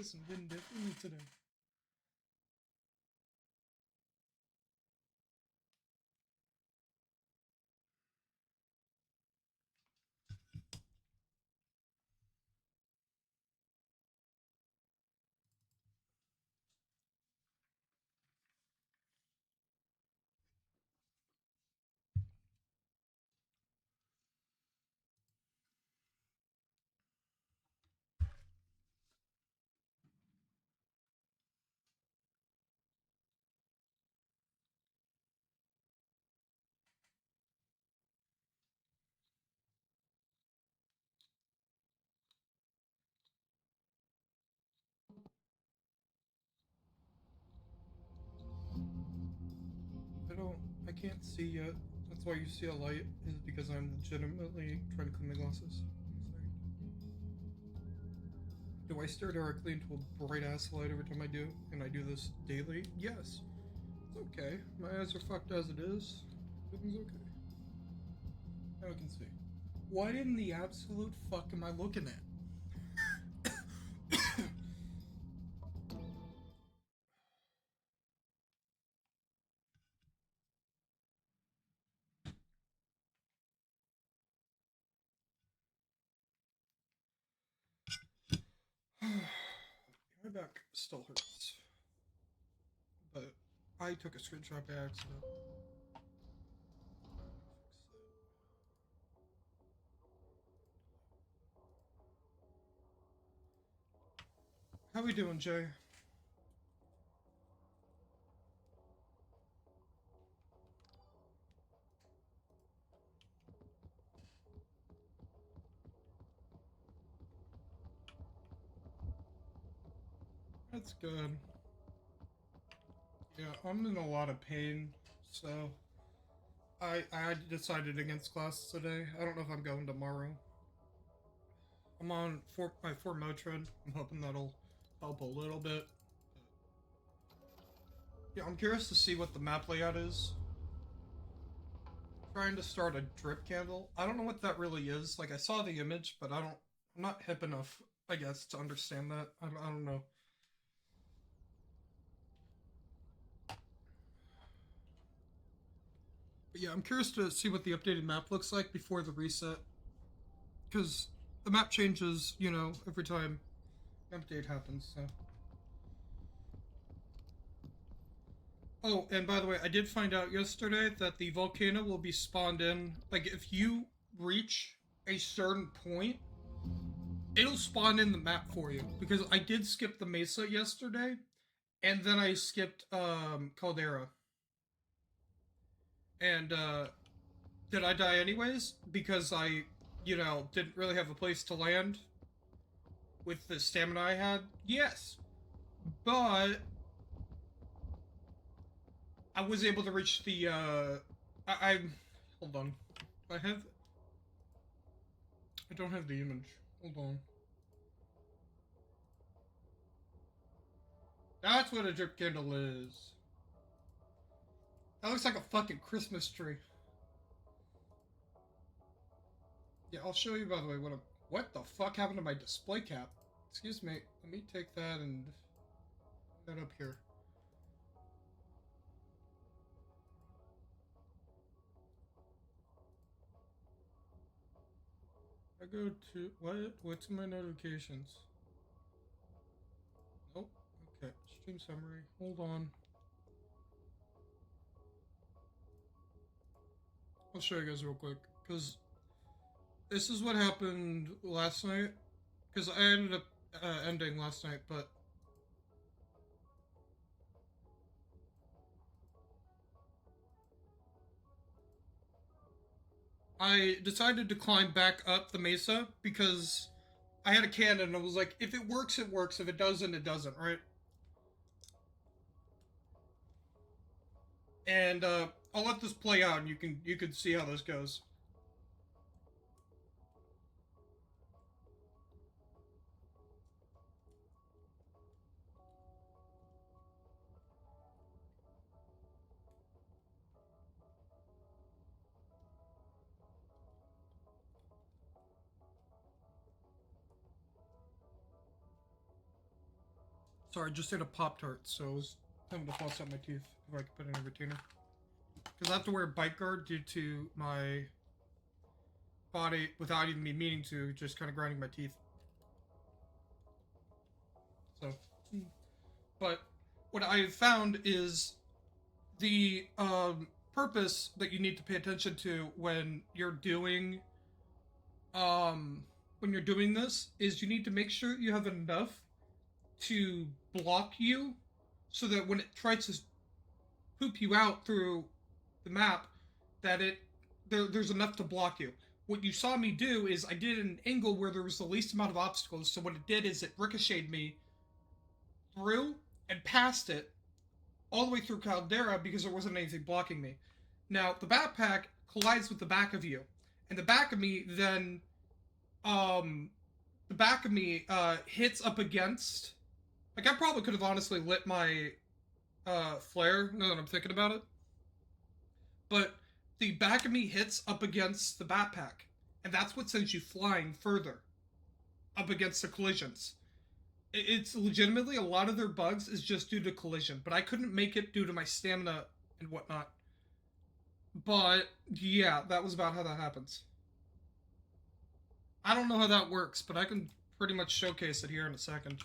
practice and win differently today. I can't see yet. That's why you see a light, is because I'm legitimately trying to clean my glasses. Do I stare directly into a bright ass light every time I do? And I do this daily? Yes. It's okay. My eyes are fucked as it is. Everything's okay. Now I can see. What in the absolute fuck am I looking at? My back still hurts. But I took a screenshot by accident. How we doing, Jay? That's good. Yeah, I'm in a lot of pain, so I decided against class today. I don't know if I'm going tomorrow. I'm on my four Motrin. I'm hoping that'll help a little bit. Yeah, I'm curious to see what the map layout is. Trying to start a drip candle. I don't know what that really is. Like, I saw the image, but I'm not hip enough, I guess, to understand that. I don't know. But yeah, I'm curious to see what the updated map looks like before the reset. Because the map changes, you know, every time an update happens, so. Oh, and by the way, I did find out yesterday that the volcano will be spawned in. Like, if you reach a certain point, it'll spawn in the map for you. Because I did skip the mesa yesterday, and then I skipped Caldera. And did I die anyways? Because I, you know, didn't really have a place to land with the stamina I had? Yes. But I was able to reach the I hold on. I have I don't have the image. Hold on. That's what a drip candle is. That looks like a fucking Christmas tree. Yeah, I'll show you, by the way, what the fuck happened to my display cap? Excuse me. Let me take that and put that up here. I go to what? What's my notifications? Nope. Okay. Stream summary. Hold on. I'll show you guys real quick, because this is what happened last night. Because I ended up ending last night, but I decided to climb back up the mesa because I had a cannon and I was like, if it works, it works. If it doesn't, it doesn't, right? And I'll let this play out, and you can see how this goes. Sorry, I just ate a Pop-Tart, so I was having to floss out my teeth before I could put in a retainer. Because I have to wear a bite guard due to my body, without even me meaning to, just kind of grinding my teeth. So, but what I have found is the purpose that you need to pay attention to when you're doing this is you need to make sure you have enough to block you so that when it tries to poop you out through the map that there's enough to block you. What you saw me do is I did an angle where there was the least amount of obstacles, so what it did is it ricocheted me through and past it all the way through Caldera because there wasn't anything blocking me. Now, the backpack collides with the back of you, and the back of me then, hits up against, like, I probably could have honestly lit my, flare, now that I'm thinking about it, but the back of me hits up against the backpack, and that's what sends you flying further, up against the collisions. It's legitimately a lot of their bugs is just due to collision, but I couldn't make it due to my stamina and whatnot. But yeah, that was about how that happens. I don't know how that works, but I can pretty much showcase it here in a second.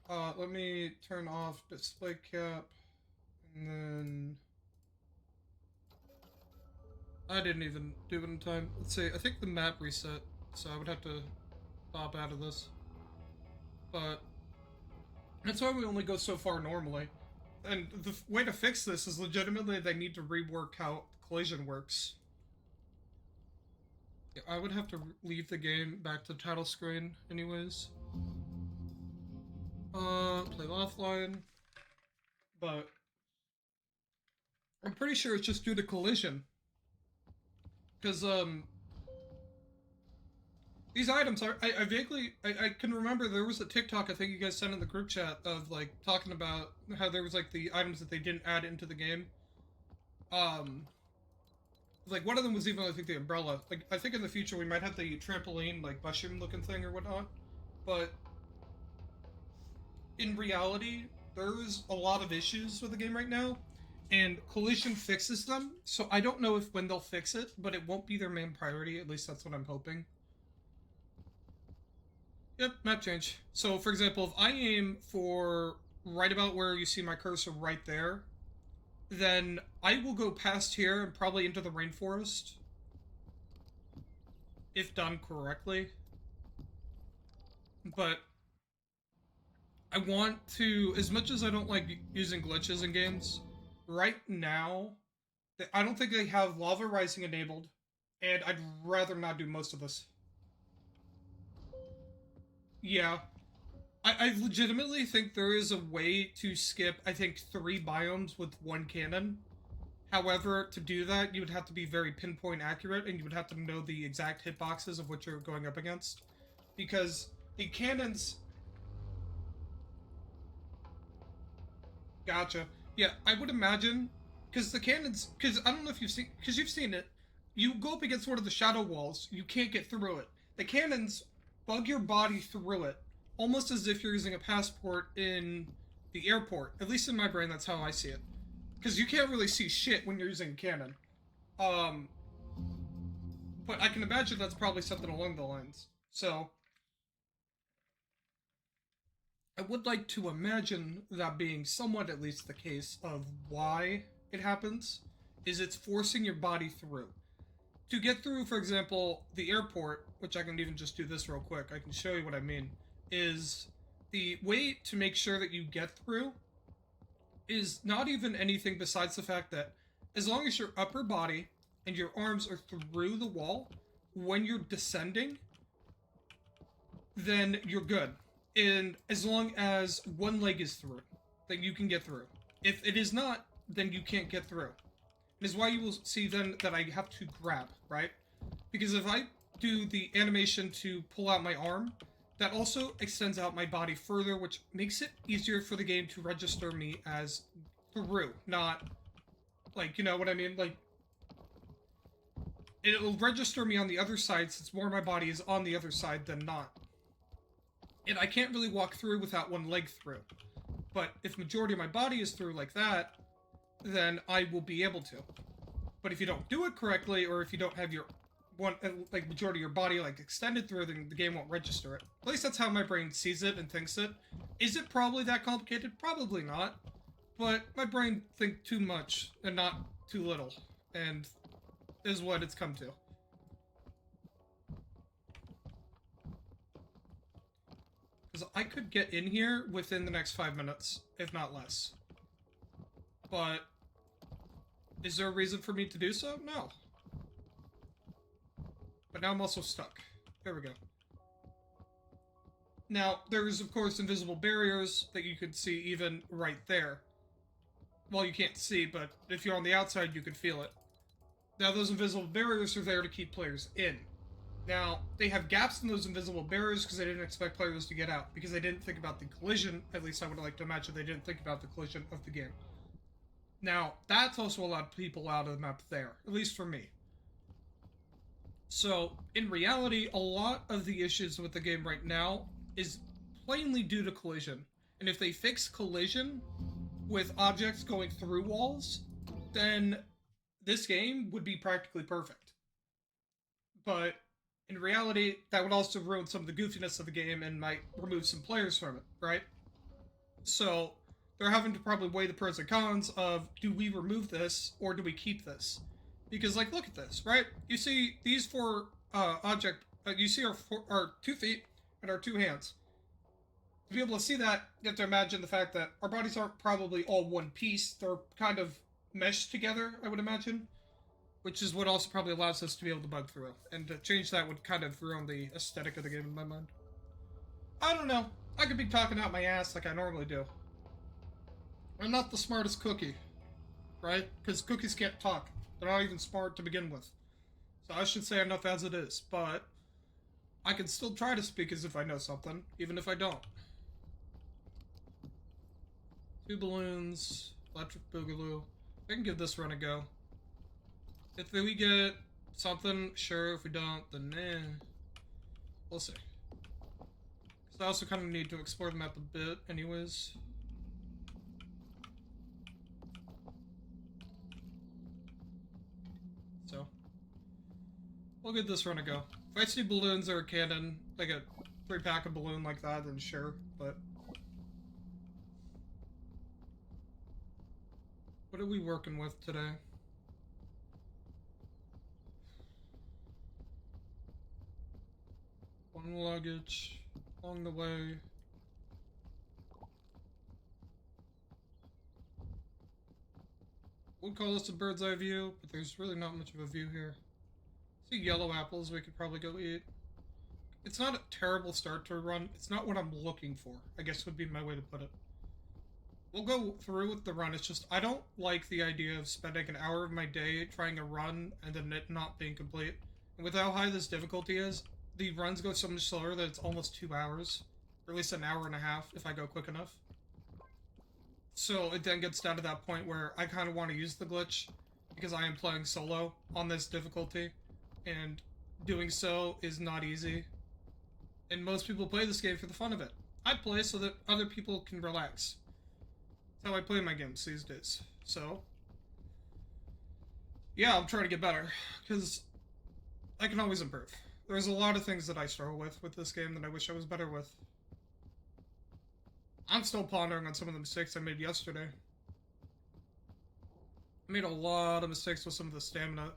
Let me turn off display cap, and then I didn't even do it in time. Let's see, I think the map reset, so I would have to pop out of this. But that's why we only go so far normally. And the way to fix this is legitimately they need to rework how collision works. Yeah, I would have to leave the game back to the title screen anyways. Play offline. But I'm pretty sure it's just due to collision. Because, these items are, I can remember there was a TikTok I think you guys sent in the group chat of, like, talking about how there was, like, the items that they didn't add into the game. Like, one of them was even, I think, the umbrella. Like, I think in the future we might have the trampoline, like, mushroom-looking thing or whatnot. But in reality, there's a lot of issues with the game right now, and collision fixes them, so I don't know when they'll fix it, but it won't be their main priority, at least that's what I'm hoping. Yep, map change. So, for example, if I aim for right about where you see my cursor right there, then I will go past here and probably into the rainforest. If done correctly. But I want to, as much as I don't like using glitches in games, right now, I don't think they have Lava Rising enabled, and I'd rather not do most of this. Yeah. I legitimately think there is a way to skip, I think, 3 biomes with 1 cannon. However, to do that, you would have to be very pinpoint accurate, and you would have to know the exact hitboxes of what you're going up against. Because the cannons... Gotcha. Yeah, I would imagine, because the cannons... Because I don't know if you've seen... Because you've seen it. You go up against one of the shadow walls, you can't get through it. The cannons bug your body through it, almost as if you're using a passport in the airport. At least in my brain, that's how I see it. Because you can't really see shit when you're using a cannon. But I can imagine that's probably something along the lines. So, I would like to imagine that being somewhat at least the case of why it happens, is it's forcing your body through. To get through, for example, the airport, which I can even just do this real quick, I can show you what I mean, is the way to make sure that you get through is not even anything besides the fact that as long as your upper body and your arms are through the wall, when you're descending, then you're good. And as long as one leg is through, then you can get through. If it is not, then you can't get through. It is why you will see then that I have to grab, right? Because if I do the animation to pull out my arm, that also extends out my body further, which makes it easier for the game to register me as through, not, like, you know what I mean? Like, it'll register me on the other side since more of my body is on the other side than not. and I can't really walk through without one leg through. But if majority of my body is through like that, then I will be able to. But if you don't do it correctly, or if you don't have your one like majority of your body like extended through, then the game won't register it. At least that's how my brain sees it and thinks it. Is it probably that complicated? Probably not. But my brain thinks too much and not too little, and is what it's come to. Because I could get in here within the next 5 minutes, if not less. But is there a reason for me to do so? No. But now I'm also stuck. There we go. Now, there's of course invisible barriers that you could see even right there. Well, you can't see, but if you're on the outside, you could feel it. Now, those invisible barriers are there to keep players in. Now, they have gaps in those invisible barriers because they didn't expect players to get out, because they didn't think about the collision. At least I would like to imagine they didn't think about the collision of the game. Now, that's also allowed people out of the map there, at least for me. So, in reality, a lot of the issues with the game right now is plainly due to collision. And if they fix collision with objects going through walls, then this game would be practically perfect. But in reality, that would also ruin some of the goofiness of the game and might remove some players from it, right? So they're having to probably weigh the pros and cons of, do we remove this or do we keep this? Because, like, look at this, right? You see these four you see our 2 feet and our 2 hands. To be able to see that, you have to imagine the fact that our bodies aren't probably all one piece. They're kind of meshed together, I would imagine. Which is what also probably allows us to be able to bug through. And to change that would kind of ruin the aesthetic of the game in my mind. I don't know. I could be talking out my ass like I normally do. I'm not the smartest cookie, right? Because cookies can't talk. They're not even smart to begin with. So I should say enough as it is, but I can still try to speak as if I know something, even if I don't. 2 balloons, electric boogaloo. I can give this run a go. If we get something, sure. If we don't, then we'll see. Because I also kind of need to explore the map a bit anyways. So, we'll give this run a go. If I see balloons or a cannon, like a 3-pack of balloon like that, then sure, but... What are we working with today? One luggage along the way. We'll call this a bird's eye view, but there's really not much of a view here. See yellow apples we could probably go eat. It's not a terrible start to a run. It's not what I'm looking for, I guess would be my way to put it. We'll go through with the run. It's just, I don't like the idea of spending an hour of my day trying a run and then it not being complete. And with how high this difficulty is, the runs go so much slower that it's almost 2 hours. Or at least an hour and a half if I go quick enough. So it then gets down to that point where I kind of want to use the glitch because I am playing solo on this difficulty. And doing so is not easy. And most people play this game for the fun of it. I play so that other people can relax. That's how I play my games these days. So, yeah, I'm trying to get better, because I can always improve. There's a lot of things that I struggle with this game that I wish I was better with. I'm still pondering on some of the mistakes I made yesterday. I made a lot of mistakes with some of the stamina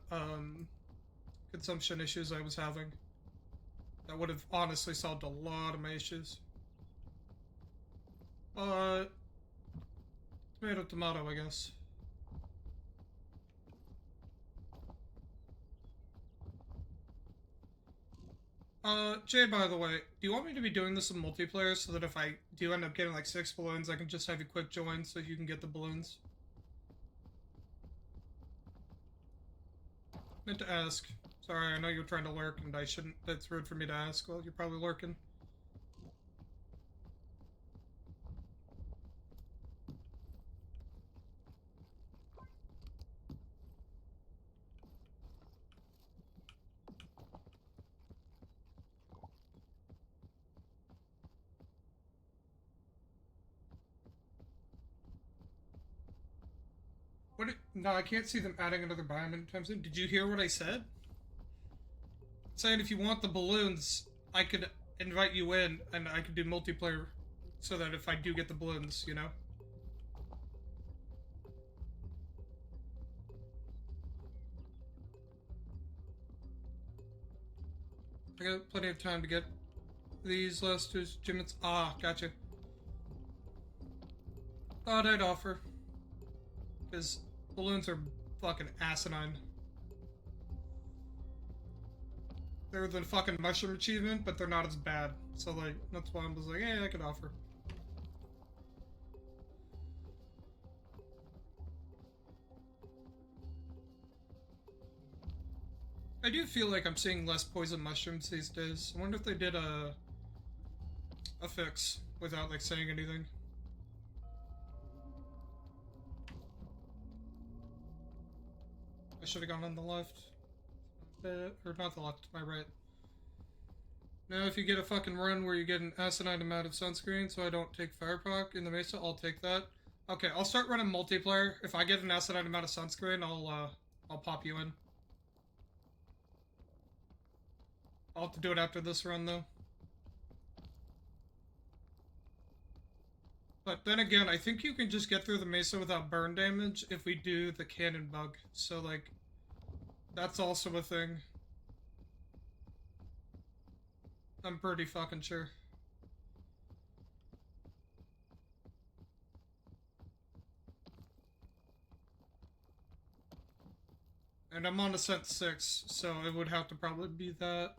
consumption issues I was having. That would have honestly solved a lot of my issues. But tomato, tomato, I guess. Jay, by the way, do you want me to be doing this in multiplayer so that if I do end up getting like 6 balloons, I can just have you quick join so you can get the balloons? Meant to ask. Sorry, I know you're trying to lurk and I shouldn't, that's rude for me to ask. Well, you're probably lurking. No, I can't see them adding another biome anytime soon. Did you hear what I said? Saying if you want the balloons, I could invite you in and I could do multiplayer so that if I do get the balloons, you know? I got plenty of time to get these last two achievements. Ah, gotcha. Thought I'd offer. Because balloons are fucking asinine. They're the fucking mushroom achievement, but they're not as bad. So, like, that's why I was like, hey, I could offer. I do feel like I'm seeing less poison mushrooms these days. I wonder if they did a fix without, like, saying anything. I should have gone on the left. Or not the left, my right. Now, if you get a fucking run where you get an asinine amount of sunscreen, so I don't take Firepock in the Mesa, I'll take that. Okay, I'll start running multiplayer. If I get an asinine amount of sunscreen, I'll pop you in. I'll have to do it after this run, though. But then again, I think you can just get through the Mesa without burn damage if we do the cannon bug. So, like, that's also a thing. I'm pretty fucking sure. And I'm on Ascent 6, so it would have to probably be that.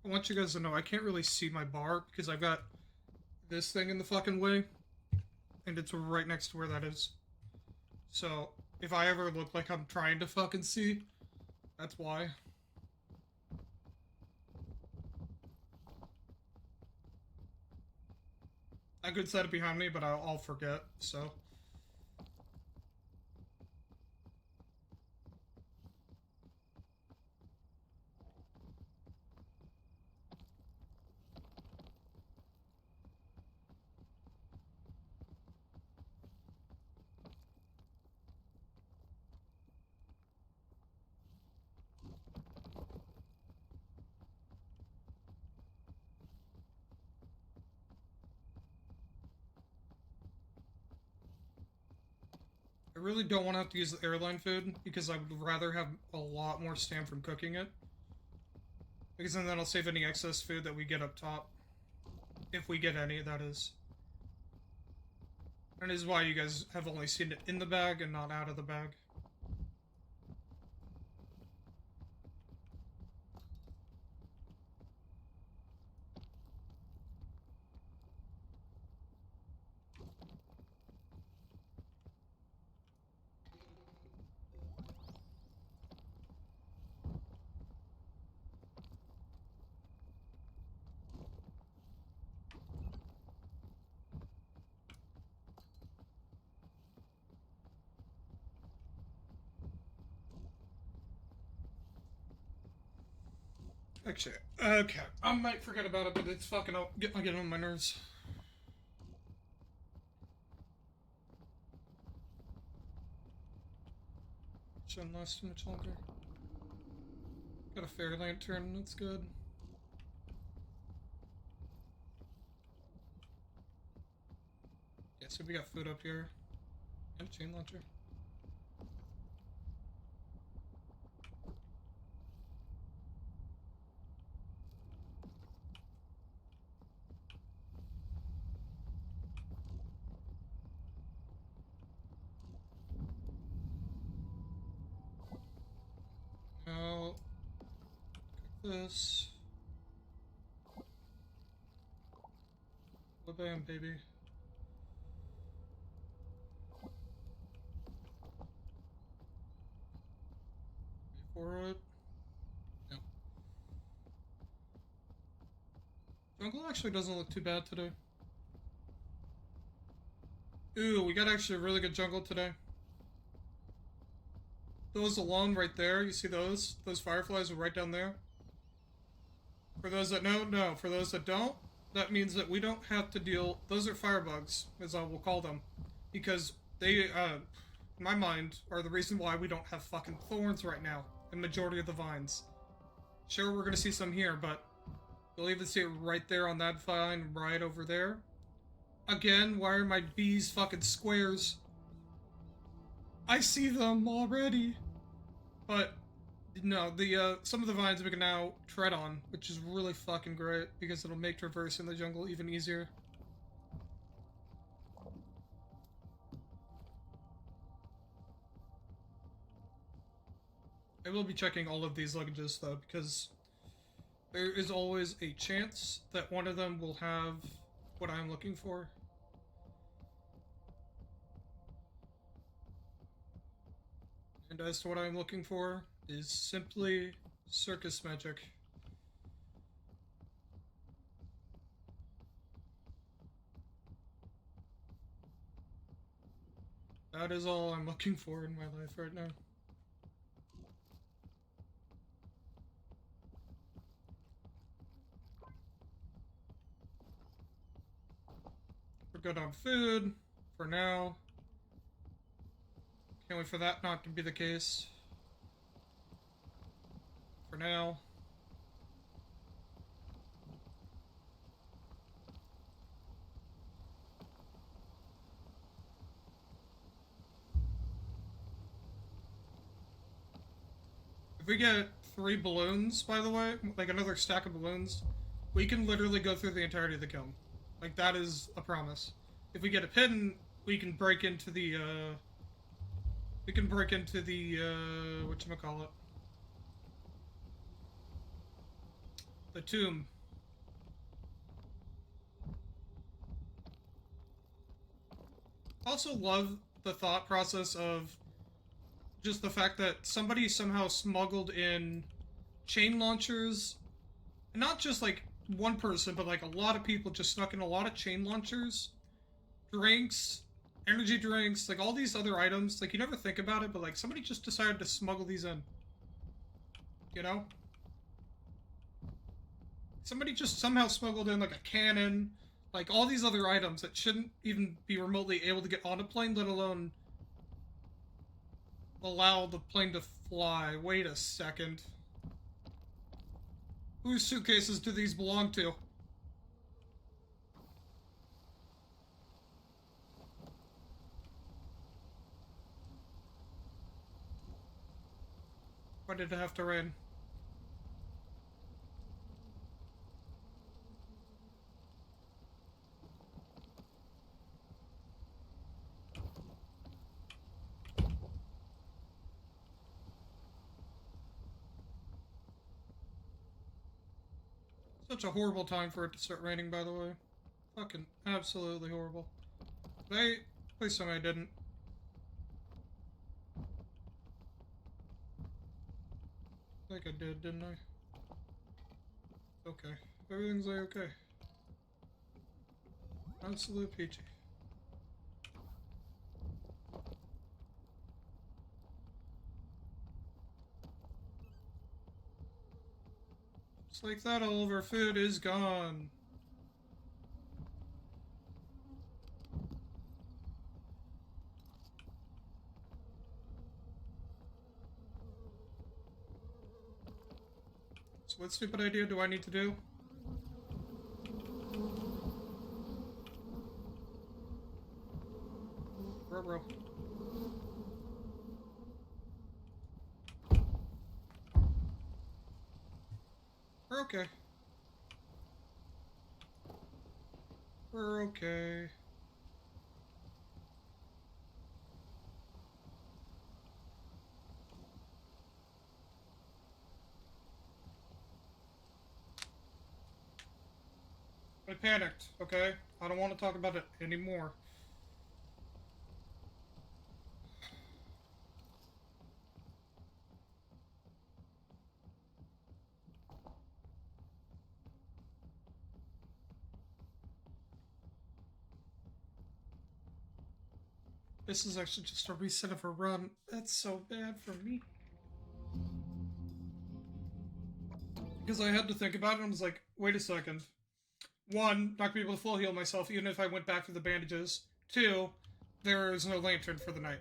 I want you guys to know I can't really see my bar because I've got this thing in the fucking way. And it's right next to where that is. So, if I ever look like I'm trying to fucking see, that's why. I could set it behind me, but I'll forget, so. I really don't want to have to use the airline food because I would rather have a lot more stam from cooking it. Because then that'll save any excess food that we get up top. If we get any, that is. And is why you guys have only seen it in the bag and not out of the bag. Actually, okay. I might forget about it, but it's fucking getting on my nerves. Shouldn't last too much longer. Got a fairy lantern, that's good. Yeah, so we got food up here. And a chain launcher. Now, cook this. bam, baby. Wait for it. Yep. Jungle actually doesn't look too bad today. Ooh, we got actually a really good jungle today. Those alone right there, you see those? Those fireflies are right down there. For those that know, no. For those that don't, that means that we don't have to deal... Those are firebugs, as I will call them. Because they, in my mind, are the reason why we don't have fucking thorns right now in majority of the vines. Sure, we're gonna see some here, but you'll even see it right there on that vine, right over there. Again, why are my bees fucking squares? I see them already. But no, the some of the vines we can now tread on, which is really fucking great because it'll make traversing the jungle even easier. I will be checking all of these luggages though, because there is always a chance that one of them will have what I'm looking for. And as to what I'm looking for is simply circus magic. That is all I'm looking for in my life right now. We're good on food for now. Can't wait for that not to be the case. For now. If we get 3 balloons, by the way, like another stack of balloons, we can literally go through the entirety of the kiln. Like, that is a promise. If we get a pin, we can break into the, whatchamacallit? The tomb. Also love the thought process of just the fact that somebody somehow smuggled in chain launchers, and not just like one person, but like a lot of people just snuck in a lot of chain launchers, drinks, energy drinks, like all these other items. Like, you never think about it, but like somebody just decided to smuggle these in. You know? Somebody just somehow smuggled in like a cannon, like all these other items that shouldn't even be remotely able to get on a plane, let alone allow the plane to fly. Wait a second. Whose suitcases do these belong to? Why did it have to rain? Such a horrible time for it to start raining, by the way. Fucking absolutely horrible. Please tell me I didn't. I think I did, didn't I? Okay. Everything's like okay. Absolute peachy. Just like that, all of our food is gone. So what stupid idea do I need to do? Bro. We're okay. We're okay. panicked, okay? I don't want to talk about it anymore. This is actually just a reset of a run. That's so bad for me. Because I had to think about it and I was like, wait a second. One, not gonna be able to full heal myself even if I went back for the bandages. Two, there is no lantern for the night.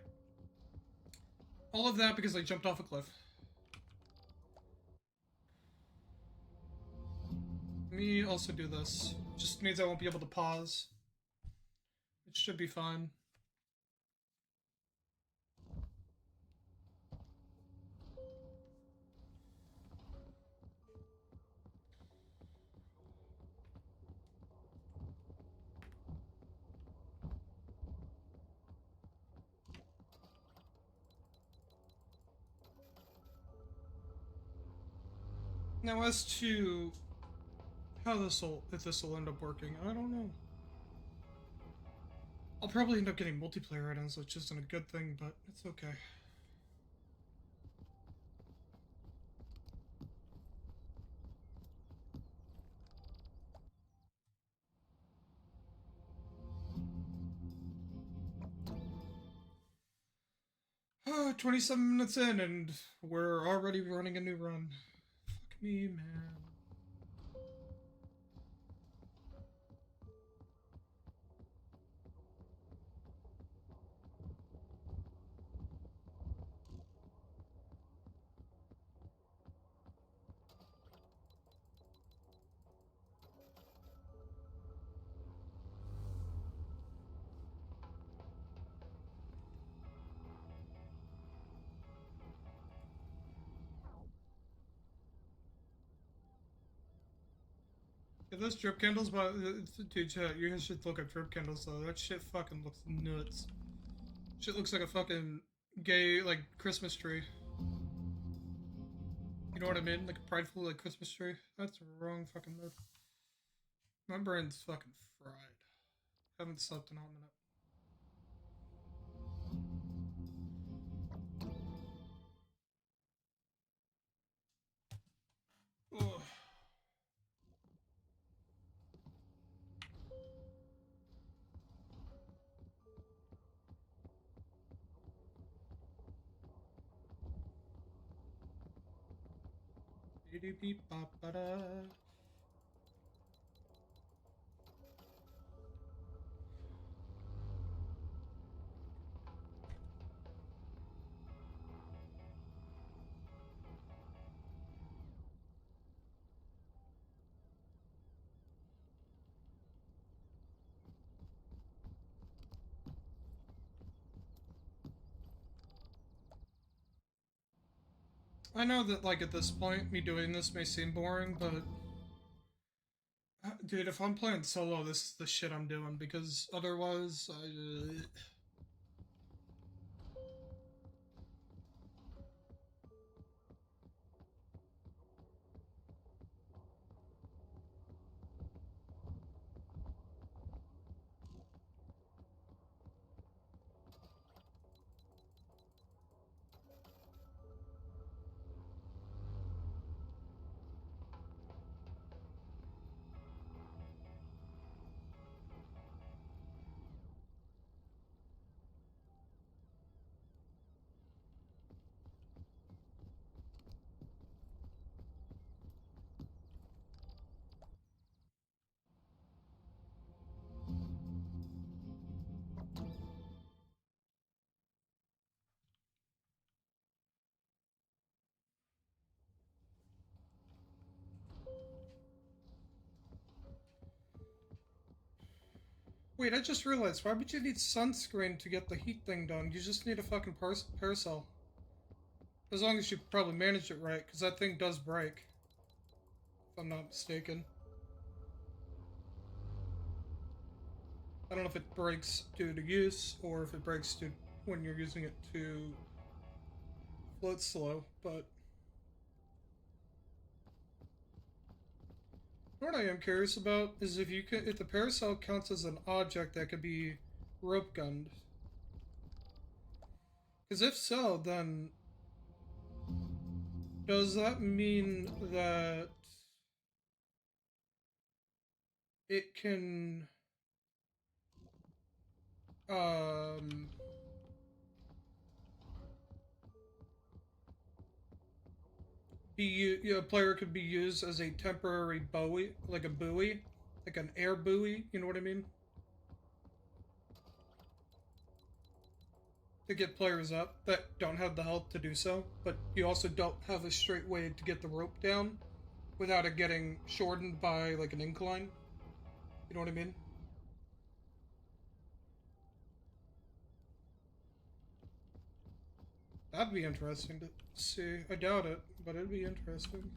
All of that because I jumped off a cliff. Let me also do this. Just means I won't be able to pause. It should be fine. Now as to how if this will end up working, I don't know. I'll probably end up getting multiplayer items, which isn't a good thing, but it's okay. Oh, 27 minutes in, and we're already running a new run. Fuck me, man. If those drip candles, but dude, chat, you guys should look at drip candles though. That shit fucking looks nuts. Shit looks like a fucking gay, like, Christmas tree. You know what I mean? Like a prideful, like, Christmas tree. That's the wrong fucking mood. My brain's fucking fried. Haven't slept in a hot minute. Ugh. I know that, like, at this point, me doing this may seem boring, but dude, if I'm playing solo, this is the shit I'm doing, because otherwise, Wait, I just realized, why would you need sunscreen to get the heat thing done? You just need a fucking parasol. As long as you probably managed it right, because that thing does break. If I'm not mistaken. I don't know if it breaks due to use, or if it breaks due when you're using it to float slow, but What I am curious about is if the parasol counts as an object that could be rope gunned. Because if so, then does that mean that it can um a player could be used as a temporary buoy, like a buoy, like an air buoy, you know what I mean? To get players up that don't have the health to do so, but you also don't have a straight way to get the rope down without it getting shortened by like an incline. You know what I mean? That'd be interesting to see. I doubt it, but it'd be interesting.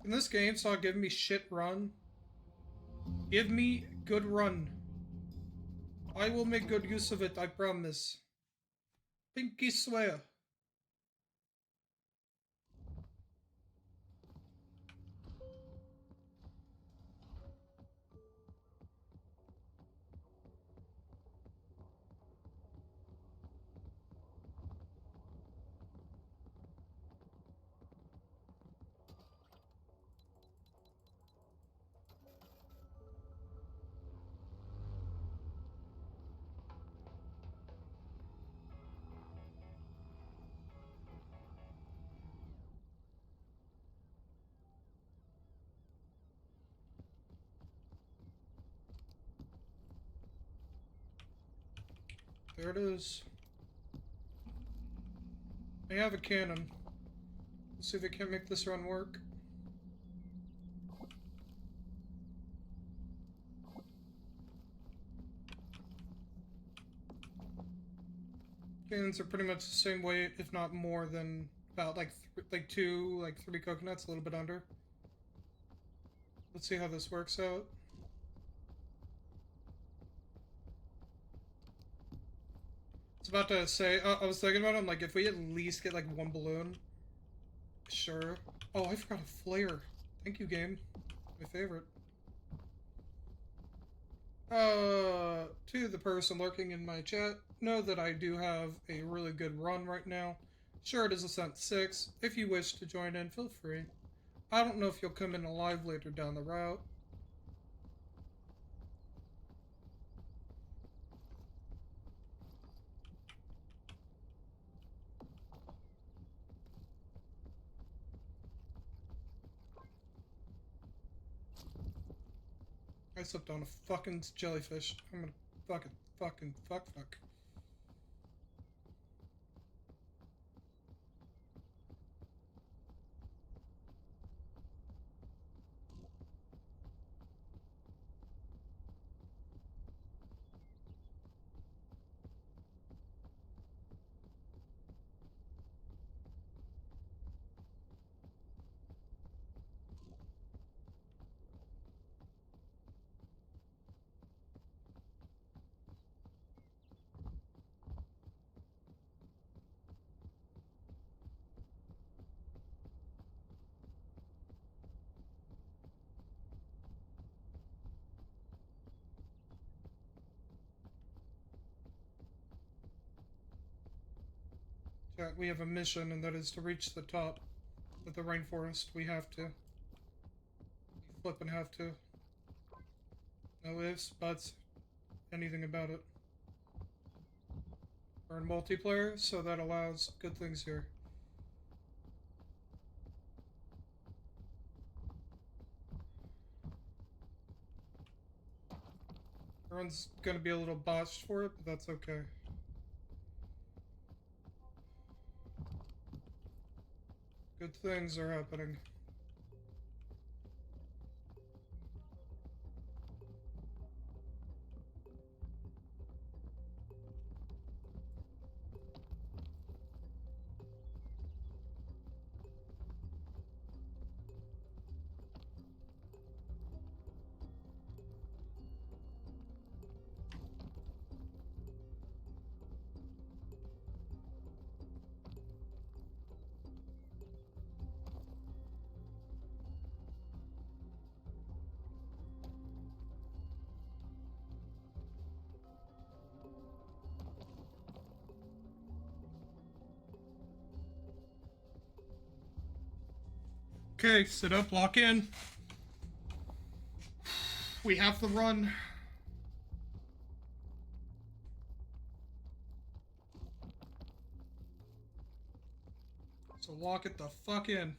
In this game, stop giving me shit run. Give me good run. I will make good use of it, I promise. Pinky swear. There it is. I have a cannon. Let's see if I can't make this run work. Cannons are pretty much the same weight, if not more than about like three coconuts, a little bit under. Let's see how this works out. I was about to say, I was thinking about it, I'm like, if we at least get like one balloon, sure. Oh, I forgot a flare. Thank you, game. My favorite. To the person lurking in my chat, know that I do have a really good run right now. Sure, it is Ascent 6. If you wish to join in, feel free. I don't know if you'll come in alive later down the route. I slipped on a fucking jellyfish. I'm gonna fuck. Chat, we have a mission, and that is to reach the top of the rainforest. We have to. We flippin' have to. No ifs, buts, anything about it. We're in multiplayer, so that allows good things here. Everyone's gonna be a little botched for it, but that's okay. Good things are happening. Okay, sit up, lock in. We have to run. So lock it the fuck in.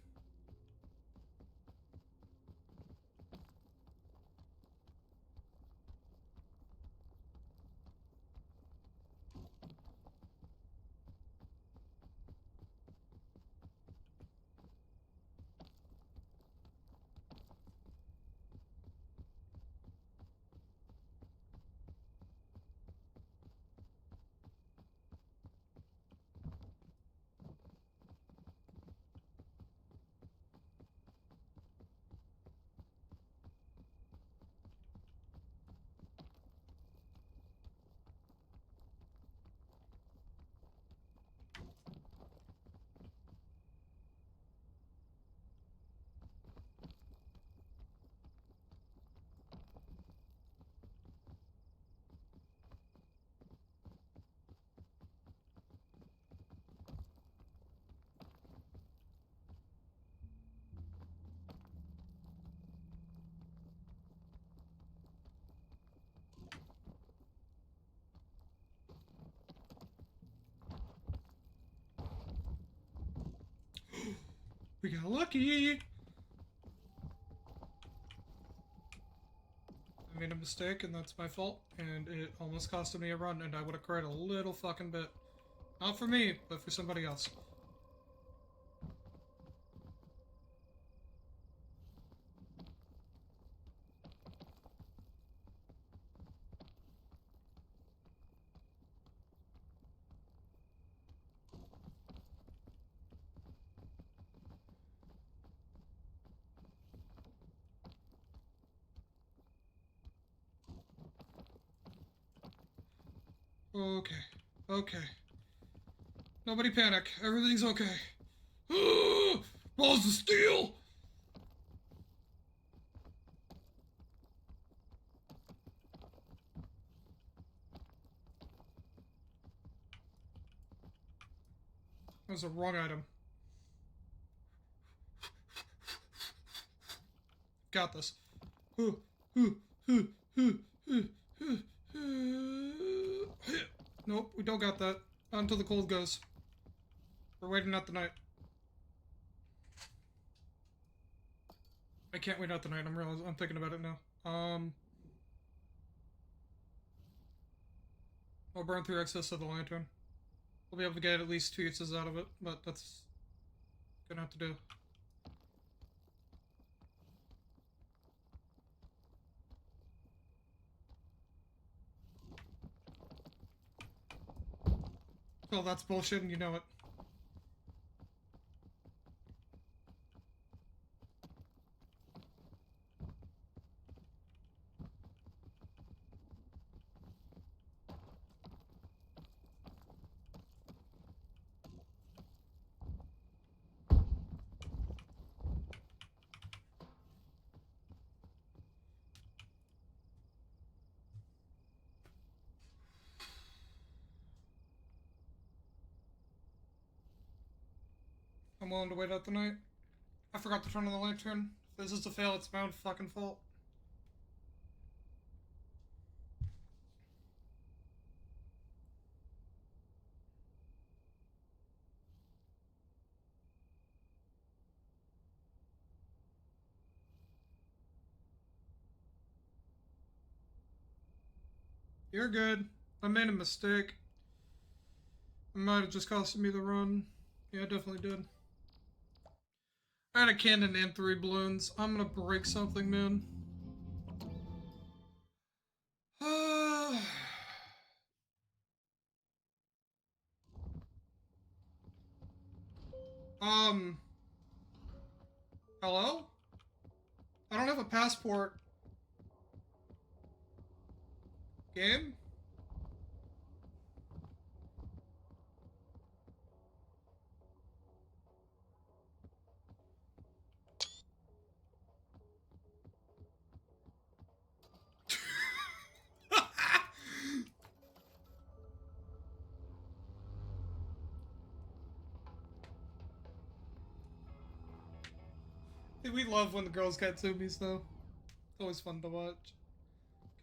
We got lucky. I made a mistake, and that's my fault. And it almost costed me a run, and I would have cried a little fucking bit. Not for me, but for somebody else. Okay. Okay. Nobody panic. Everything's okay. Balls of steel! That was a wrong item. Got this. Nope, we don't got that. Not until the cold goes. We're waiting out the night. I can't wait out the night. I'm thinking about it now. I'll burn through excess of the lantern. We'll be able to get at least 2 uses out of it, but that's gonna have to do. Well, that's bullshit, and you know it. I'm willing to wait out the night. I forgot to turn on the lantern. If this is a fail, it's my own fucking fault. You're good. I made a mistake. It might have just costed me the run. Yeah, I definitely did. I had a cannon and 3 balloons. I'm gonna break something, man. um, hello? I don't have a passport. Game? We love when the girls get zoomies, though. It's always fun to watch.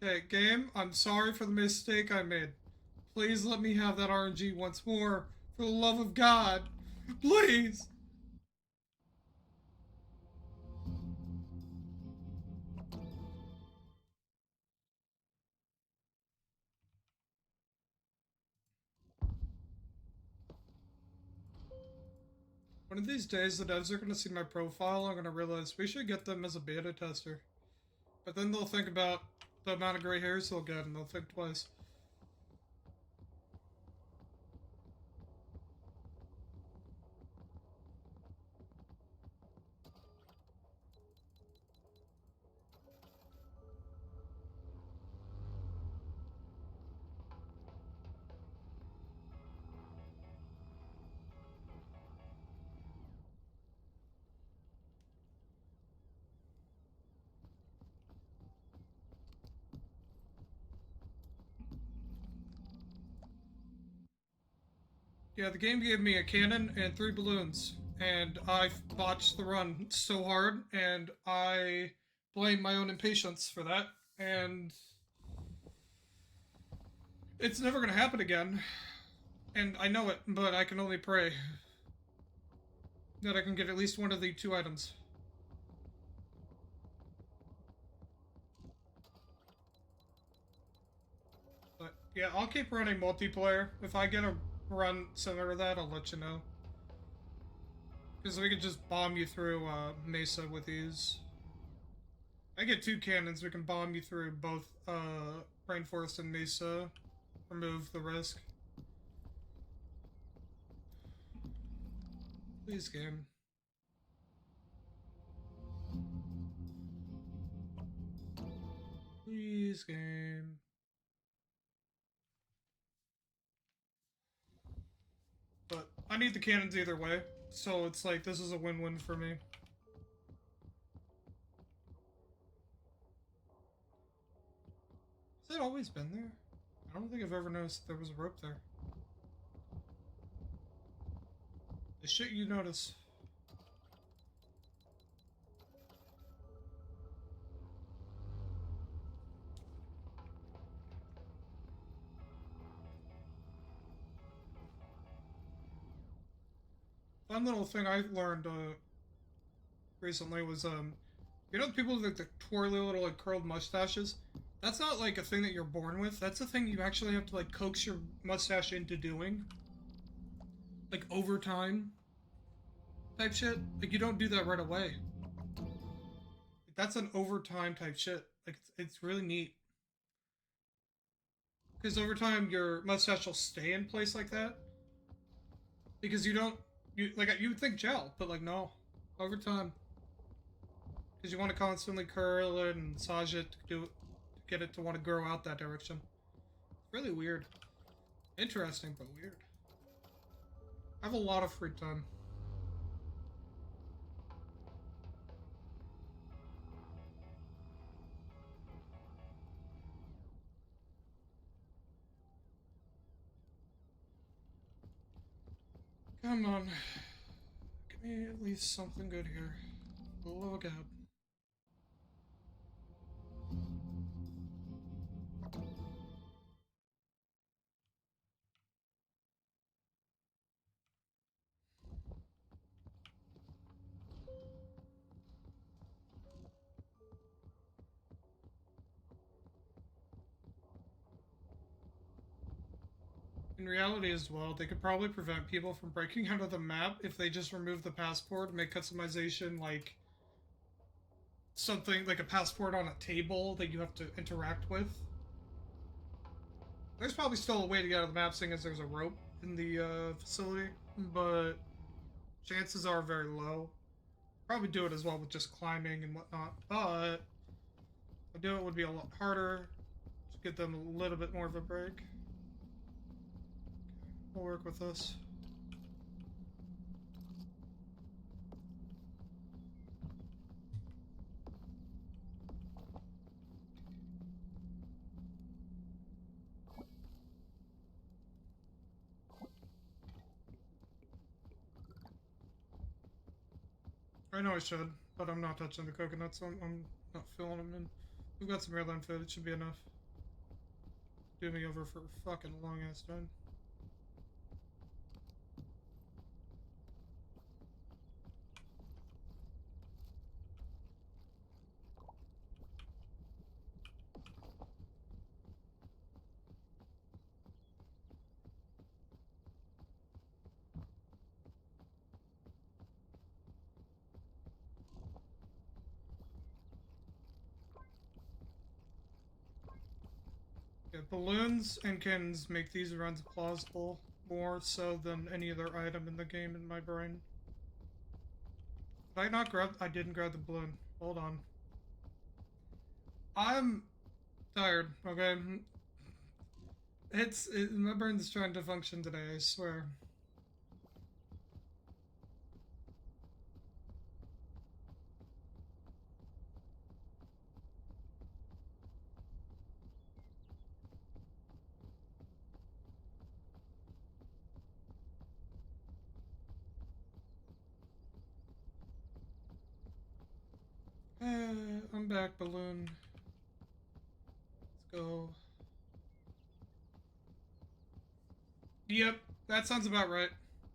Okay, game, I'm sorry for the mistake I made. Please let me have that RNG once more. For the love of God. Please! One of these days, the devs are going to see my profile. I'm going to realize we should get them as a beta tester. But then they'll think about the amount of gray hairs they'll get, and they'll think twice. Yeah, the game gave me a cannon and 3 balloons, and I botched the run so hard, and I blame my own impatience for that, and it's never gonna happen again. And I know it, but I can only pray that I can get at least one of the 2 items. But yeah, I'll keep running multiplayer. If I get a run similar to that, I'll let you know. Because we could just bomb you through Mesa with these. I get 2 cannons, we can bomb you through both Rainforest and Mesa. Remove the risk. Please, game. Please, game. But I need the cannons either way, so it's like this is a win-win for me. Has it always been there? I don't think I've ever noticed there was a rope there. The shit you notice. One little thing I learned recently was you know the people with like, the twirly little like curled mustaches? That's not like a thing that you're born with. That's a thing you actually have to like coax your mustache into doing. Like over time type shit. Like you don't do that right away. Like, that's an overtime type shit. Like it's really neat. Because over time your mustache will stay in place like that. Because you don't you would think gel, but like no. Over time. Because you want to constantly curl it and massage it to get it to want to grow out that direction. It's really weird. Interesting, but weird. I have a lot of free time. Come on. Give me at least something good here. Log out. In reality as well, they could probably prevent people from breaking out of the map if they just remove the passport and make customization like something like a passport on a table that you have to interact with. There's probably still a way to get out of the map seeing as there's a rope in the facility, but chances are very low. Probably do it as well with just climbing and whatnot, but to do it would be a lot harder to get them a little bit more of a break. We'll work with this. I know I should. but I'm not touching the coconuts. I'm not filling them in. We've got some airline food. It should be enough. Do me over for a fucking long ass time. Yeah, balloons and cannons make these runs plausible more so than any other item in the game in my brain. Did I not grab? I didn't grab the balloon. Hold on. I'm tired. Okay, my brain's trying to function today. I swear. I'm back, balloon. Let's go. Yep, that sounds about right.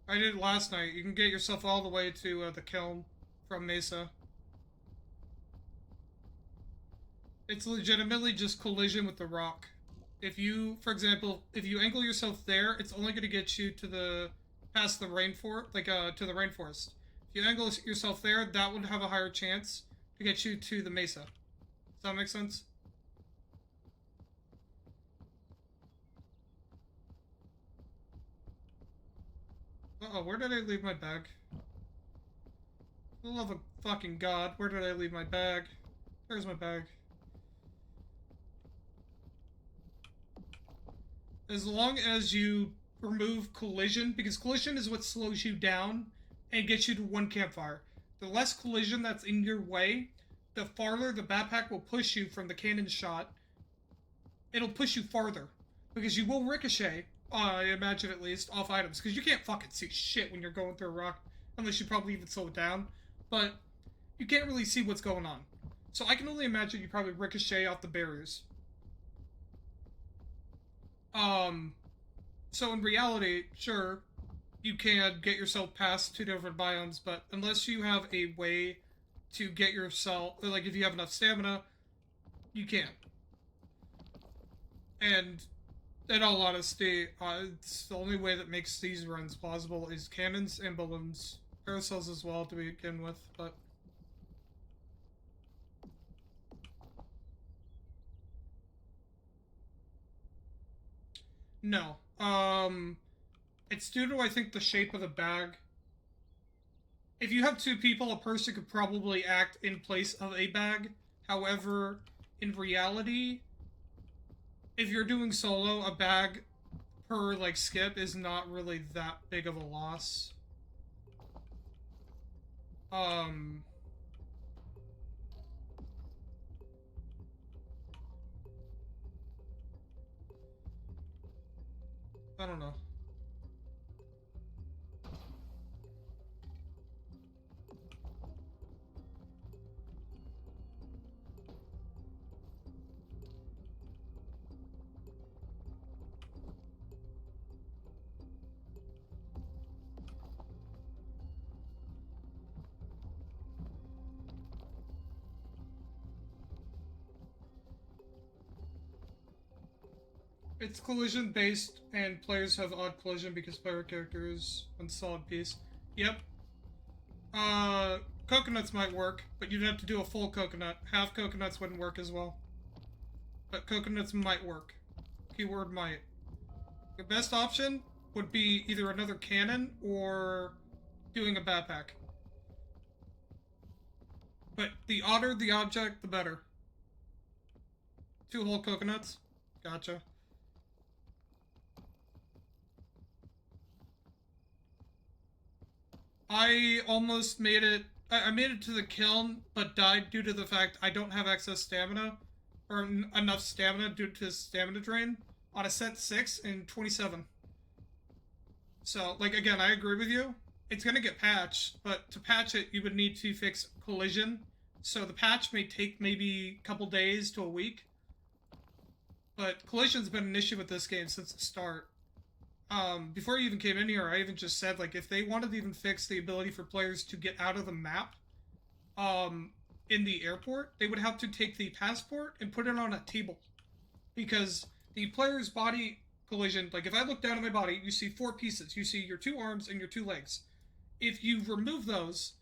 I did it last night. You can get yourself all the way to the kiln from Mesa. It's legitimately just collision with the rock. If you, for example, if you angle yourself there, it's only going to get you to the past the rainforest, to the rainforest. If you angle yourself there, that would have a higher chance to get you to the mesa. Does that make sense? Uh-oh, where did I leave my bag? For the love of fucking God, where did I leave my bag? There's my bag. As long as you remove collision, because collision is what slows you down and gets you to one campfire. The less collision that's in your way, the farther the backpack will push you from the cannon shot. It'll push you farther. Because you will ricochet, I imagine at least, off items. Because you can't fucking see shit when you're going through a rock. Unless you probably even slow it down. But you can't really see what's going on. So I can only imagine you probably ricochet off the barriers. So in reality, sure, you can get yourself past two different biomes, but unless you have a way to get yourself, like if you have enough stamina, you can't. And in all honesty, it's the only way that makes these runs plausible is cannons and balloons. Parasols as well to begin with, but... No. It's due to, I think, the shape of the bag. If you have two people, a person could probably act in place of a bag. However, in reality, if you're doing solo, a bag per, like, skip is not really that big of a loss. Um... I don't know. It's collision based, and players have odd collision because player character is on solid piece. Yep. Coconuts might work, but you'd have to do a full coconut. Half coconuts wouldn't work as well. But coconuts might work. Keyword might. The best option would be either another cannon or doing a backpack. But the odder the object, the better. 2 whole coconuts. Gotcha. I almost made it. I made it to the kiln, but died due to the fact I don't have excess stamina, or enough stamina due to stamina drain, on Ascent 6 and 27. So, like, again, I agree with you. it's going to get patched, but to patch it, you would need to fix collision. So the patch may take maybe a couple days to a week. But collision's been an issue with this game since the start. Before you even came in here, I even just said, like, if they wanted to even fix the ability for players to get out of the map, in the airport, they would have to take the passport and put it on a table. Because the player's body collision, like, if I look down at my body, you see 4 pieces. You see your 2 arms and your 2 legs. If you remove those,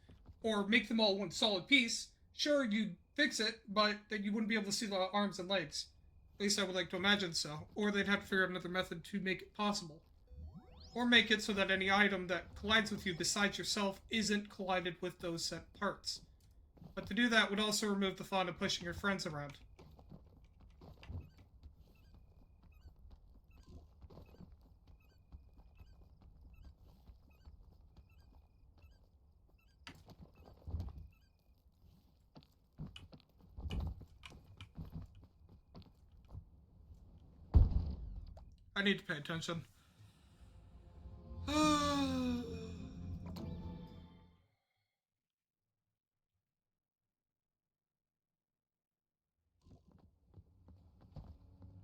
or make them all one solid piece, sure, you'd fix it, but then you wouldn't be able to see the arms and legs. At least I would like to imagine so. Or they'd have to figure out another method to make it possible. Or make it so that any item that collides with you besides yourself isn't collided with those set parts. But to do that would also remove the fun of pushing your friends around. I need to pay attention.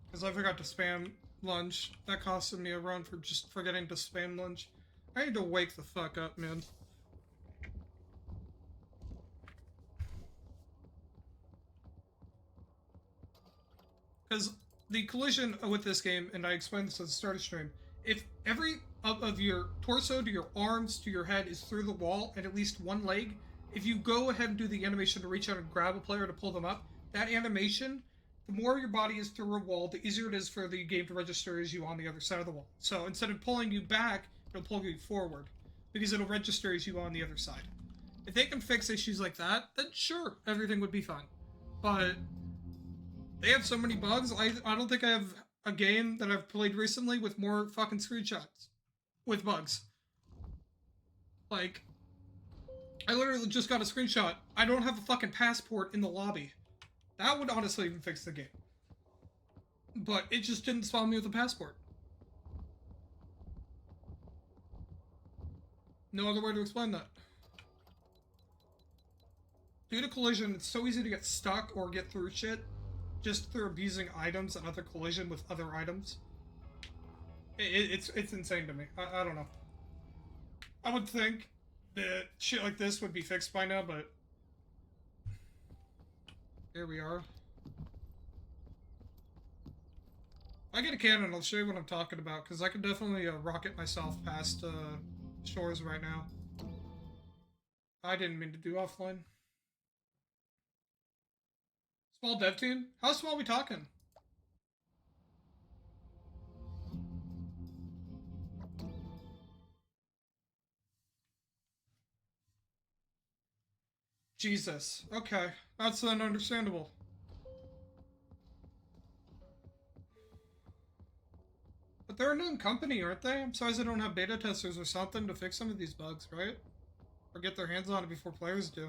Because I forgot to spam lunge. That costed me a run for just forgetting to spam lunge. I need to wake the fuck up, man. Because the collision with this game, and I explained this at the start of stream, if every of your torso to your arms to your head is through the wall and at least one leg, if you go ahead and do the animation to reach out and grab a player to pull them up, that animation, the more your body is through a wall, the easier it is for the game to register as you on the other side of the wall. So instead of pulling you back, it'll pull you forward, because it'll register as you on the other side. If they can fix issues like that, then sure, everything would be fine. But they have so many bugs. I don't think I have a game that I've played recently with more fucking screenshots with bugs. Like, I literally just got a screenshot. I don't have a fucking passport in the lobby. That would honestly even fix the game. But it just didn't spawn me with a passport. No other way to explain that. Due to collision, it's so easy to get stuck or get through shit just through abusing items and other collision with other items. It's insane to me. I don't know. I would think that shit like this would be fixed by now, but here we are. If I get a cannon, I'll show you what I'm talking about, because I can definitely rocket myself past shores right now. I didn't mean to do offline. Small dev team? How small are we talking? Jesus. Okay. That's understandable. But they're a known company, aren't they? I'm surprised they don't have beta testers or something to fix some of these bugs, right? Or get their hands on it before players do.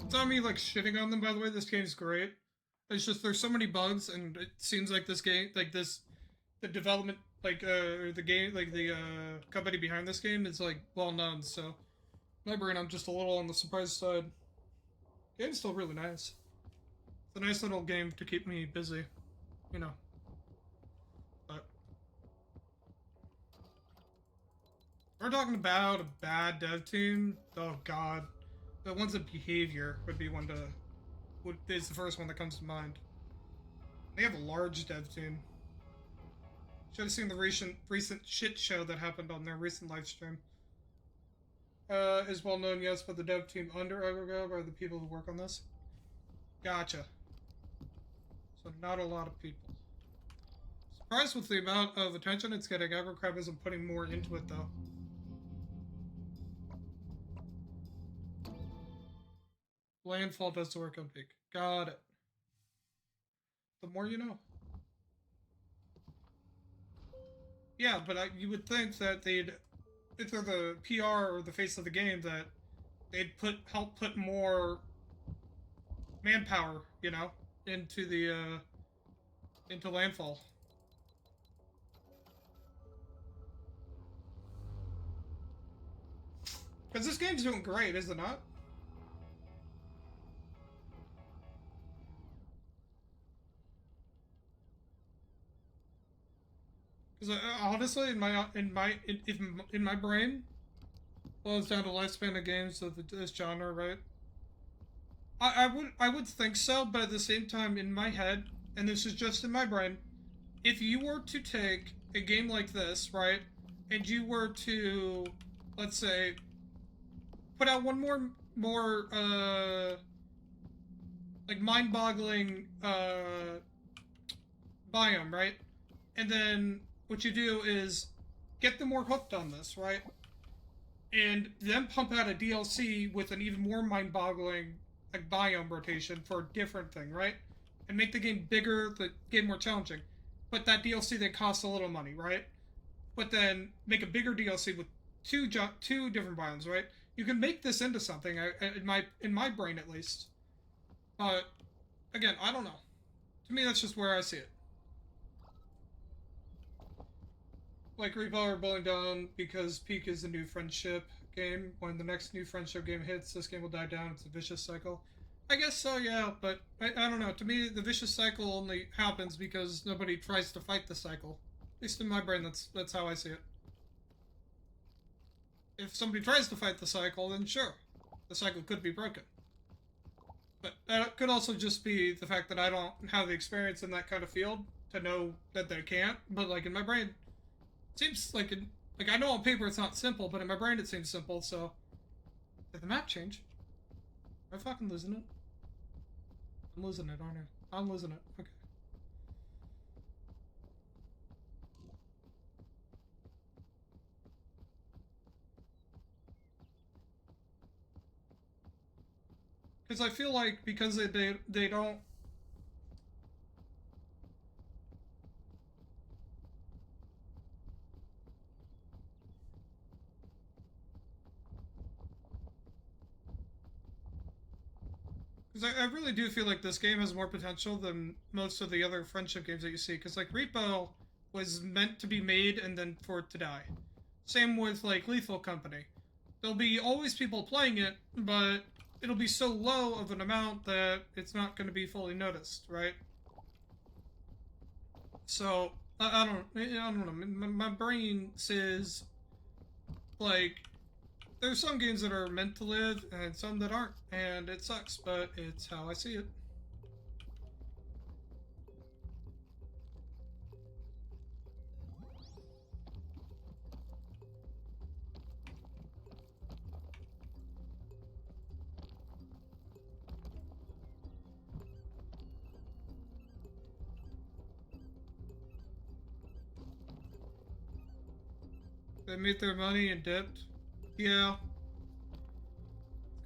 It's not me, like, shitting on them, by the way. This game's great. It's just there's so many bugs, and it seems like this game, like, the development, like, the game, like, the, company behind this game is, like, well known, so my brain, I'm just a little on the surprise side. The game's still really nice. It's a nice little game to keep me busy, you know. But we're talking about a bad dev team. Oh god, the ones of behavior would be one to is the first one that comes to mind. They have a large dev team. Should have seen the recent shit show that happened on their recent live stream. Is well known, yes, but the dev team under Agrograb are the people who work on this. Gotcha. So not a lot of people. Surprised with the amount of attention it's getting. Agrocrab isn't putting more into it, though. Landfall does the work on peak. Got it. The more you know. Yeah, but you would think that they'd, if they're the PR or the face of the game, that they'd help put more manpower, you know, into the into Landfall. Because this game's doing great, is it not? Because honestly, in my brain, boils down to lifespan of games of this genre, right? I would think so, but at the same time, in my head, and this is just in my brain, if you were to take a game like this, right, and you were to, let's say, put out one more like mind-boggling biome, right, and then what you do is get them more hooked on this, right, and then pump out a DLC with an even more mind-boggling like biome rotation for a different thing, right? And make the game bigger, the game more challenging. But that DLC then costs a little money, right? But then make a bigger DLC with two different biomes, right? You can make this into something in my brain at least. But again, I don't know. To me, that's just where I see it. Like Reaper Bowling Down because Peak is a new friendship game. When the next new friendship game hits, this game will die down. It's a vicious cycle. I guess so, yeah, but I don't know. To me, the vicious cycle only happens because nobody tries to fight the cycle. At least in my brain, that's how I see it. If somebody tries to fight the cycle, then sure, the cycle could be broken. But that could also just be the fact that I don't have the experience in that kind of field to know that they can't. But like in my brain, it seems like I know on paper it's not simple, but in my brain it seems simple. So did the map change? Am I fucking losing it? I'm losing it, aren't I? I'm losing it. Okay. Because I feel like because they don't. Because I really do feel like this game has more potential than most of the other friendship games that you see. Because like Repo was meant to be made and then for it to die. Same with like Lethal Company. There'll be always people playing it, but it'll be so low of an amount that it's not going to be fully noticed, right? So I don't know. My brain says like there's some games that are meant to live and some that aren't, and it sucks, but it's how I see it. They made their money and dipped. Yeah,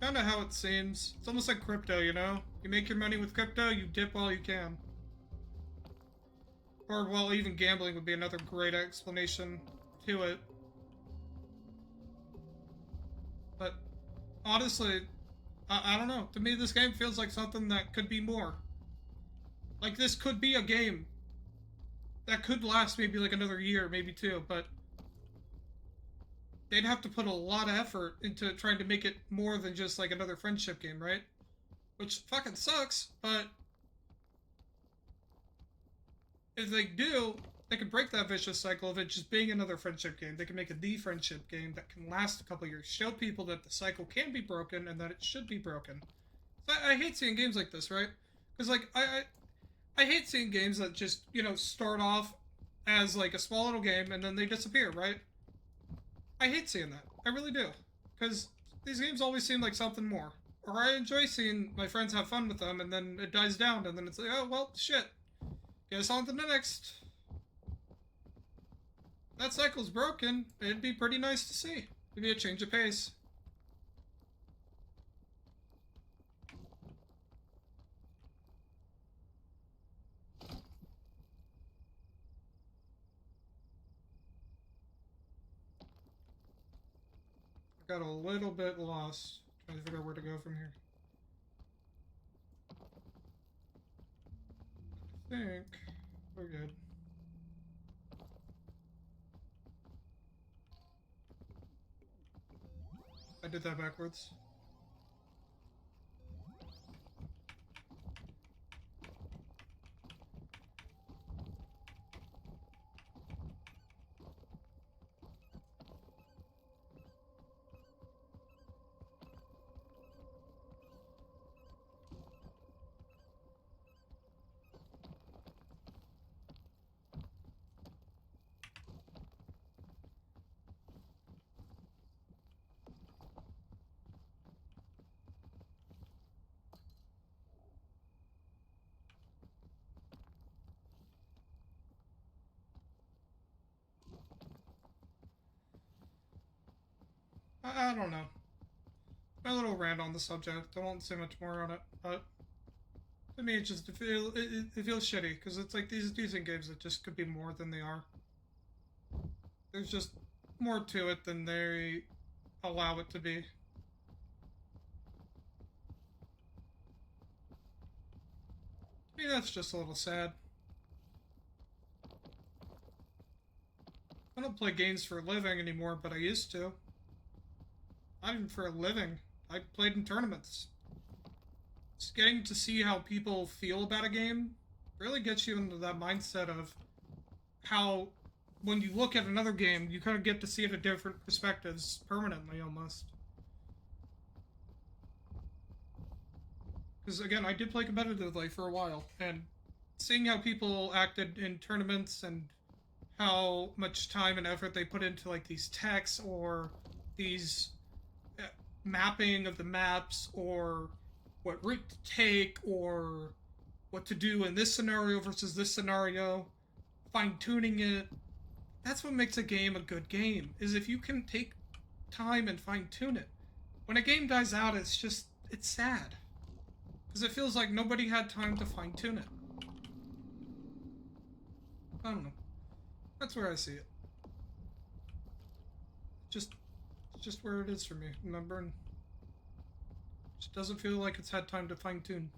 kind of how it seems. It's almost like crypto, you know? You make your money with crypto, you dip while you can. Or, well, even gambling would be another great explanation to it. But, honestly, I don't know. To me, this game feels like something that could be more. Like, this could be a game that could last maybe like another year, maybe two, but they'd have to put a lot of effort into trying to make it more than just like another friendship game, right? Which fucking sucks, but if they do, they can break that vicious cycle of it just being another friendship game. They can make a the friendship game that can last a couple years, show people that the cycle can be broken and that it should be broken. So I hate seeing games like this, right? Because like I hate seeing games that just start off as like a small little game and then they disappear, right? I hate seeing that. I really do. Because these games always seem like something more. Or I enjoy seeing my friends have fun with them and then it dies down and then it's like, oh, well, shit. Guess on to the next. That cycle's broken. It'd be pretty nice to see. Maybe a change of pace. Got a little bit lost. Trying to figure out where to go from here. I think we're good. I did that backwards. I don't know. My little rant on the subject. I won't say much more on it, but to me, it just it feels shitty because it's like these decent games that just could be more than they are. There's just more to it than they allow it to be. I mean, that's just a little sad. I don't play games for a living anymore, but I used to. Not even for a living. I played in tournaments. Just getting to see how people feel about a game really gets you into that mindset of how, when you look at another game, you kind of get to see it at different perspectives permanently, almost. Because, again, I did play competitively for a while, and seeing how people acted in tournaments and how much time and effort they put into, like, these techs or these mapping of the maps or what route to take or what to do in this scenario versus this scenario, fine-tuning it. That's what makes a game a good game, is if you can take time and fine-tune it. When a game dies out, it's sad. Because it feels like nobody had time to fine-tune it. I don't know. That's where I see it. Just where it is for me, remember? And it just doesn't feel like it's had time to fine-tune.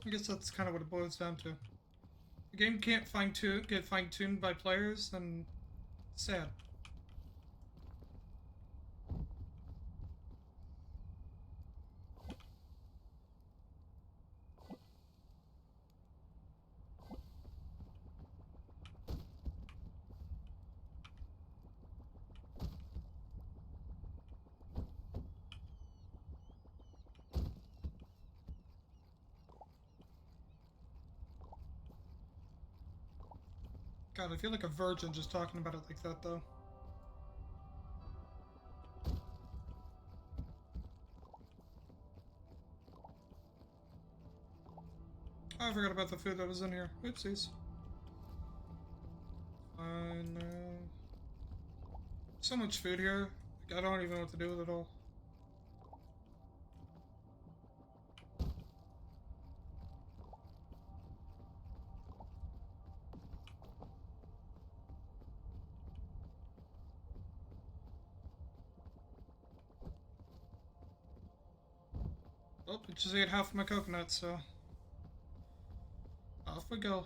I guess that's kind of what it boils down to. The game can't get fine-tuned by players, then it's sad. God, I feel like a virgin just talking about it like that, though. Oh, I forgot about the food that was in here. Oopsies. Fine. So much food here. Like, I don't even know what to do with it all. Oh, I just ate half of my coconut, so off we go.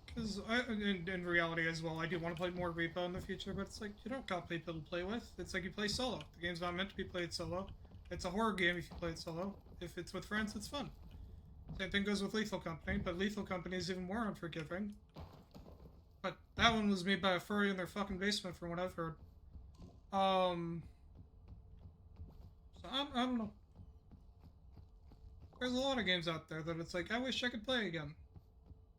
Because in reality as well, I do want to play more Repo in the future, but it's like, you don't got people to play with. It's like you play solo. The game's not meant to be played solo. It's a horror game if you play it solo. If it's with friends, it's fun. Same thing goes with Lethal Company, but Lethal Company is even more unforgiving. But that one was made by a furry in their fucking basement from what I've heard. So I don't know. There's a lot of games out there that it's like, I wish I could play again.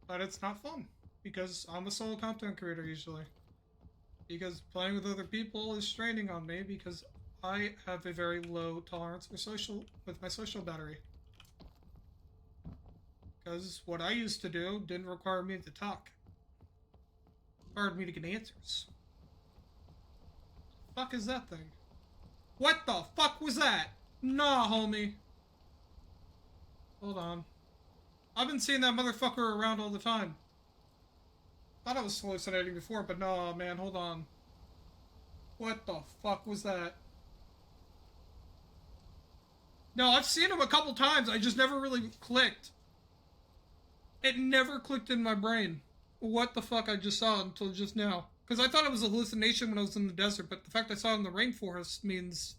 But it's not fun. Because I'm a solo content creator usually. Because playing with other people is straining on me because I have a very low tolerance for with my social battery. Because what I used to do didn't require me to talk. It required me to get answers. Fuck is that thing? What the fuck was that? Nah, homie. Hold on. I've been seeing that motherfucker around all the time. Thought I was hallucinating before, but no, man, hold on. What the fuck was that? No, I've seen him a couple times. I just never really clicked. It never clicked in my brain. What the fuck I just saw until just now. Because I thought it was a hallucination when I was in the desert, but the fact I saw it in the rainforest means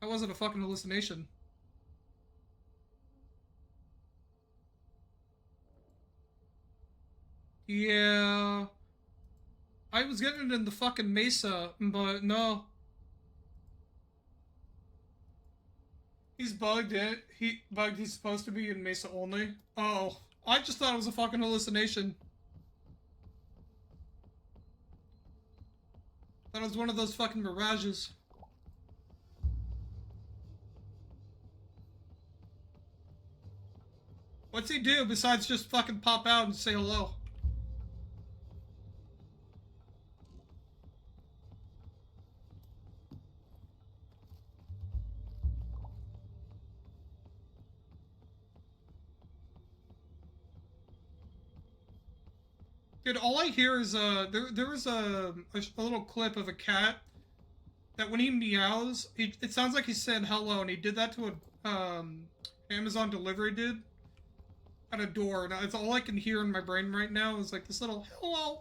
that wasn't a fucking hallucination. Yeah. I was getting it in the fucking mesa, but no. He's bugged it. He's supposed to be in mesa only. Oh. I just thought it was a fucking hallucination. Thought it was one of those fucking mirages. What's he do besides just fucking pop out and say hello? Dude, all I hear is there was a little clip of a cat that when he meows, it sounds like he's saying hello, and he did that to a Amazon delivery dude at a door, and it's all I can hear in my brain right now is like this little hello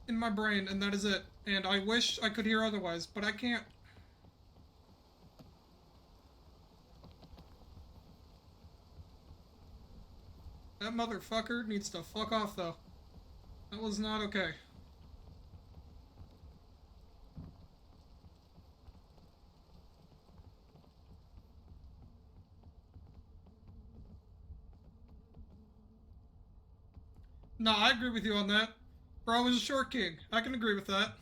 in my brain, and that is it. And I wish I could hear otherwise, but I can't. That motherfucker needs to fuck off, though. That was not okay. No, I agree with you on that. Bro was a short king. I can agree with that.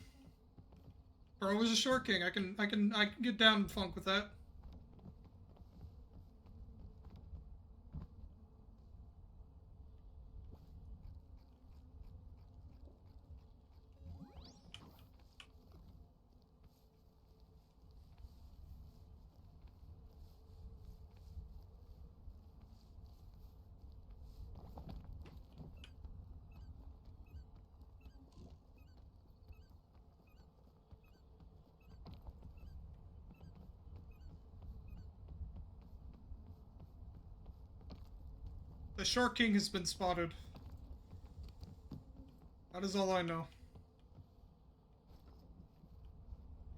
Bro was a short king. I can get down and funk with that. The short king has been spotted. That is all I know.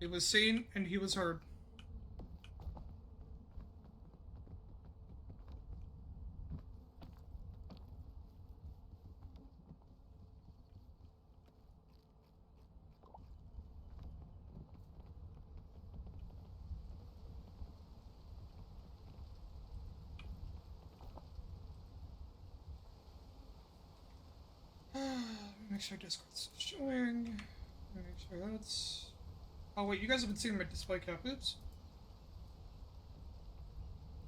He was seen and he was heard. Make sure Discord's showing. Make sure that's... Oh wait, you guys have been seeing my display cap. Oops.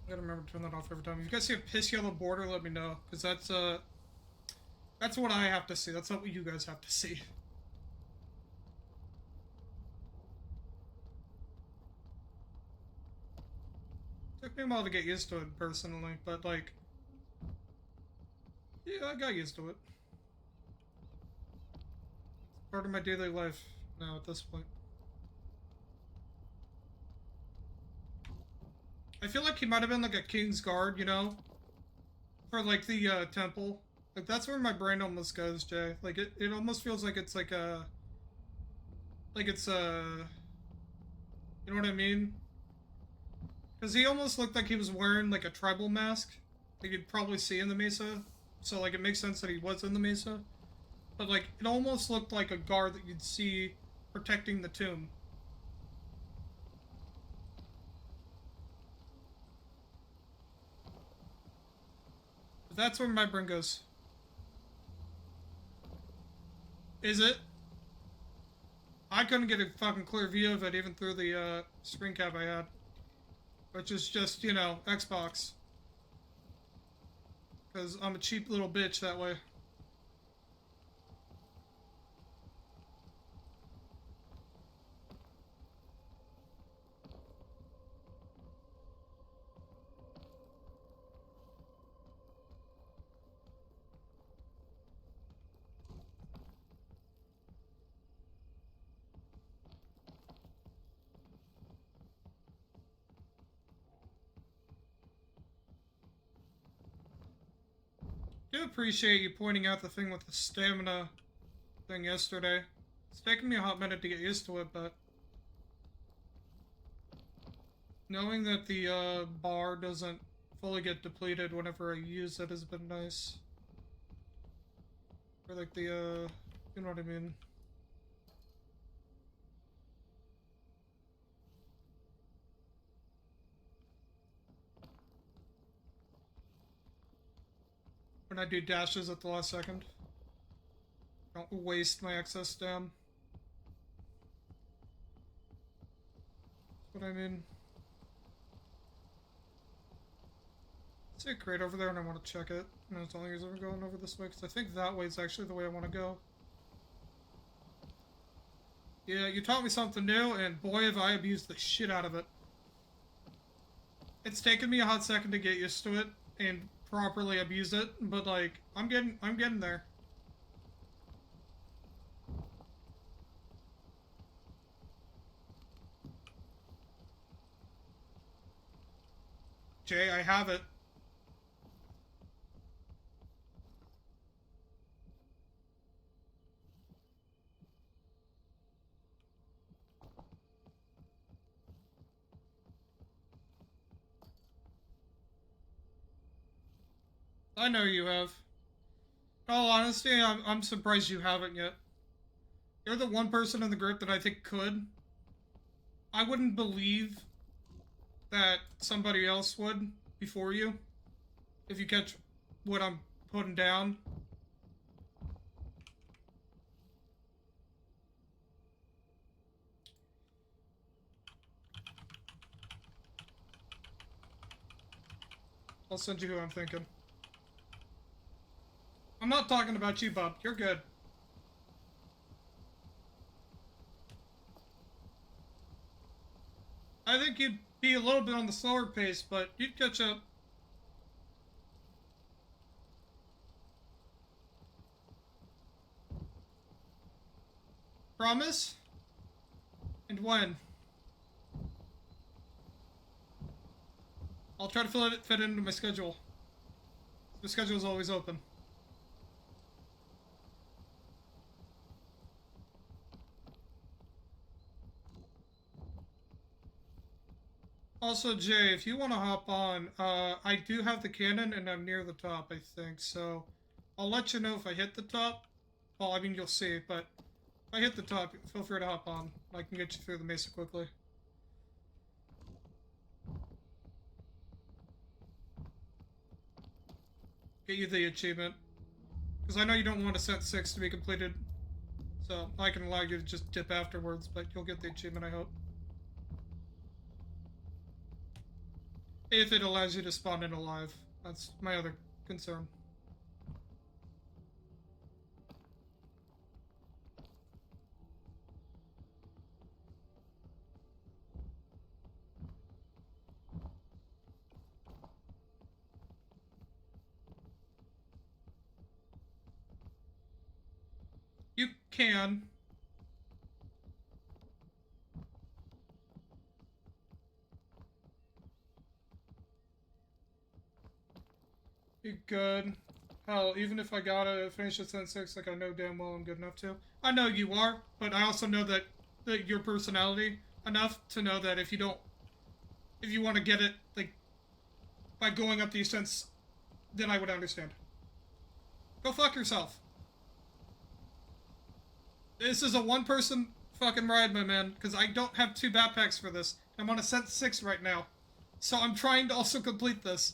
I gotta remember to turn that off every time. If you guys see a piss yellow border, let me know. Because that's what I have to see. That's not what you guys have to see. Took me a while to get used to it, personally. But, like... Yeah, I got used to it. It's part of my daily life now at this point. I feel like he might have been like a king's guard, you know? For like the temple. Like that's where my brain almost goes, Jay. Like it almost feels like it's like a... Like it's a... You know what I mean? Because he almost looked like he was wearing like a tribal mask. Like you'd probably see in the Mesa. So like it makes sense that he was in the Mesa. But like it almost looked like a guard that you'd see protecting the tomb. That's where my brain goes. Is it? I couldn't get a fucking clear view of it even through the screen cap I had. Which is just, you know, Xbox. Because I'm a cheap little bitch that way. I do appreciate you pointing out the thing with the stamina thing yesterday. It's taken me a hot minute to get used to it, but knowing that the bar doesn't fully get depleted whenever I use it has been nice. Or like the, you know what I mean. When I do dashes at the last second. Don't waste my excess stam. That's what I mean. See a crate over there and I want to check it. And I was telling you guys I'm going over this way because I think that way is actually the way I want to go. Yeah, you taught me something new and boy have I abused the shit out of it. It's taken me a hot second to get used to it and properly abuse it, but like I'm getting there. Jay, I have it. I know you have. In all honesty, I'm surprised you haven't yet. You're the one person in the group that I think could. I wouldn't believe that somebody else would before you. If you catch what I'm putting down. I'll send you who I'm thinking. I'm not talking about you, bud. You're good. I think you'd be a little bit on the slower pace, but you'd catch up. Promise? And when? I'll try to fit into my schedule. The schedule is always open. Also, Jay, if you want to hop on, I do have the cannon and I'm near the top, I think, so I'll let you know if I hit the top. Well, I mean, you'll see, but if I hit the top, feel free to hop on. I can get you through the mesa quickly. Get you the achievement. Because I know you don't want Ascent 6 to be completed, so I can allow you to just dip afterwards, but you'll get the achievement, I hope. If it allows you to spawn in alive. That's my other concern. You can. You good. Hell, even if I gotta finish Ascent 6, like I know damn well I'm good enough to. I know you are, but I also know that your personality enough to know that if you want to get it, like, by going up the Ascents, then I would understand. Go fuck yourself. This is a one-person fucking ride, my man, because I don't have 2 backpacks for this. I'm on Ascent 6 right now. So I'm trying to also complete this.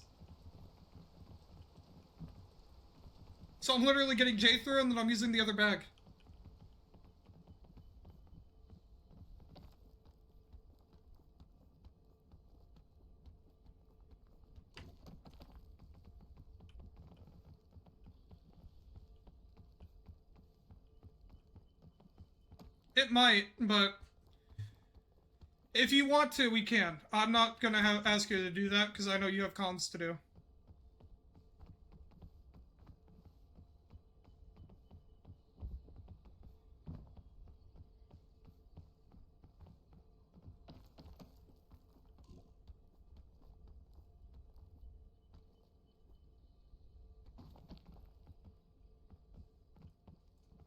So I'm literally getting J through and then I'm using the other bag. It might, but if you want to, we can. I'm not gonna ask you to do that because I know you have comms to do.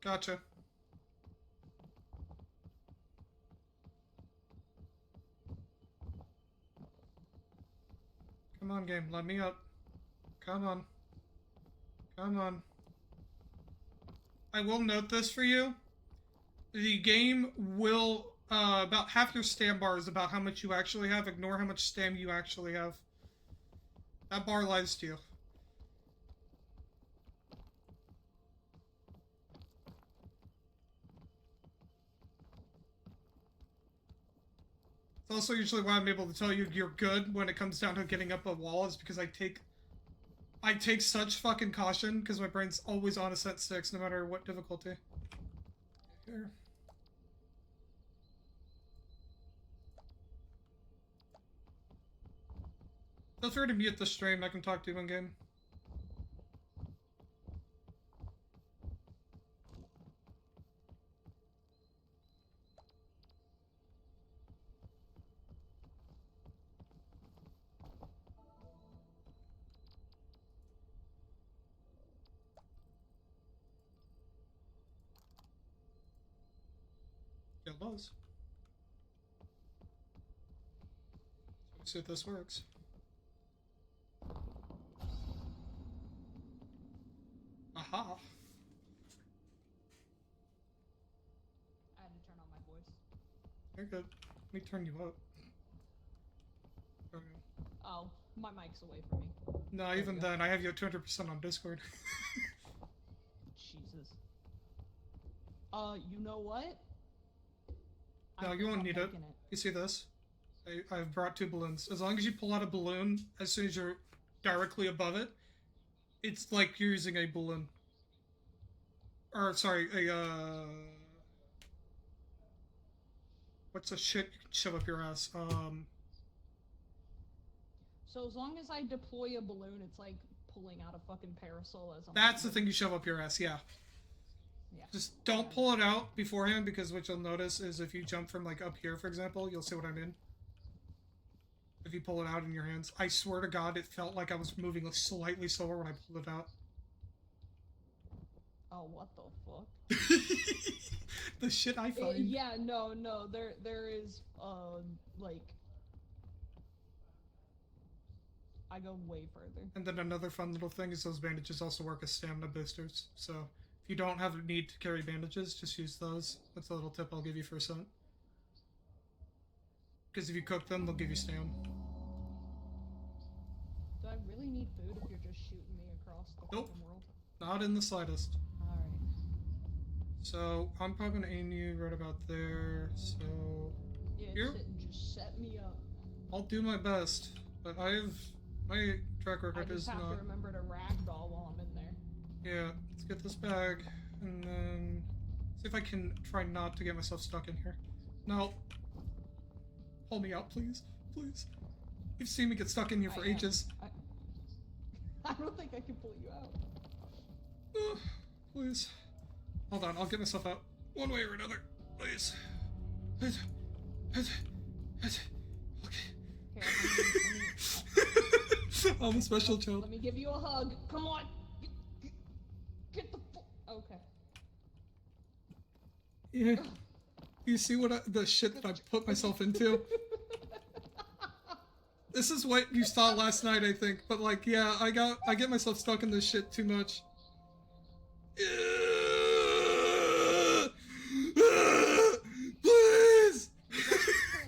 Gotcha. Come on, game. Let me up. Come on. Come on. I will note this for you. The game will, about half your stam bar is about how much you actually have. Ignore how much stam you actually have. That bar lies to you. It's also usually why I'm able to tell you you're good when it comes down to getting up a wall, is because I take such fucking caution because my brain's always on a set 6 no matter what difficulty. Here. Feel free to mute the stream, I can talk to you in game. Yeah, it was. Let's see if this works. Aha. I had to turn on my voice. You're good. Let me turn you up. Okay. Oh, my mic's away from me. No, even then, I have you at 200% on Discord. Jesus. You know what? No, you won't need it. You see this? I've brought 2 balloons. As long as you pull out a balloon, as soon as you're directly above it, it's like you're using a balloon. Or, sorry, what's the shit you can shove up your ass? So as long as I deploy a balloon, it's like pulling out a fucking parasol as I'm... That's the thing you shove up your ass, yeah. Yeah. Just don't pull it out beforehand, because what you'll notice is if you jump from, like, up here, for example, you'll see what I mean. If you pull it out in your hands. I swear to God, it felt like I was moving slightly slower when I pulled it out. Oh, what the fuck? The shit I find. Yeah, no, there is, like... I go way further. And then another fun little thing is those bandages also work as stamina boosters. So if you don't have a need to carry bandages, just use those. That's a little tip I'll give you for a second. Because if you cook them, they'll give you stam. Do I really need food if you're just shooting me across the Nope. fucking world? Not in the slightest. Alright. So I'm probably gonna aim you right about there. So Yeah, here, just set me up. I'll do my best, but my track I record just is have not. to remember to ragdoll while I'm in there. Yeah, let's get this bag, and then see if I can try not to get myself stuck in here. No. Pull me out, please. Please. You've seen me get stuck in here for ages. I don't think I can pull you out. Please. Hold on, I'll get myself out. One way or another. Please. Okay. Okay, I'm a special child. let me give you a hug. Come on. Get the okay. Yeah. You see the shit that I put myself into? This is what you saw last night, I think. But like, yeah, I get myself stuck in this shit too much. Please!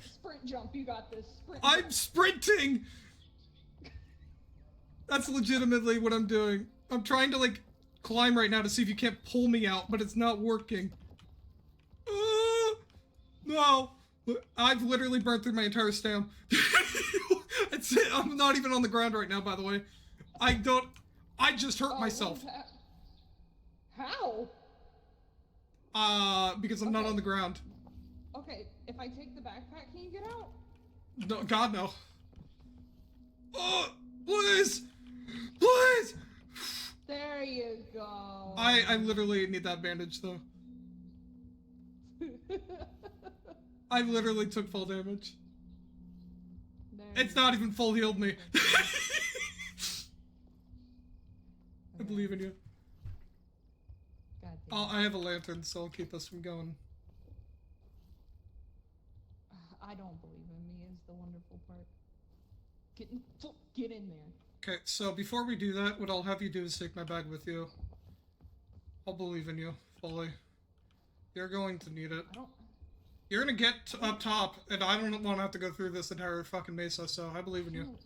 Sprint jump, you got this. I'm sprinting! That's legitimately what I'm doing. I'm trying to, like, climb right now to see if you can't pull me out, but it's not working. No. I've literally burned through my entire stam. It's it. I'm not even on the ground right now, by the way. I just hurt myself. How? Because I'm not on the ground. Okay, if I take the backpack, can you get out? No, God, no. Oh, please! Please! There you go. I literally need that bandage, though. I literally took full damage. It's not even full healed me. I believe in you. God damn. I have a lantern, so I'll keep us from going. I don't believe in me is the wonderful part. Get in there. Okay, so before we do that, what I'll have you do is take my bag with you. I'll believe in you, fully. You're going to need it. You're gonna get up top, and I don't want to have to go through this entire fucking mesa, so I believe in you.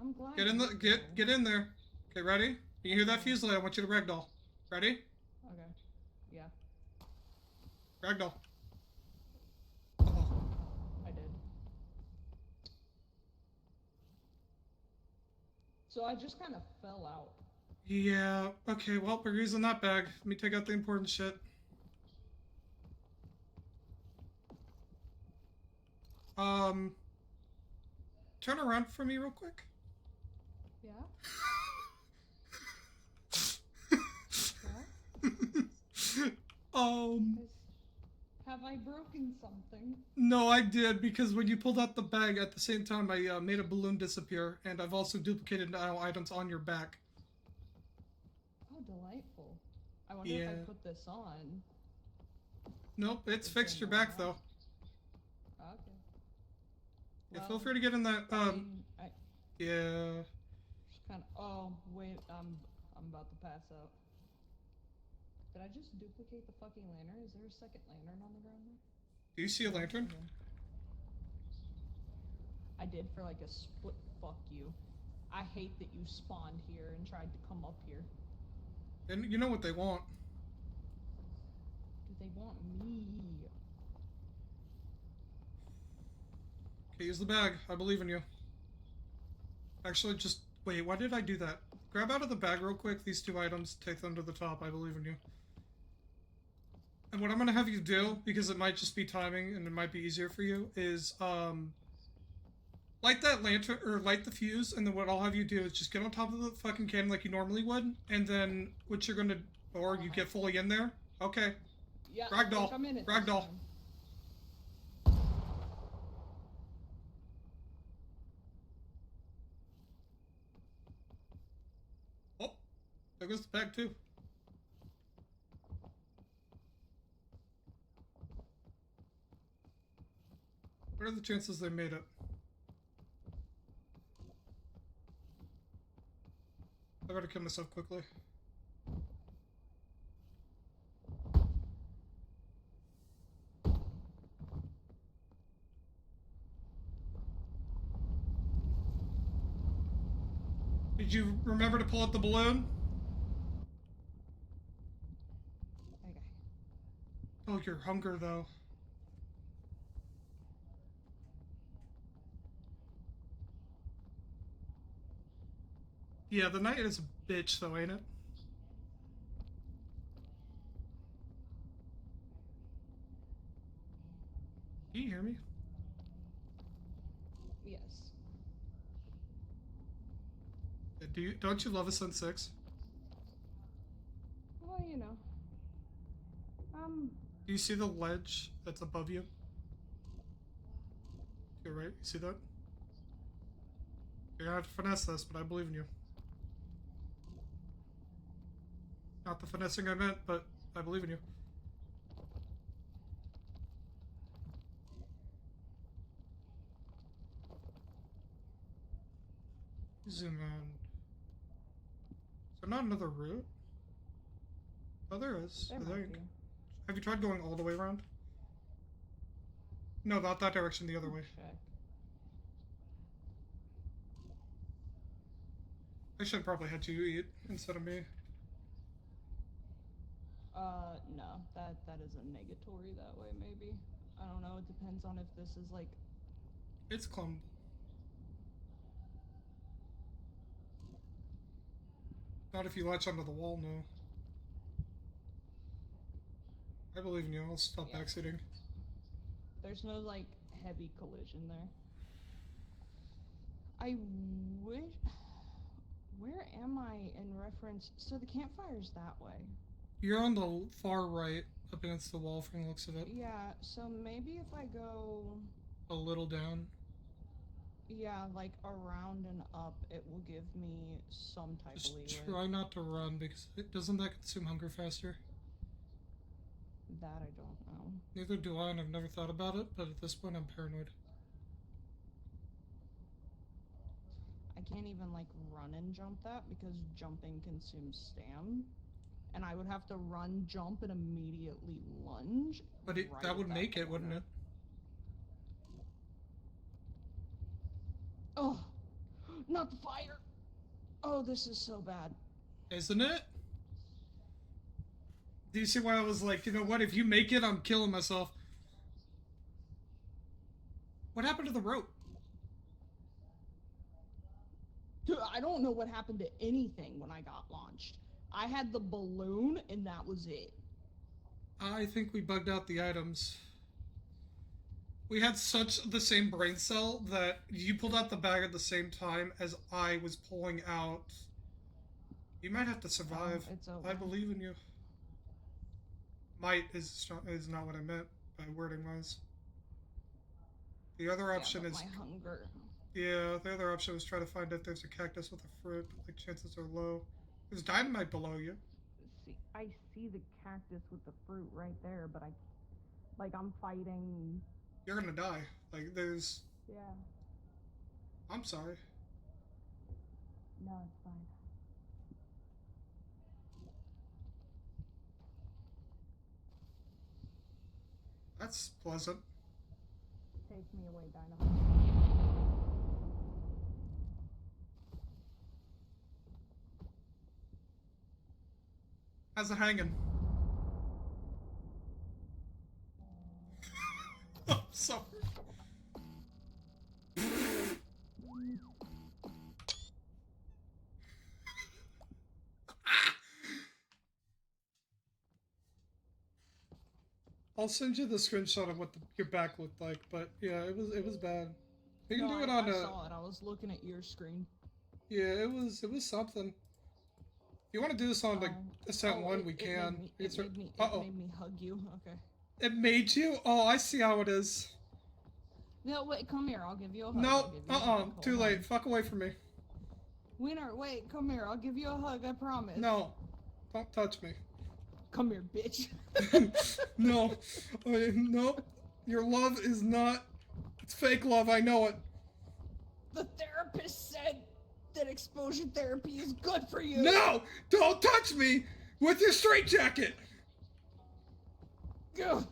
I'm glad. Get in there. Okay, ready? You hear that fusillade? I want you to ragdoll. Ready? Okay. Yeah. Ragdoll. Oh. I did. So I just kind of fell out. Yeah, okay, well, we're using that bag. Let me take out the important shit. Turn around for me real quick. Yeah? Have I broken something? No, I did, because when you pulled out the bag, at the same time, I made a balloon disappear, and I've also duplicated items on your back. Oh, delightful. I wonder if I put this on. Nope, it's fixed your back, though. Okay. Yeah, Well, feel free to get in that, yeah. Just kind of, oh, wait, I'm about to pass out. Did I just duplicate the fucking lantern? Is there a second lantern on the ground there? Do you see a lantern? I did for like a split. Fuck you. I hate that you spawned here and tried to come up here. And you know what they want. Do they want me? Okay, use the bag. I believe in you. Actually, just wait. Why did I do that? Grab out of the bag real quick these two items. Take them to the top. I believe in you. And what I'm gonna have you do, because it might just be timing and it might be easier for you, is light that lantern or light the fuse, and then what I'll have you do is just get on top of the fucking cannon like you normally would, and then what you're gonna, or you get fully in there. Okay. Yeah. Ragdoll. Ragdoll. Oh, there goes the bag too. What are the chances they made it? I better kill myself quickly. Did you remember to pull out the balloon? Okay. Oh, your hunger, though. Yeah, the night is a bitch, though, ain't it? Can you hear me? Yes. Yeah, don't you love Ascent 6? Well, you know. Do you see the ledge that's above you? You're right, you see that? You're gonna have to finesse this, but I believe in you. Not the finessing I meant, but I believe in you. Zoom in. Is there not another route? Oh, there is, I think. Have you tried going all the way around? No, not that direction, the other way. Check. I should probably had you eat instead of me. No. That is a negatory that way, maybe. I don't know, it depends on if this is like... It's clumb. Not if you latch onto the wall, no. I believe in you. I'll stop Yeah. backseating. There's no, like, heavy collision there. I wish... Where am I in reference? So the campfire's that way. You're on the far right, up against the wall from the looks of it. Yeah, so maybe if I go... A little down. Yeah, like around and up, it will give me some type Just of leeway. try not to run, because doesn't that consume hunger faster? That I don't know. Neither do I, and I've never thought about it, but at this point I'm paranoid. I can't even like run and jump that because jumping consumes stam. And I would have to run, jump, and immediately lunge. But right that at would make it, wouldn't corner. it? Oh, not the fire! Oh, this is so bad. Isn't it? Do you see why I was like, you know what, if you make it, I'm killing myself. What happened to the rope? Dude, I don't know what happened to anything when I got launched. I had the balloon, and that was it. I think we bugged out the items. We had such the same brain cell that you pulled out the bag at the same time as I was pulling out. You might have to survive. It's over. I believe in you. Might is not what I meant by wording wise. The other option yeah, is my hunger. yeah. The other option is try to find if there's a cactus with a fruit. But like chances are low. There's dynamite below you. See, I see the cactus with the fruit right there, but I'm fighting. You're gonna die. Like there's. Yeah. I'm sorry. No, it's fine. That's pleasant. Take me away, Dynamite. How's it hanging? I'm sorry. I'll send you the screenshot of what your back looked like, but yeah, it was bad. We can do it on I saw it. I was looking at your screen. Yeah, it was something. If you want to do this on like Ascent 1, we can. It made me hug you. Okay. It made you? Oh, I see how it is. No, wait, come here. I'll give you a hug. No, too late. Fuck away from me. Winner, wait, come here. I'll give you a hug. I promise. No, don't touch me. Come here, bitch. No, nope. Your love is not. It's fake love. I know it. The therapist said that exposure therapy is good for you. No, don't touch me with your straitjacket. Go.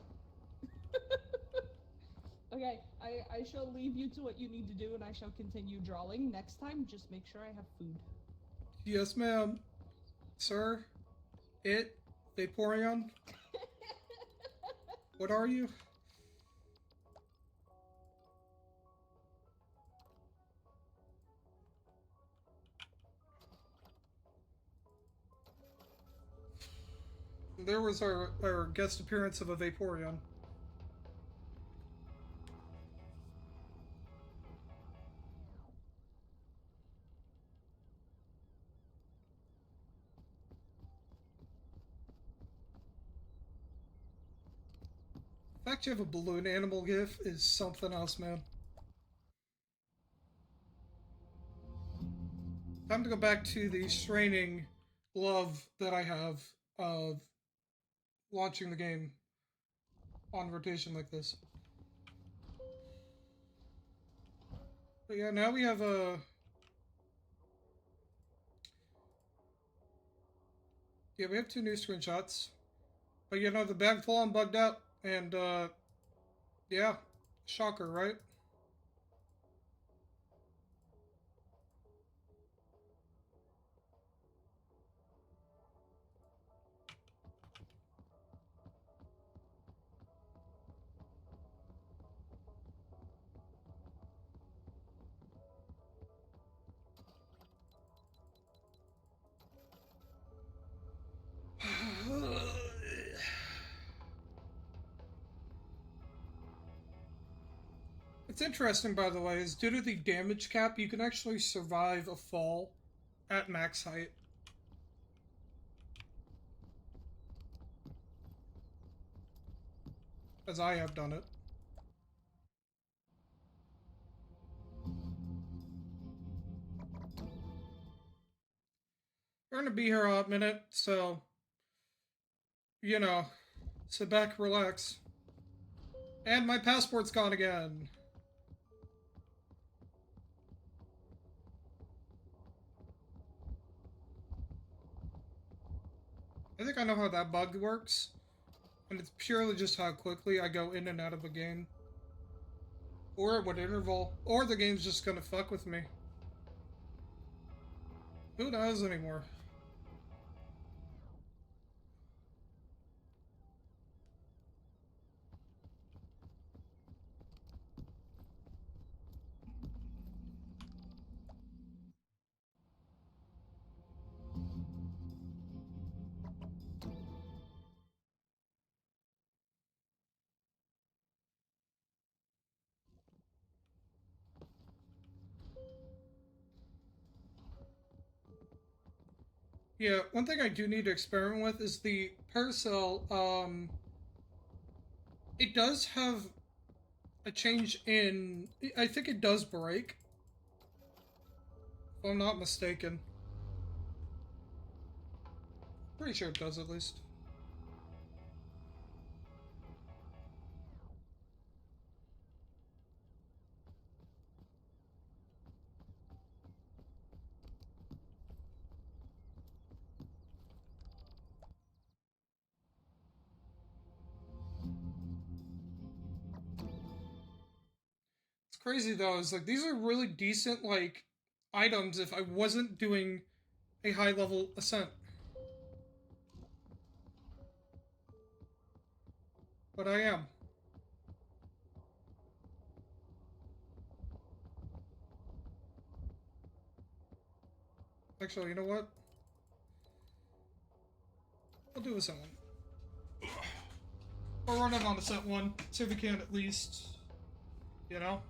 Okay, I shall leave you to what you need to do, and I shall continue drawing. Next time, just make sure I have food. Yes, ma'am. Sir? It? Vaporeon? What are you? There was our guest appearance of a Vaporeon. The fact you have a balloon animal gif is something else, man. Time to go back to the straining love that I have of launching the game on rotation like this. But yeah, now we have a... Yeah, we have 2 new screenshots. But you know, the bag full on bugged out. And, yeah. Shocker, right? It's interesting, by the way, is due to the damage cap, you can actually survive a fall at max height. As I have done it. We're gonna be here a hot minute, so, you know, sit back, relax. And my passport's gone again. I think I know how that bug works. And it's purely just how quickly I go in and out of a game. Or at what interval. Or the game's just gonna fuck with me. Who knows anymore? Yeah, one thing I do need to experiment with is the Paracel. It does have a change in. I think it does break. If I'm not mistaken. Pretty sure it does at least. It's crazy though, is like these are really decent like items if I wasn't doing a high level ascent. But I am. Actually, you know what? I'll do ascent one. Or run it on ascent one. See if we can at least, you know?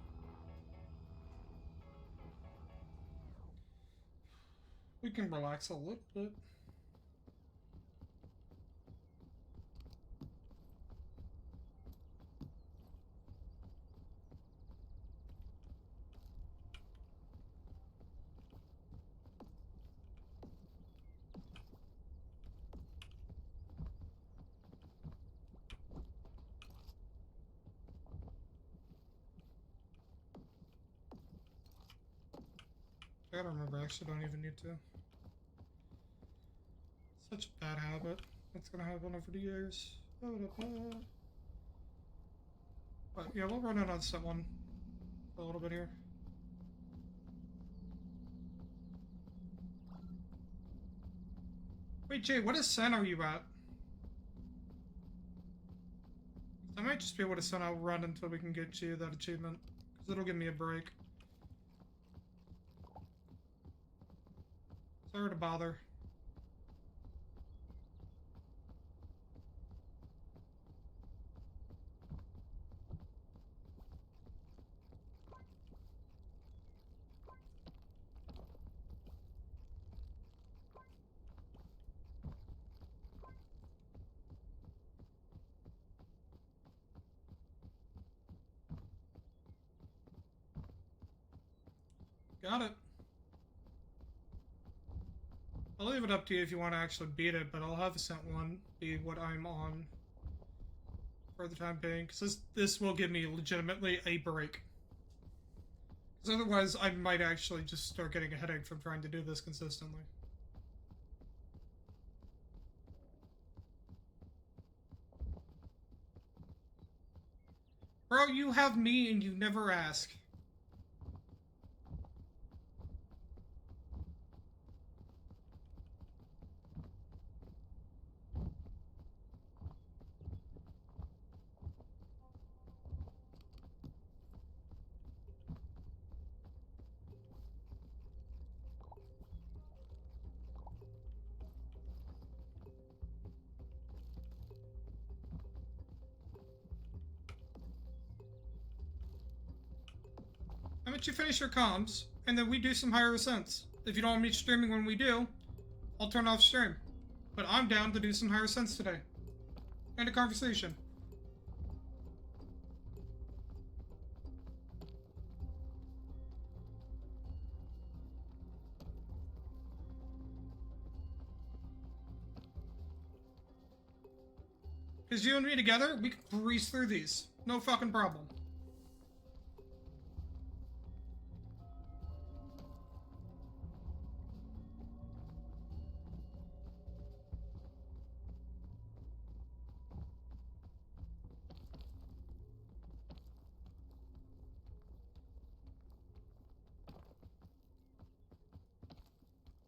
We can relax a little bit. I gotta remember, I actually don't even need to. Such a bad habit. That's gonna happen over the years. But yeah, we'll run it on set one for a little bit here. Wait, Jay, what ascent are you at? I might just be able to send out run until we can get you that achievement. Because it'll give me a break. Sorry to bother. Got it. I'll leave it up to you if you want to actually beat it, but I'll have Ascent 1 be what I'm on for the time being, because this will give me legitimately a break. Because otherwise, I might actually just start getting a headache from trying to do this consistently. Bro, you have me and you never ask. don't you finish your comms, and then we do some higher ascents. If you don't want me streaming when we do, I'll turn off stream. But I'm down to do some higher ascents today. And a conversation. Because you and me together, we can breeze through these. No fucking problem.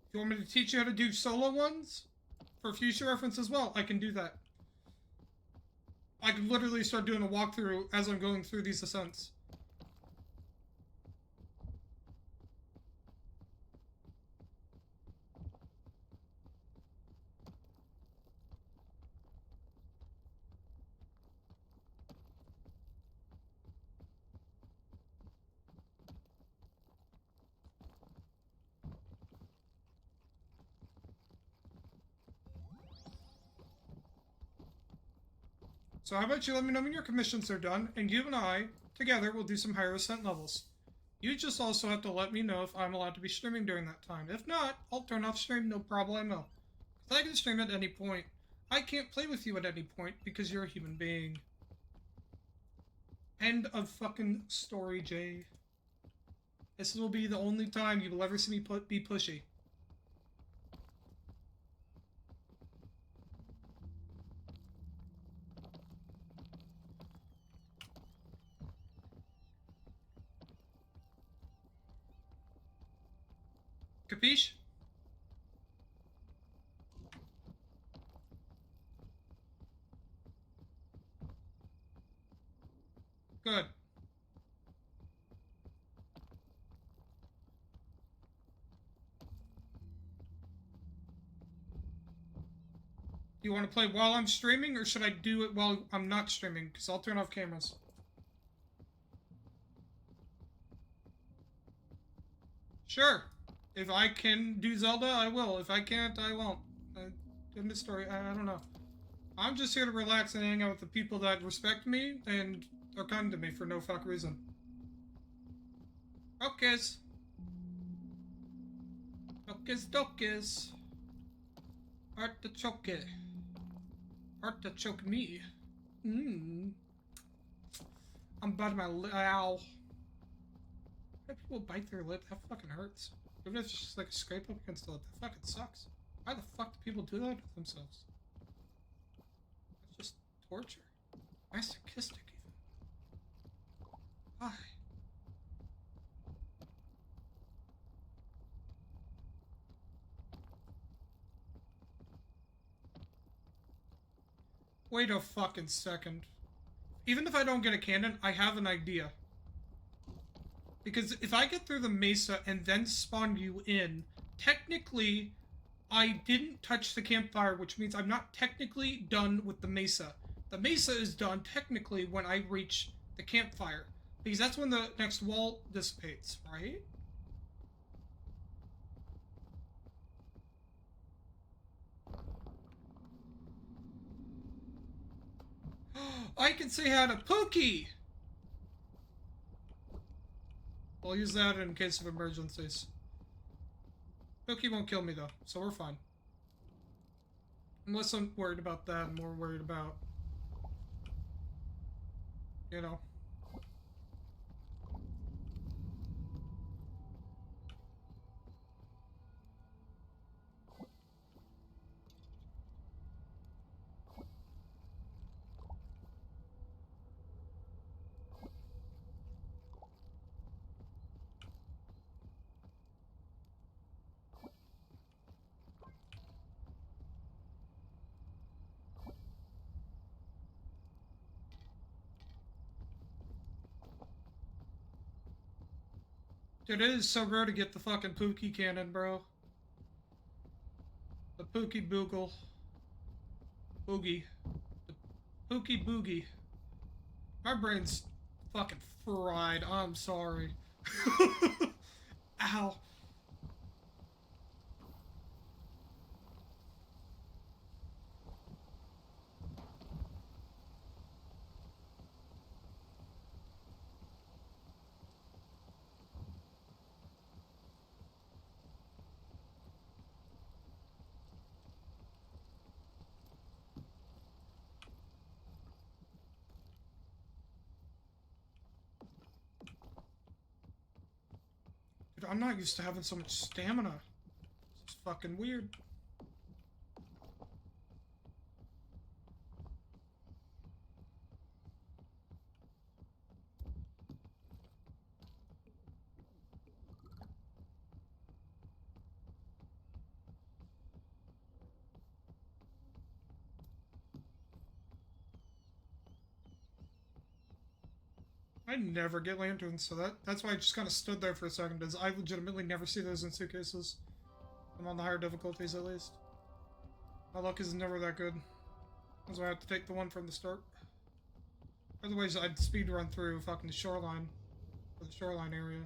If you want me to teach you how to do solo ones for future reference as well, I can do that. I could literally start doing a walkthrough as I'm going through these ascents. So how about you let me know when your commissions are done, and you and I, together, will do some higher ascent levels. You just also have to let me know if I'm allowed to be streaming during that time. If not, I'll turn off stream, no problemo. Because I can stream at any point. I can't play with you at any point because you're a human being. End of fucking story, Jay. This will be the only time you will ever see me be pushy. Capiche? Good. Do you want to play while I'm streaming, or should I do it while I'm not streaming? Because I'll turn off cameras. Sure. If I can do Zelda, I will. If I can't, I won't. End of story. I don't know. I'm just here to relax and hang out with the people that respect me and are kind to me for no fuck reason. Okis. Okis dokis. Artichoke. Artichoke me. Mmm. I'm biting my lip. Ow. Why do people bite their lip? That fucking hurts. Even if it's just like a scrape up against the lip, that fucking sucks. Why the fuck do people do that to themselves? It's just torture. Masochistic, even. Why? Wait a fucking second. Even if I don't get a cannon, I have an idea. Because if I get through the mesa and then spawn you in, technically, I didn't touch the campfire, which means I'm not technically done with the mesa. The mesa is done technically when I reach the campfire. Because that's when the next wall dissipates, right? I can say hi to Pookie! I'll use that in case of emergencies. Pookie won't kill me though, so we're fine. Unless I'm worried about that, I'm more worried about, you know. Dude, it is so rare to get the fucking Pookie cannon, bro. The Pookie Boogle. Boogie. The Pookie Boogie. My brain's fucking fried. I'm sorry. Ow. Dude, I'm not used to having so much stamina. This is fucking weird. I never get lanterns, so that's why I just kind of stood there for a second, because I legitimately never see those in suitcases. I'm on the higher difficulties, at least. My luck is never that good. That's why I have to take the one from the start. Otherwise, I'd speed run through fucking the shoreline. Or the shoreline area.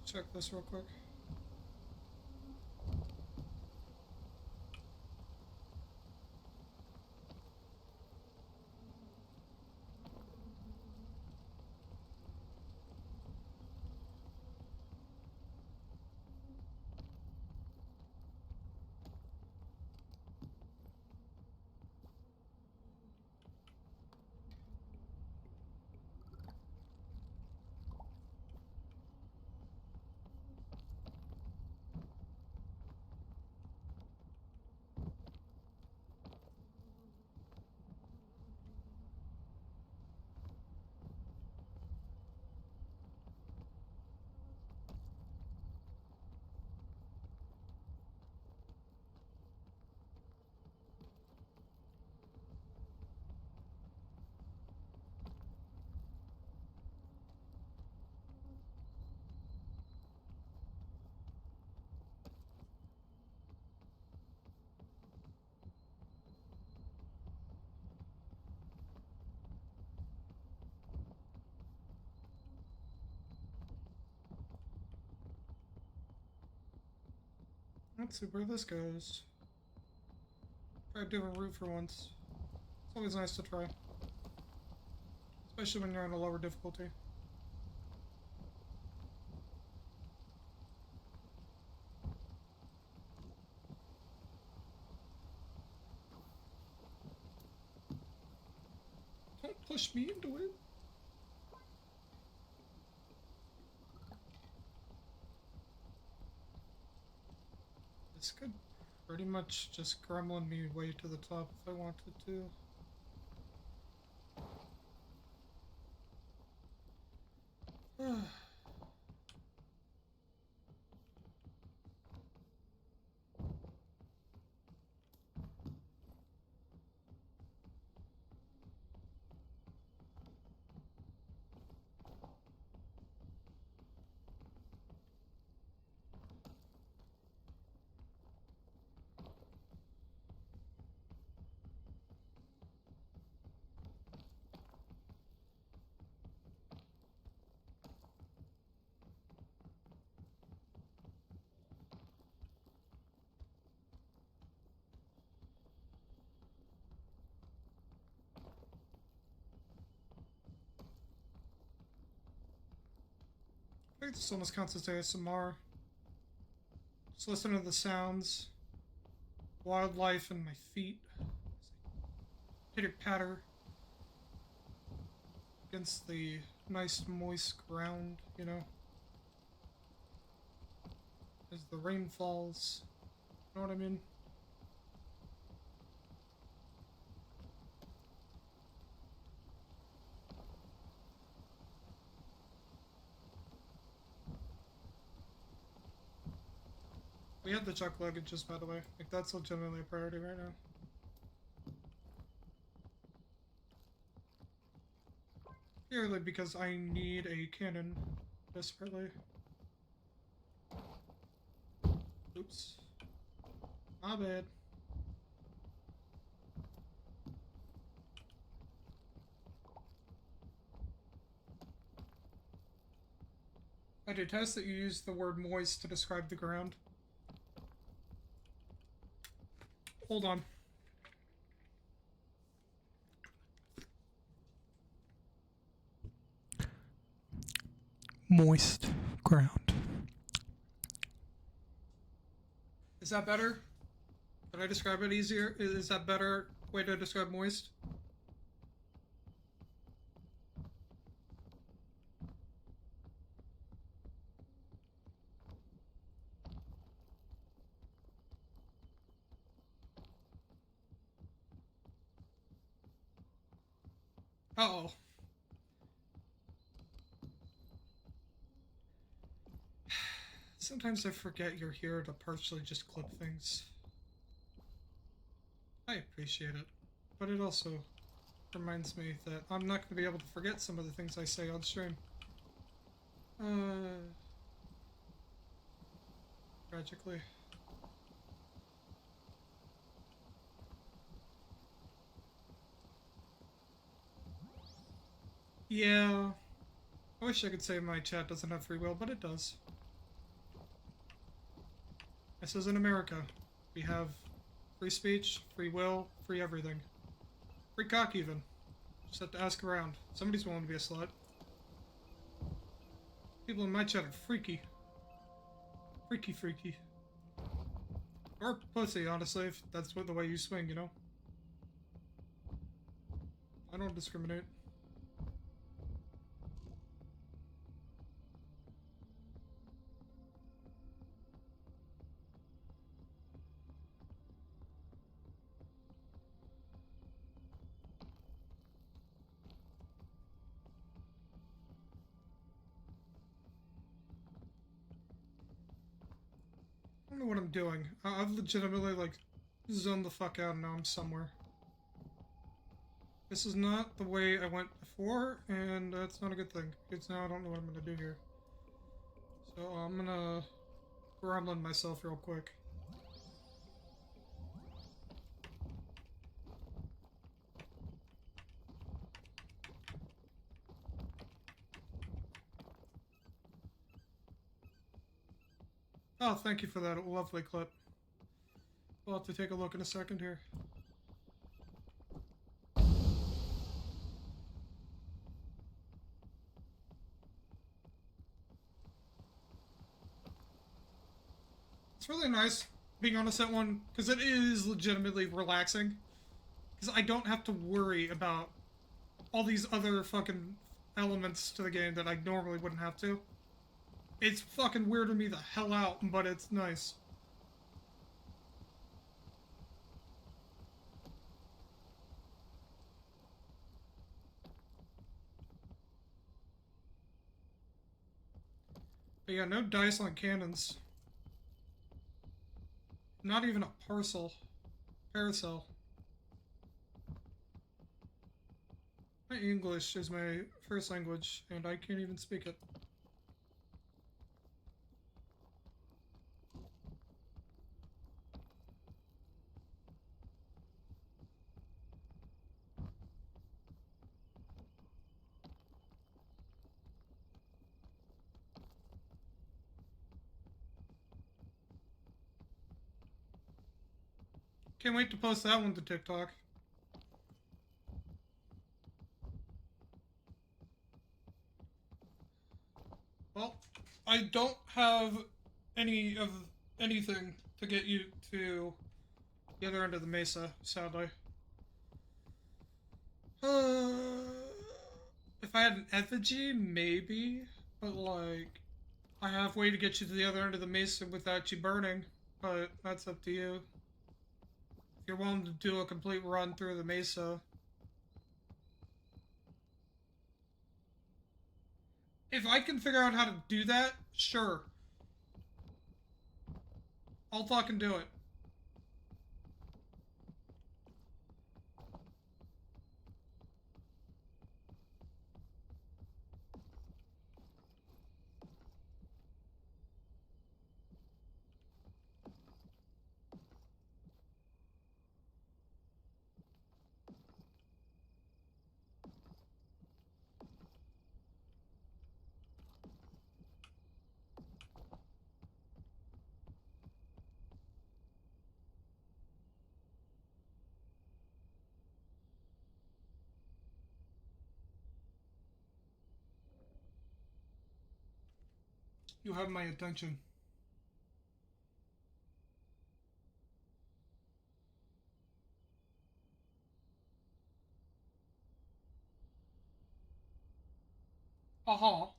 Check this real quick. Let's see where this goes. Try a different route for once. It's always nice to try. Especially when you're on a lower difficulty. Don't push me into it. This could pretty much just gremlin me way to the top if I wanted to. I think this almost counts as ASMR. Just listen to the sounds, wildlife, and my feet. Pitter patter against the nice moist ground, you know, as the rain falls. You know what I mean? We have the truck luggages, by the way. Like, that's legitimately a priority right now. Purely because I need a cannon desperately. Oops. My bad. I detest that you use the word moist to describe the ground. Hold on. Moist ground. Is that better? Can I describe it easier? Is that better way to describe moist? Uh-oh. Sometimes I forget you're here to partially just clip things. I appreciate it, but it also reminds me that I'm not going to be able to forget some of the things I say on stream. Tragically. Yeah. I wish I could say my chat doesn't have free will, but it does. This is in America. We have free speech, free will, free everything. Free cock, even. Just have to ask around. Somebody's willing to be a slut. People in my chat are freaky. Freaky, freaky. Or pussy, honestly, if that's what the way you swing, you know? I don't discriminate. I don't know what I'm doing. I've legitimately, like, zoned the fuck out and now I'm somewhere. This is not the way I went before, and that's not a good thing. Because now I don't know what I'm gonna do here. So I'm gonna gremlin myself real quick. Oh, thank you for that lovely clip. We'll have to take a look in a second here. It's really nice being on a set one, because it is legitimately relaxing. Because I don't have to worry about all these other fucking elements to the game that I normally wouldn't have to. It's fucking weirding me the hell out, but it's nice. But yeah, no dice on cannons. Not even a paracel. My English is my first language, and I can't even speak it. Can't wait to post that one to TikTok. Well, I don't have any of anything to get you to the other end of the mesa, sadly. If I had an effigy, maybe, but like, I have a way to get you to the other end of the mesa without you burning, but that's up to you. If you're willing to do a complete run through the mesa. If I can figure out how to do that, sure. I'll fucking do it. You have my attention. Aha.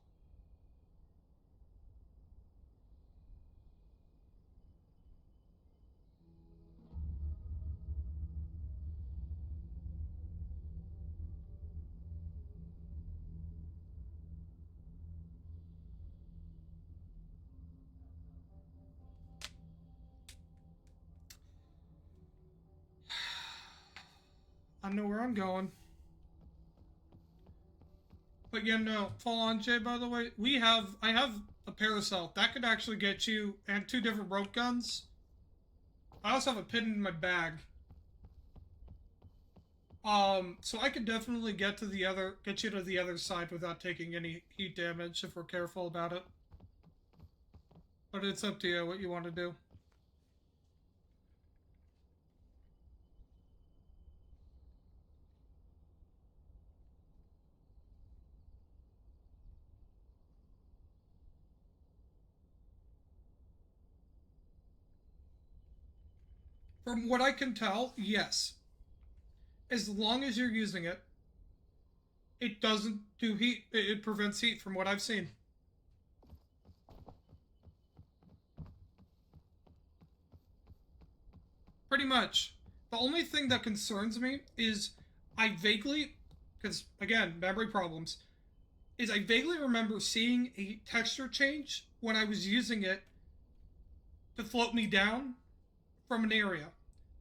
I know where I'm going. But yeah, no, fall on Jay, by the way. I have a parasol. That could actually get you, and 2 different rope guns. I also have a pin in my bag. So I could definitely get you to the other side without taking any heat damage if we're careful about it. But it's up to you what you want to do. From what I can tell, yes. As long as you're using it, it doesn't do heat. It prevents heat from what I've seen. Pretty much. The only thing that concerns me is I vaguely, because again, memory problems, is I vaguely remember seeing a texture change when I was using it to float me down from an area,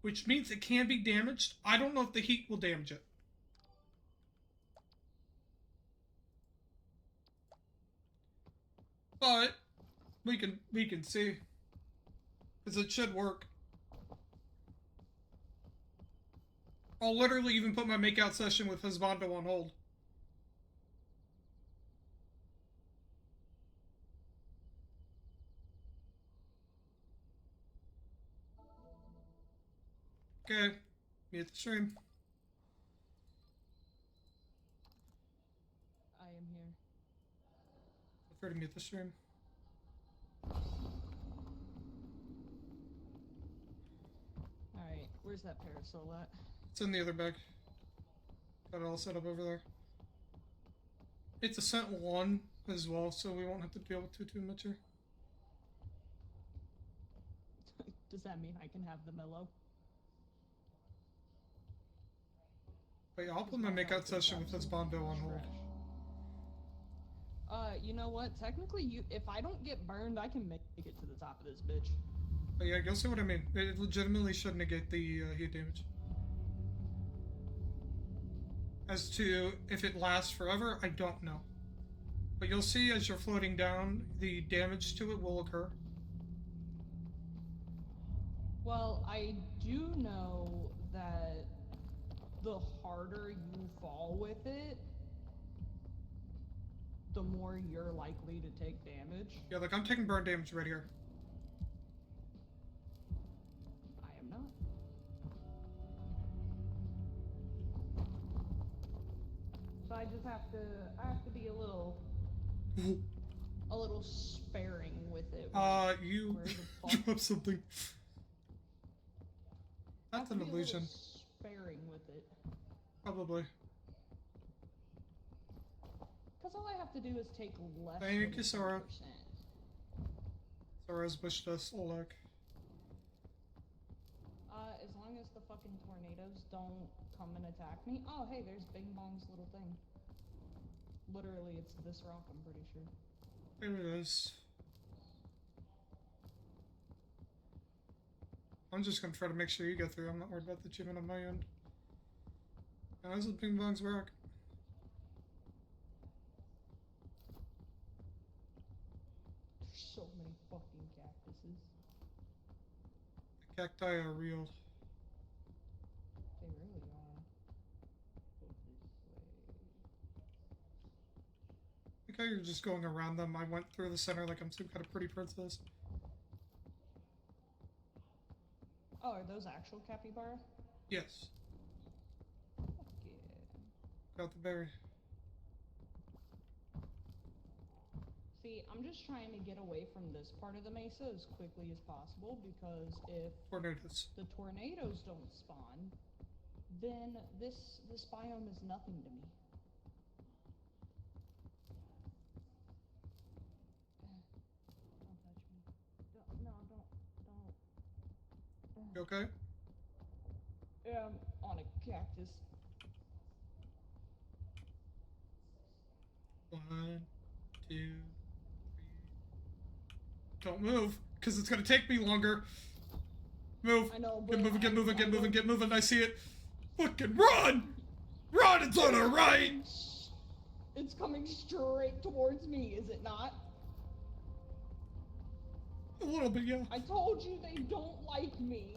which means it can be damaged. I don't know if the heat will damage it. But we can see. Because it should work. I'll literally even put my makeout session with Husbando on hold. Okay, mute the stream. I am here. Feel free to mute the stream. Alright, where's that parasol at? It's in the other bag. Got it all set up over there. It's Ascent 1 as well, so we won't have to deal with too much here. Does that mean I can have the mellow? Wait, I'll put my makeout session with Husbando on hold. You know what? Technically, if I don't get burned, I can make it to the top of this bitch. But yeah, you'll see what I mean. It legitimately should negate the heat damage. As to if it lasts forever, I don't know. But you'll see as you're floating down, the damage to it will occur. Well, I do know that the harder you fall with it, the more you're likely to take damage. Yeah, like I'm taking burn damage right here. I am not. So I just have to be a little sparing with it. You Where the fuck? dropped something. I That's have an to be a little illusion. sparing with it. Probably. Because all I have to do is take less Thank than you, Sora. 10%. Sora's wished us luck. As long as the fucking tornadoes don't come and attack me. Oh, hey, there's Bing Bong's little thing. Literally, it's this rock, I'm pretty sure. There it is. I'm just gonna try to make sure you get through. I'm not worried about the achievement on my end. Now, this is Ping Pong's rock. There's so many fucking cactuses. The cacti are real. They really are. Go this way. I think you're just going around them. I went through the center like I'm some kind of pretty princess. Oh, are those actual capybara? Yes. Fuck yeah. Got the berry. See, I'm just trying to get away from this part of the mesa as quickly as possible because if Tornadoes. the tornadoes don't spawn, then this biome is nothing to me. Don't touch me. Don't. You okay? Yeah, I'm on a cactus. 1, 2, 3. Don't move, because it's gonna take me longer. Move. I know, Get but moving, get I- moving, I get moving, don't- get moving. I see it. Fucking run! Run! It's on our right! It's coming straight towards me, is it not? A little bit, yeah. I told you they don't like me.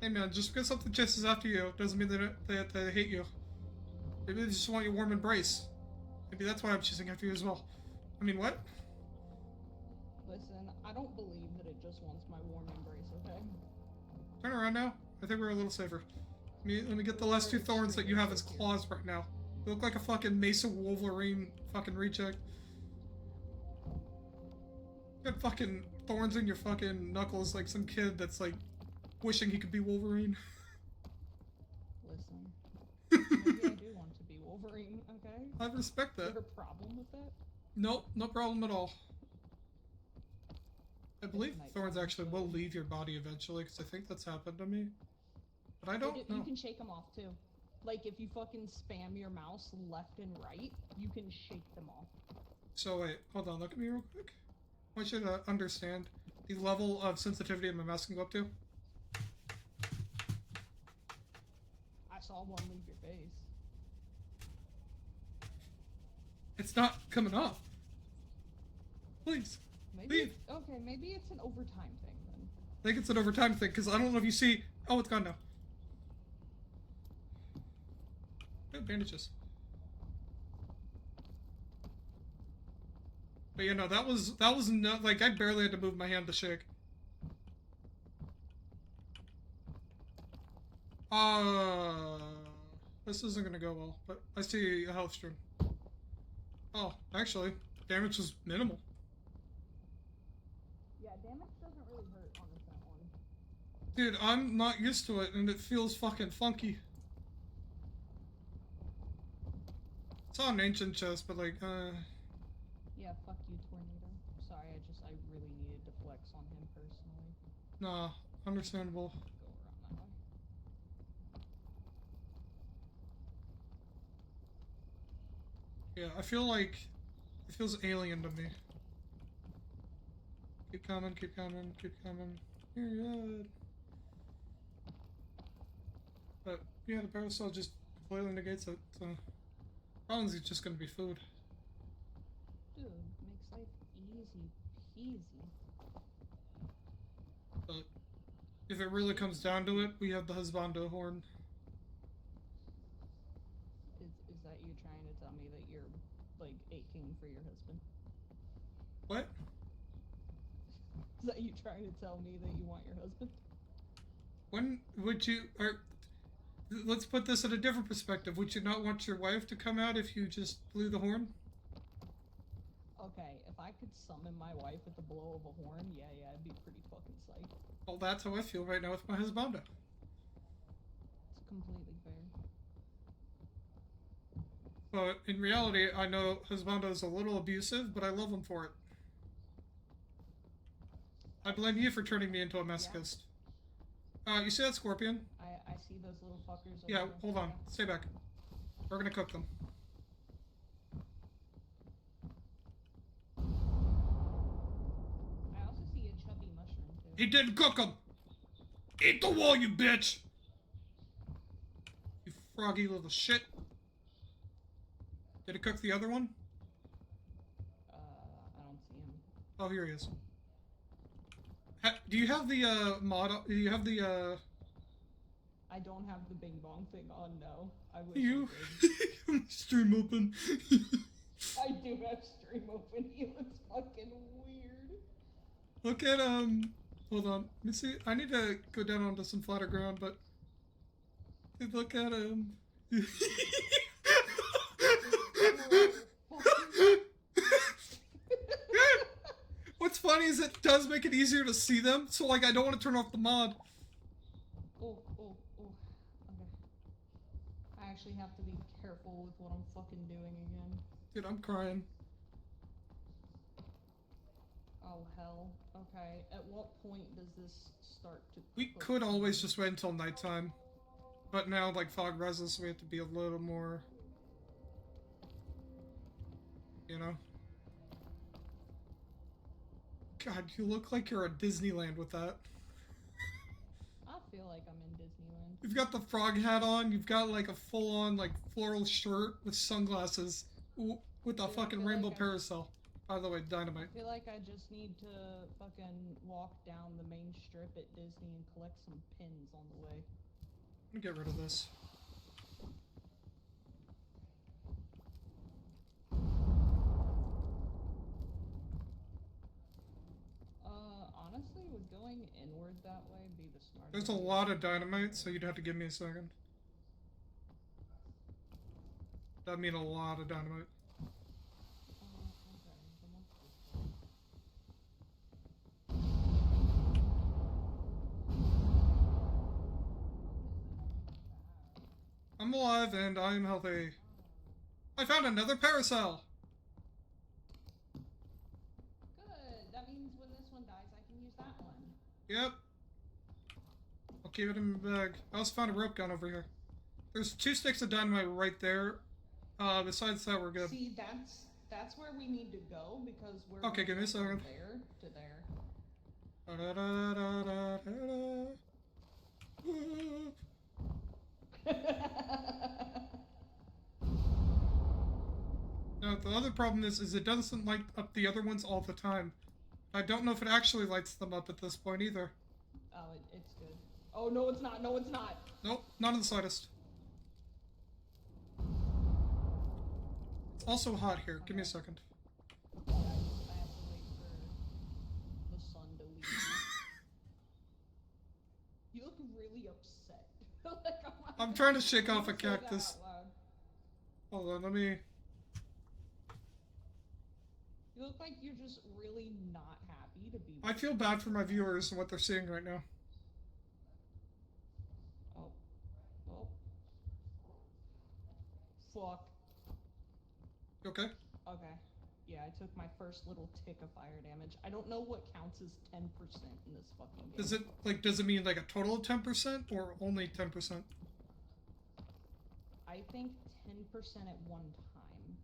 Hey man, just because something chases after you doesn't mean they hate you. Maybe they just want your warm embrace. Maybe that's why I'm chasing after you as well. I mean, what? Listen, I don't believe that it just wants my warm embrace, okay? Turn around now. I think we're a little safer. Let me get the last 2 thorns that you have as claws right now. You look like a fucking Mesa Wolverine fucking reject. You got fucking thorns in your fucking knuckles like some kid that's like wishing he could be Wolverine. Listen, maybe I do want to be Wolverine, okay? I respect You that. have a problem with that? Nope, no problem at all. I believe night thorns time, actually so- will leave your body eventually, because I think that's happened to me. But I don't You know. can shake them off too. Like if you fucking spam your mouse left and right, you can shake them off. So wait, hold on, look at me real quick. I want you to understand the level of sensitivity my mouse can go up to. I saw one leave your face. It's not coming off. Please. Maybe Leave. okay, maybe it's an overtime thing then. I think it's an overtime thing, because I don't know if you see... Oh, it's gone now. Oh, bandages. But you know, that was not... Like, I barely had to move my hand to shake. This isn't gonna go well, but I see a health stream. Oh, actually, damage was minimal. Yeah, damage doesn't really hurt on this one. Dude, I'm not used to it, and it feels fucking funky. Saw an ancient chest, but like, Yeah, fuck you, Tornado. Sorry, I really needed to flex on him personally. nah, understandable. Go around that way. Yeah, I feel like it feels alien to me. Keep coming, keep coming, keep coming. You're good. But yeah, the parasol just completely negates it. So problems is just gonna be food. Dude, makes life easy peasy. But if it really comes down to it, we have the husbando horn. Is that you trying to tell me that you're like aching for your husband? What? Is that you trying to tell me that you want your husband? When would you, or let's put this in a different perspective. Would you not want your wife to come out if you just blew the horn? Okay, if I could summon my wife with the blow of a horn, yeah, I'd be pretty fucking psyched. Well, that's how I feel right now with my husbando. It's completely fair. But in reality, I know husbando is a little abusive, but I love him for it. I blame you for turning me into a masochist. You see that scorpion? I see those little fuckers. over Yeah, there. hold on. Stay back. We're gonna cook them. I also see a chubby mushroom too. He didn't cook them! Eat the wall, you bitch! You froggy little shit. Did it cook the other one? I don't see him. Oh, here he is. Do you have the, mod... Do you have the, I don't have the Bing Bong thing on, no. I wish You... I did. Stream open. I do have stream open. He looks fucking weird. Look at, hold on. Let me see. I need to go down onto some flatter ground, but... Look at him. What's funny is it does make it easier to see them, so like I don't want to turn off the mod. Oh. Okay. I actually have to be careful with what I'm fucking doing again. Dude, I'm crying. Oh hell. Okay. At what point does this start to We cook? could always just wait until nighttime. But now, like, fog rises, so we have to be a little more... You know? God, you look like you're at Disneyland with that. I feel like I'm in Disneyland. You've got the frog hat on, you've got, like, a full-on, like, floral shirt with sunglasses with a Dude, I fucking feel rainbow like parasol. By the way, dynamite. I feel like I just need to fucking walk down the main strip at Disney and collect some pins on the way. Let me get rid of this. Honestly, would going inward that way be the smartest? There's a lot of dynamite, so you'd have to give me a second. That'd mean a lot of dynamite. I'm alive and I am healthy. I found another parasol! Good. That means when this one dies, I can use that one. Yep. I'll keep it in my bag. I also found a rope gun over here. There's 2 sticks of dynamite right there. Besides that, we're good. See, that's where we need to go because we're Okay, give me a second. There to there. Now, the other problem is it doesn't light up the other ones all the time. I don't know if it actually lights them up at this point either. Oh, it's good. Oh, no, it's not. No, it's not. Nope, not in the slightest. It's also hot here. Give me a second. I have to wait for the sun to leave. You look really upset. Like, I'm trying to shake off a Say that cactus. out loud. Hold on, let me... You look like you're just really not happy to be. I feel bad for my viewers and what they're seeing right now. Oh. Oh. Fuck. You okay? Okay. Yeah, I took my first little tick of fire damage. I don't know what counts as 10% in this fucking game. Does it mean like a total of 10% or only 10%? I think 10% at one time.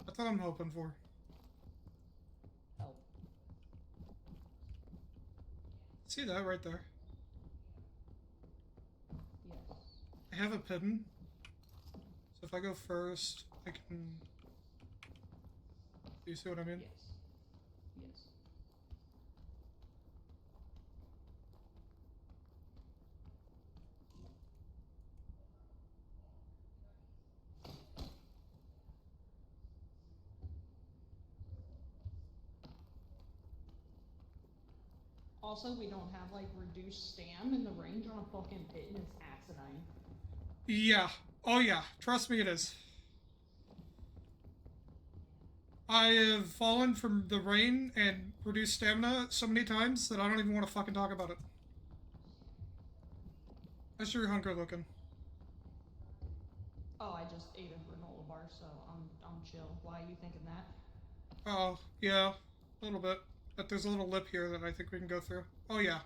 That's what I'm hoping for. Help. See that right there? Yes. I have a pin. So if I go first, I can... Do you see what I mean? Yes. Yes. Also, we don't have like reduced stam in the range on a fucking pit and it's asinine. Yeah. Oh yeah. Trust me, it is. I have fallen from the rain and reduced stamina so many times that I don't even want to fucking talk about it. How's your hunger looking? Oh, I just ate a granola bar, so I'm chill. Why are you thinking that? Oh, yeah. A little bit. But there's a little lip here that I think we can go through. Oh yeah.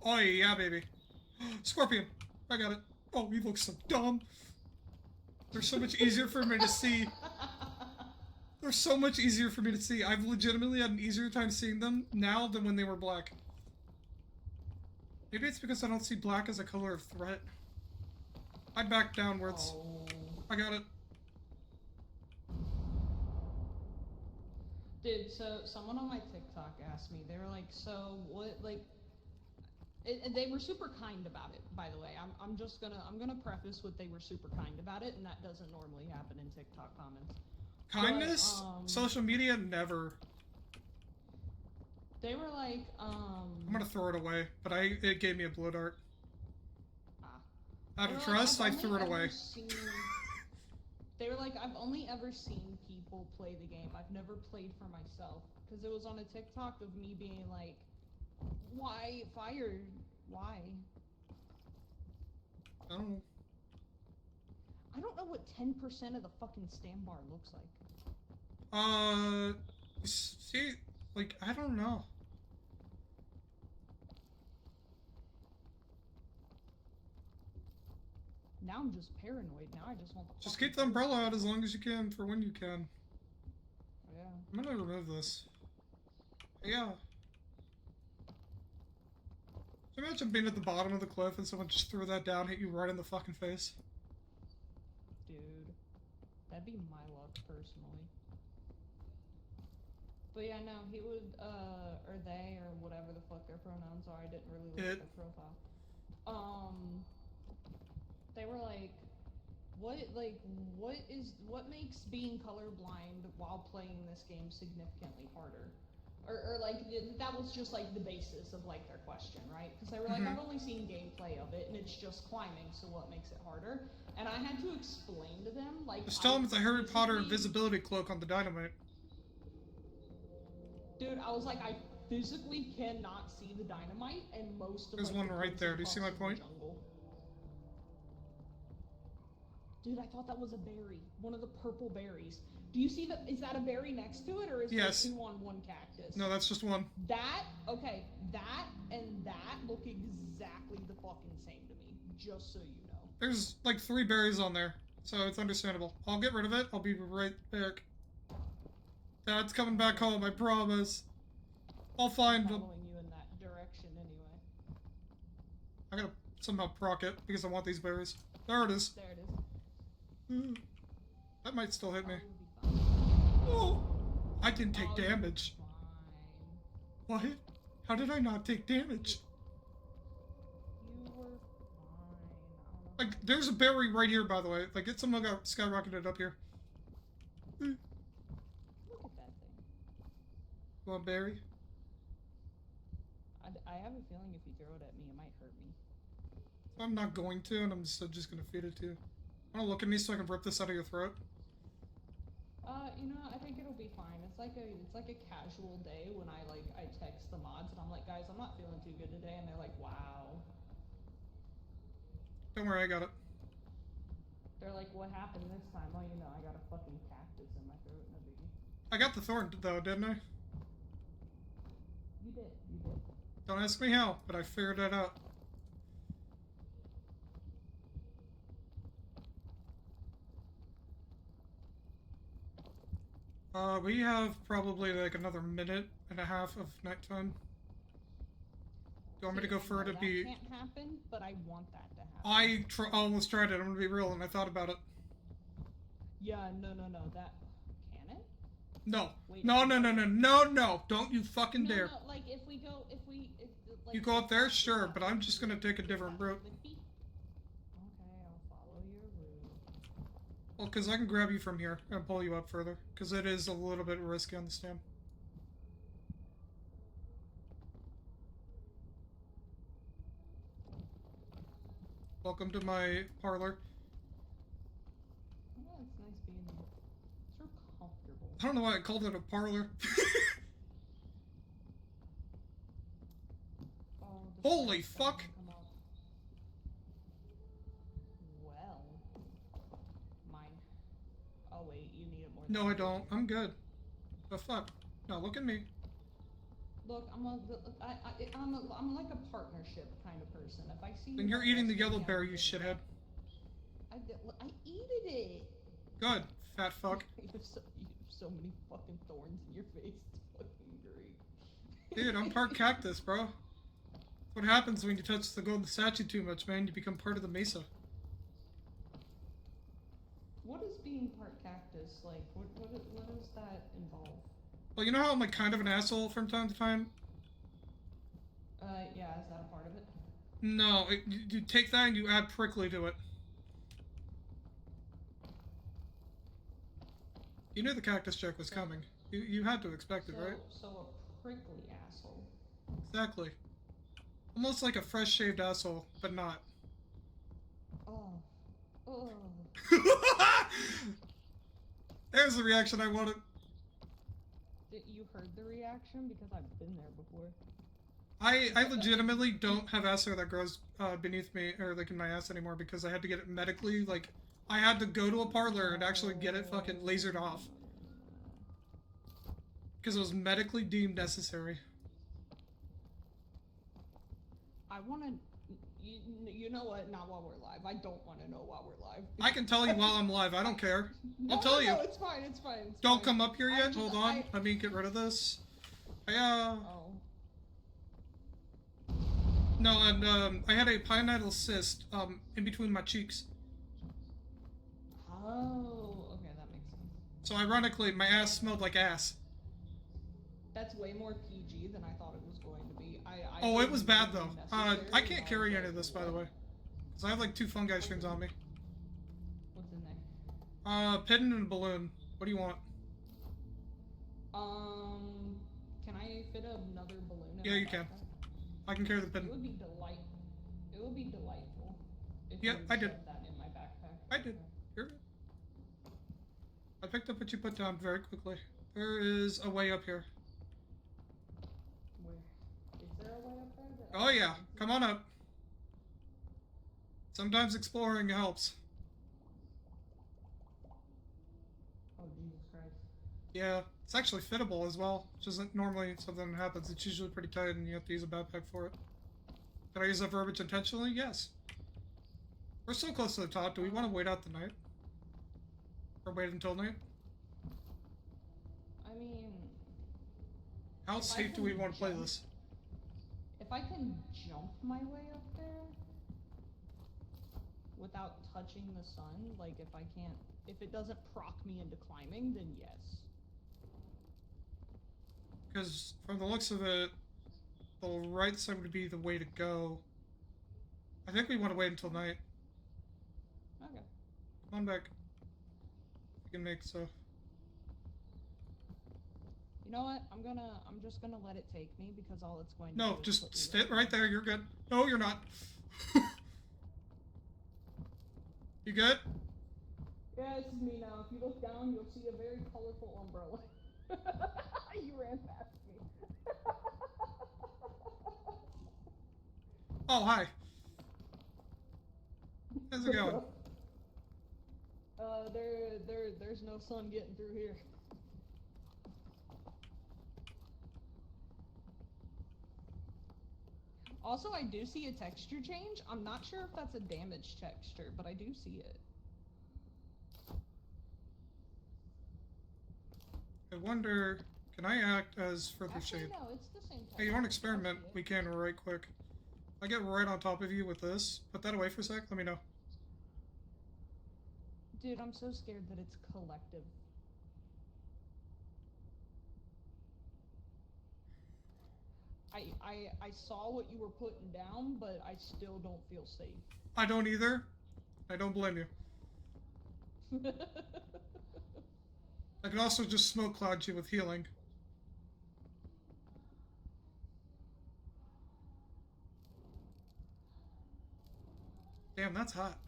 Oh yeah, baby. Scorpion! I got it. Oh, he looks so dumb. They're so much easier for me to see. They're so much easier for me to see. I've legitimately had an easier time seeing them now than when they were black. Maybe it's because I don't see black as a color of threat. I back downwards. Oh. I got it. Dude, so someone on my TikTok asked me, they were like, so what, like, they were super kind about it, by the way. I'm gonna preface with they were super kind about it, and that doesn't normally happen in TikTok comments. Kindness? But, Social media? Never. They were like, I'm gonna throw it away, but it gave me a blow dart. Out they of were like, trust, I "I've threw it only away. ever seen-" They were like, I've only ever seen people play the game. I've never played for myself. Because it was on a TikTok of me being like, why fired? Why? I don't know. I don't know what 10% of the fucking stam bar looks like. See, like, I don't know. Now I'm just paranoid. Now I just want the Just fucking keep the umbrella out as long as you can for when you can. Yeah. I'm gonna remove this. Yeah. Can you imagine being at the bottom of the cliff and someone just threw that down, hit you right in the fucking face? Dude. That'd be my luck, personally. But yeah, no, he would, or they, or whatever the fuck their pronouns are, I didn't really look at their profile. They were like, what makes being colorblind while playing this game significantly harder? Or like, that was just like the basis of like their question, right? Because they were like, I've only seen gameplay of it, and it's just climbing, so what makes it harder? And I had to explain to them, like, Just tell them it's a Harry Potter invisibility cloak on the dynamite. Dude, I was like, I physically cannot see the dynamite, and most of There's like, one the right there. Do you see my parts of the point? jungle. Dude, I thought that was a berry. One of the purple berries. Do you see that? Is that a berry next to it, or is Yes. it 2 on 1 cactus? No, that's just one. That, okay, that and that look exactly the fucking same to me, just so you know. There's like 3 berries on there, so it's understandable. I'll get rid of it. I'll be right back. Dad's coming back home, I promise. I'll find him. Following you in that direction anyway. I gotta somehow proc it because I want these berries. There it is. There it is. That might still hit me. Oh, you'll be fine. Oh! I didn't take Oh, you'll be damage. fine. What? How did I not take damage? You were fine. I don't know. Like, there's a berry right here, by the way. Like, it somehow got skyrocketed up here. Look at that thing. Want berry? I have a feeling if you throw it at me, it might hurt me. I'm not going to, and I'm just gonna feed it to you. Wanna look at me so I can rip this out of your throat? You know, I think it'll be fine. It's like a casual day when I text the mods and I'm like, guys, I'm not feeling too good today, and they're like, wow. Don't worry, I got it. They're like, what happened this time? Oh, you know, I got a fucking cactus in my throat, no biggie. I got the thorn, though, didn't I? You did, you did. Don't ask me how, but I figured it out. We have probably like another minute and a half of nighttime. Do you want me to go for it to be... That can't happen, but I want that to happen. I almost tried it, I'm gonna be real, and I thought about it. Yeah, no, that... Can it? No. Wait, No, don't you fucking dare. No, like, if we go, like... You go up there? Sure, but I'm just gonna take a different route. Okay, I'll follow your route. Well, because I can grab you from here and pull you up further, because it is a little bit risky on the stem. Welcome to my parlor. Oh, it's nice being here. It's so comfortable. I don't know why I called it a parlor. Oh, Holy fuck! Well, mine. Oh wait, you need it more. No, I don't. I'm good. The fuck? No, look at me. Look, I'm like a partnership kind of person. If I see. Then you're eating the yellow berry, you shithead. I eated it. Good, fat fuck. You have so many fucking thorns in your face. It's fucking great. Dude, I'm part cactus, bro. What happens when you touch the golden statue too much, man? You become part of the mesa. What is being part cactus? Like, what does that involve? Well, you know how I'm like kind of an asshole from time to time? Yeah, is that a part of it? No, you take that and you add prickly to it. You knew the cactus check was coming. You had to expect it, right? So a prickly asshole. Exactly. Almost like a fresh shaved asshole, but not. Oh. Oh. There's the reaction I wanted. You heard the reaction? Because I've been there before. I legitimately don't have ass hair that grows beneath me, or like in my ass anymore, because I had to get it medically, like, I had to go to a parlor and actually get it fucking lasered off. Because it was medically deemed necessary. I wanna... You know what? Not while we're live. I don't want to know while we're live. I can tell you while I'm live, I don't care. I'll tell you. No, it's fine, it's fine. Don't come up here yet, hold on. Let me get rid of this. Oh. No, and I had a pineal cyst in between my cheeks. Oh, okay, that makes sense. So ironically, my ass smelled like ass. That's way more PG than I thought it was going to be. Oh, it was bad though. I can't carry any of this, by the way. Because I have like 2 fungi strings on me. What's in there? Pigeon and a balloon. What do you want? Can I fit another balloon in Yeah, my you can. backpack? I can carry the pin. It would be delightful if Yeah, you I did. shoved that in my backpack. I did. You're good. I picked up what you put down very quickly. There is a way up here. Where? Is there a way up there? Oh yeah, come on up. Sometimes exploring helps. Oh, Jesus Christ. Yeah, it's actually fittable as well, which isn't normally something that happens. It's usually pretty tight and you have to use a backpack for it. Did I use that verbiage intentionally? Yes. We're so close to the top. Do we want to wait out the night? Or wait until night? I mean... How If I safe do we can want to play jump- this? If I can jump my way up there without touching the sun, like if I can't, if it doesn't proc me into climbing, then yes. Because from the looks of it, the right side would be the way to go. I think we want to wait until night. Okay. Come on back. We can make so. You know what? I'm just gonna let it take me because all it's going to No, do is just put me sit right there. You're good. No, you're not. You good? Yeah, this is me now. If you look down, you'll see a very colorful umbrella. You ran past me. Oh, hi. How's it going? There's no sun getting through here. Also, I do see a texture change. I'm not sure if that's a damage texture, but I do see it. I wonder, can I act as further Actually, shade? no, it's the same texture. Hey, you want to I experiment? see it. We can right quick. I get right on top of you with this. Put that away for a sec. Let me know. Dude, I'm so scared that it's collective. I saw what you were putting down, but I still don't feel safe. I don't either. I don't blame you. I could also just smoke cloud you with healing. Damn, that's hot.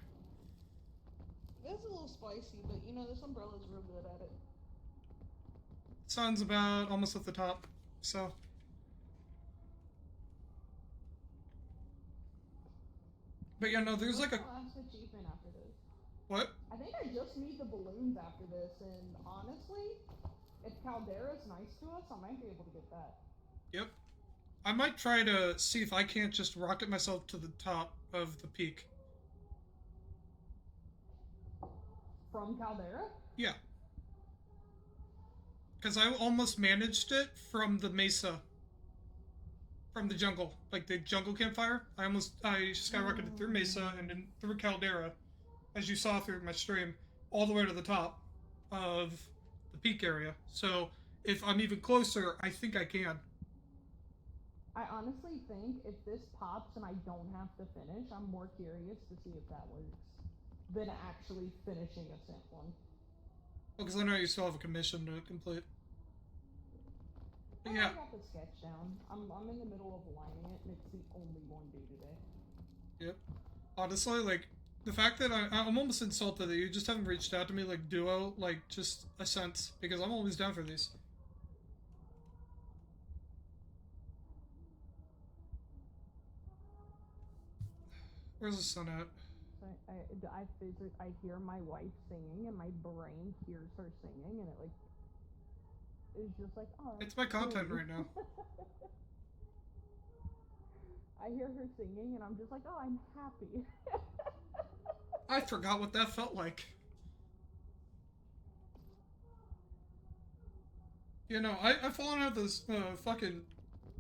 It's a little spicy, but you know, this umbrella's real good at it. Sun's about almost at the top, so. But yeah, no, there's like a. What's the last achievement after this? What? I think I just need the balloons after this, and honestly, if Caldera's nice to us, I might be able to get that. Yep. I might try to see if I can't just rocket myself to the top of the peak. From Caldera? Yeah. Because I almost managed it from the mesa. from the jungle, like the jungle campfire. I skyrocketed through Mesa and then through Caldera, as you saw through my stream, all the way to the top of the peak area. So if I'm even closer, I think I can. I honestly think if this pops and I don't have to finish, I'm more curious to see if that works than actually finishing a Ascent one. Well, because I know you still have a commission to complete. But yeah. I got the sketch down. I'm in the middle of aligning it, and it's the only one due today. Yep. Honestly, like, the fact that I'm almost insulted that you just haven't reached out to me like Duo, like, just Ascent, because I'm always down for these. Where's the sun at? I hear my wife singing, and my brain hears her singing, and it, like, is just like, oh. It's my content right now. I hear her singing, and I'm just like, oh, I'm happy. I forgot what that felt like. You know, I've fallen out of this fucking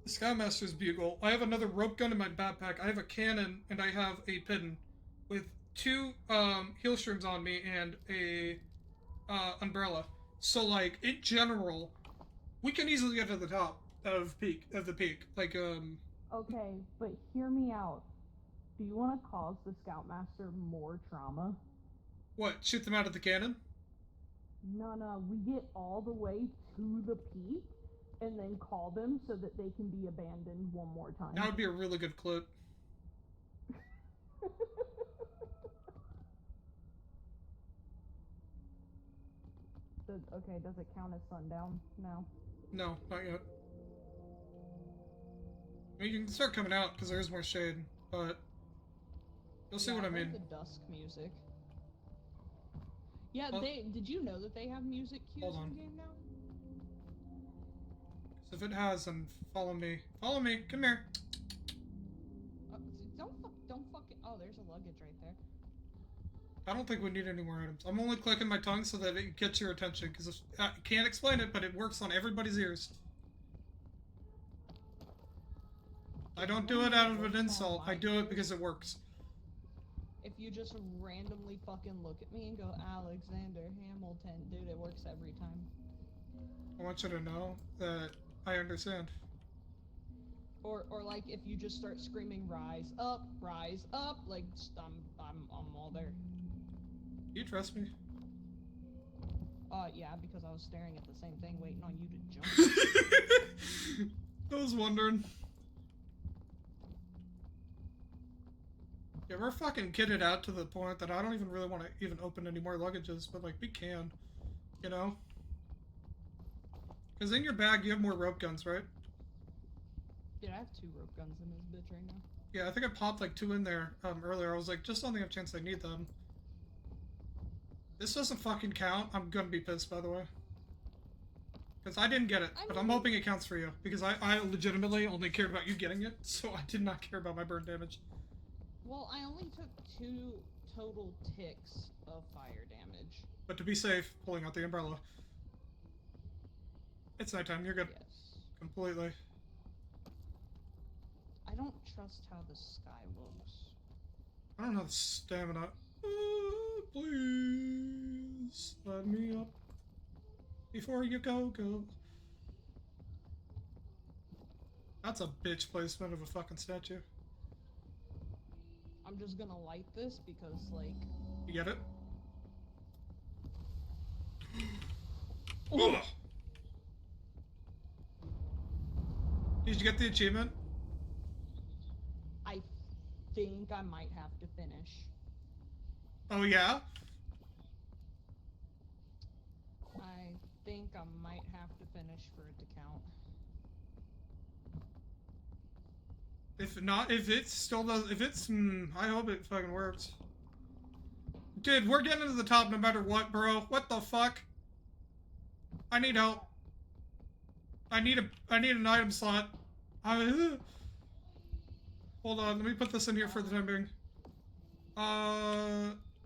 Skymaster's Bugle. I have another rope gun in my backpack. I have a cannon, and I have a pidden with 2 heal shrooms on me and a umbrella. So, like, in general, we can easily get to the top of the peak. Like, Okay, but hear me out. Do you want to cause the Scoutmaster more trauma? What, shoot them out of the cannon? No, we get all the way to the peak, and then call them so that they can be abandoned one more time. That would be a really good clip. Okay, does it count as sundown now? No, not yet. I mean, you can start coming out because there's more shade, but you'll see what I mean. The dusk music. Yeah, Well, did you know that they have music cues in game now? So if it has, then follow me. Follow me. Come here. Don't fucking. Oh, there's a luggage right there. I don't think we need any more items. I'm only clicking my tongue so that it gets your attention, because I can't explain it, but it works on everybody's ears. I don't do it out of an insult. I do it because it works. If you just randomly fucking look at me and go, Alexander Hamilton, dude, it works every time. I want you to know that I understand. Or like if you just start screaming, rise up, like I'm all there. You trust me? Yeah, because I was staring at the same thing, waiting on you to jump. I was wondering. Yeah, we're fucking kitted out to the point that I don't even really want to even open any more luggages, but like, we can, you know? Because in your bag, you have more rope guns, right? Yeah, I have 2 rope guns in this bitch right now. Yeah, I think I popped like 2 in there earlier. I was like, just on the off chance I need them. This doesn't fucking count. I'm gonna be pissed, by the way. Because I didn't get it, but I'm hoping it counts for you. Because I legitimately only cared about you getting it, so I did not care about my burn damage. Well, I only took 2 total ticks of fire damage. But to be safe, pulling out the umbrella. It's nighttime, you're good. Yes. Completely. I don't trust how the sky looks. I don't have the stamina. Please let me up before you go. That's a bitch placement of a fucking statue. I'm just gonna light this because, like... You get it? Oh. Did you get the achievement? I think I might have to finish. Oh yeah? I think I might have to finish for it to count. If not, if it still does, if it's, I hope it fucking works. Dude, we're getting to the top no matter what, bro. What the fuck? I need help. I need an item slot. Hold on, let me put this in here for the time being.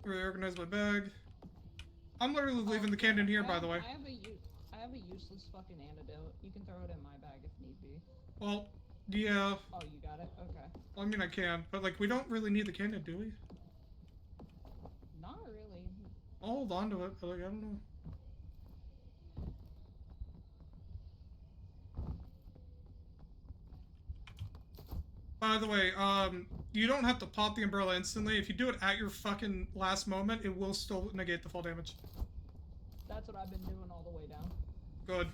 Reorganize my bag. I'm literally leaving the cannon here, by the way. I have a useless fucking antidote. You can throw it in my bag if need be. Well, Yeah. Oh, you got it? Okay. I mean, I can, but like, we don't really need the cannon, do we? Not really. I'll hold on to it, but like, I don't know. By the way, you don't have to pop the umbrella instantly. If you do it at your fucking last moment, it will still negate the fall damage. That's what I've been doing all the way down. Good.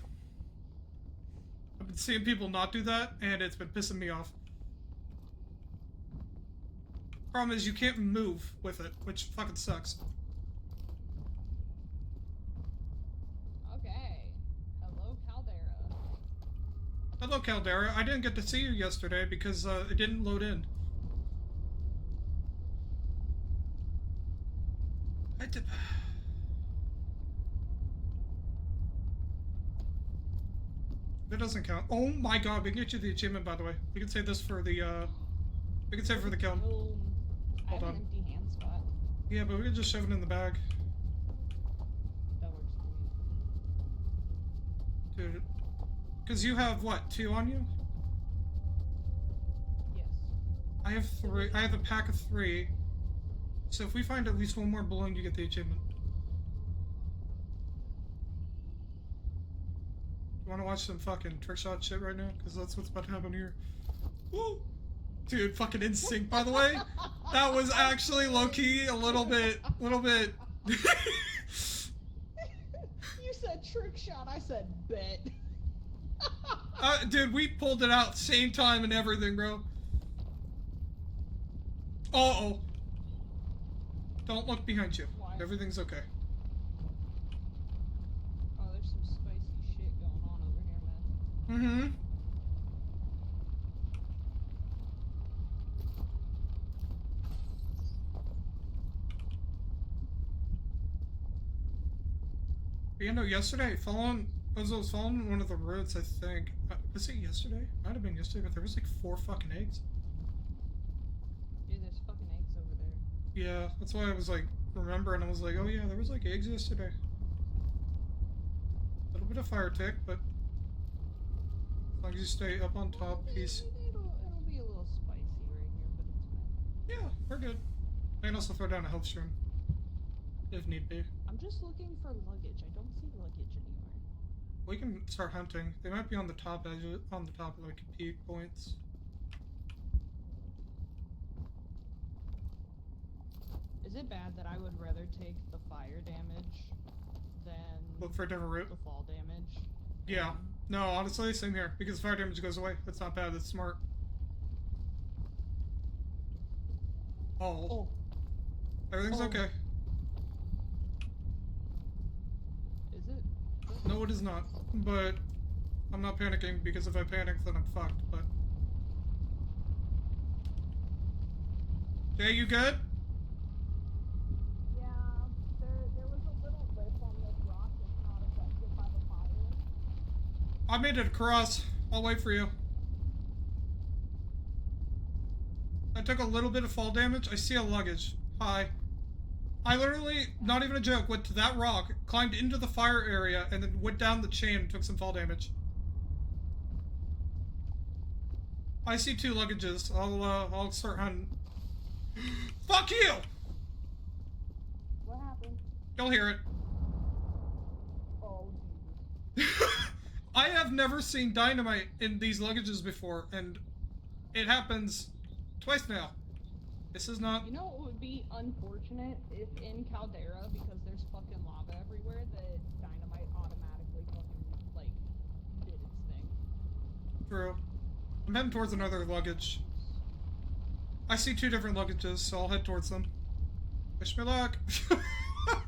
I've been seeing people not do that, and it's been pissing me off. Problem is, you can't move with it, which fucking sucks. Okay. Hello, Caldera. Hello, Caldera. I didn't get to see you yesterday because it didn't load in. I did. That doesn't count. Oh my god, we can get you the achievement, by the way. We can save this for the, we can save it for the kill. I have Hold on. an empty hand spot. Yeah, but we can just shove it in the bag. That works for me. Dude. Because you have, what, 2 on you? Yes. I have 3. I have a pack of 3. So if we find at least 1 more balloon, you get the achievement. You wanna watch some fucking trick shot shit right now? Because that's what's about to happen here. Woo! Dude, fucking instinct, by the way. That was actually low-key a little bit. You said trick shot, I said bet. Dude, we pulled it out same time and everything, bro. Uh-oh. Don't look behind you. Why? Everything's okay. Oh, there's some spicy shit going on over here, man. Mm-hmm. You know, yesterday, as I was following one of the roads, I think, was it yesterday? Might have been yesterday, but there was like 4 fucking eggs. Yeah, there's fucking eggs over there. Yeah, that's why I was like, remembering, I was like, oh yeah, there was like eggs yesterday. A little bit of fire tick, but as long as you stay up on top, peace. It'll be a little spicy right here, but it's fine. Yeah, we're good. I can also throw down a health stream, if need be. I'm just looking for luggage. I don't see luggage anywhere. We can start hunting. They might be on the top edge, on the top of like peak points. Is it bad that I would rather take the fire damage than Look for a different route. the fall damage? Yeah. No, honestly, same here. Because fire damage goes away. That's not bad. That's smart. Oh. Oh. Everything's Oh. okay. Is it? No, it is not. But I'm not panicking because if I panic, then I'm fucked. But Jay, you good? Yeah, there was a little lip on this rock that's not affected by the fire. I made it across. I'll wait for you. I took a little bit of fall damage. I see a luggage. Hi. I literally, not even a joke, went to that rock, climbed into the fire area, and then went down the chain and took some fall damage. I see 2 luggages. I'll start hunting. Fuck you! What happened? You'll hear it. Oh, Jesus. I have never seen dynamite in these luggages before, and it happens twice now. This is not... You know what would be unfortunate if in Caldera, because there's fucking lava everywhere, that dynamite automatically fucking, like, did its thing. True. I'm heading towards another luggage. I see 2 different luggages, so I'll head towards them. Wish me luck. You'll be fine.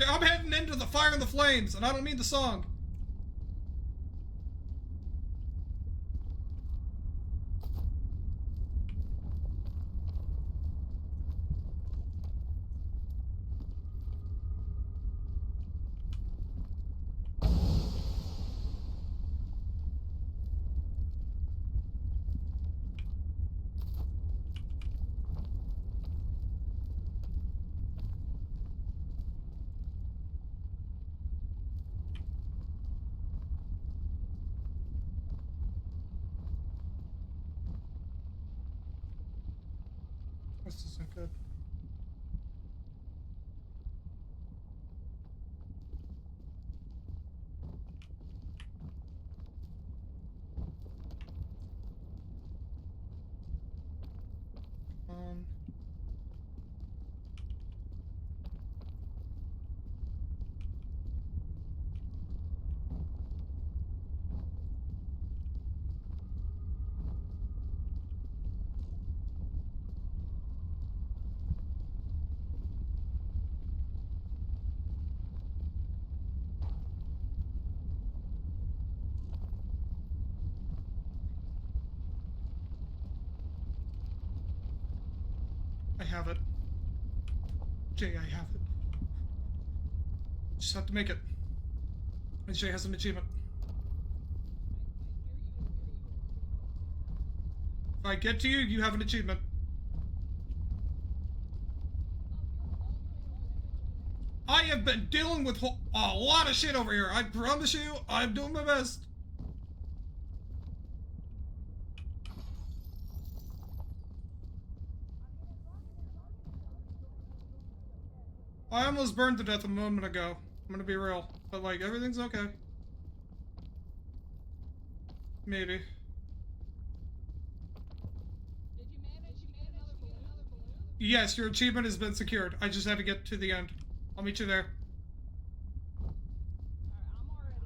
I'm heading into the fire and the flames, and I don't mean the song. Good. Um. I have it. Jay, I have it. Just have to make it. And Jay has an achievement. If I get to you, you have an achievement. I have been dealing with a lot of shit over here. I promise you, I'm doing my best. I almost burned to death a moment ago. I'm gonna be real. But, like, everything's okay. Maybe. Did you manage to get another balloon? Yes, your achievement has been secured. I just had to get to the end. I'll meet you there. I'm already.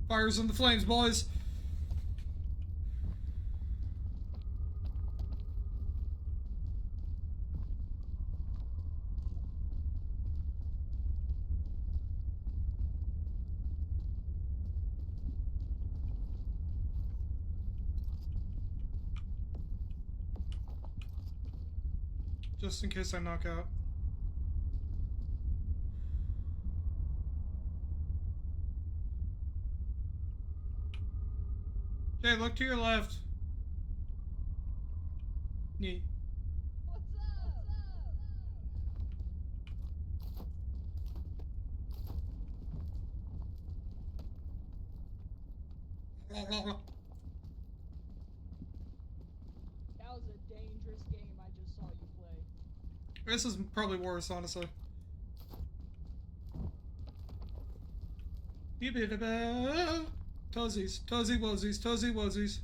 Fires in the flames, boys. Just in case I knock out. Jay, look to your left. Neat. What's up? That was a dangerous game I just saw you play. This is probably worse, honestly. Toesies, toesy wosies, toesy wosies.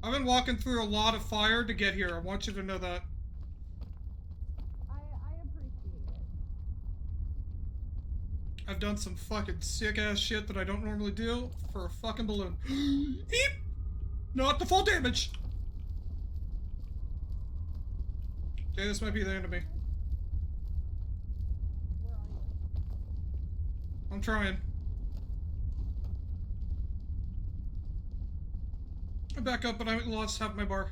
I've been walking through a lot of fire to get here. I want you to know that. I appreciate it. I've done some fucking sick ass shit that I don't normally do for a fucking balloon. Eep! Not the full damage! Okay, this might be the end of me. Where are you? I'm trying. I back up, but I lost half my bar.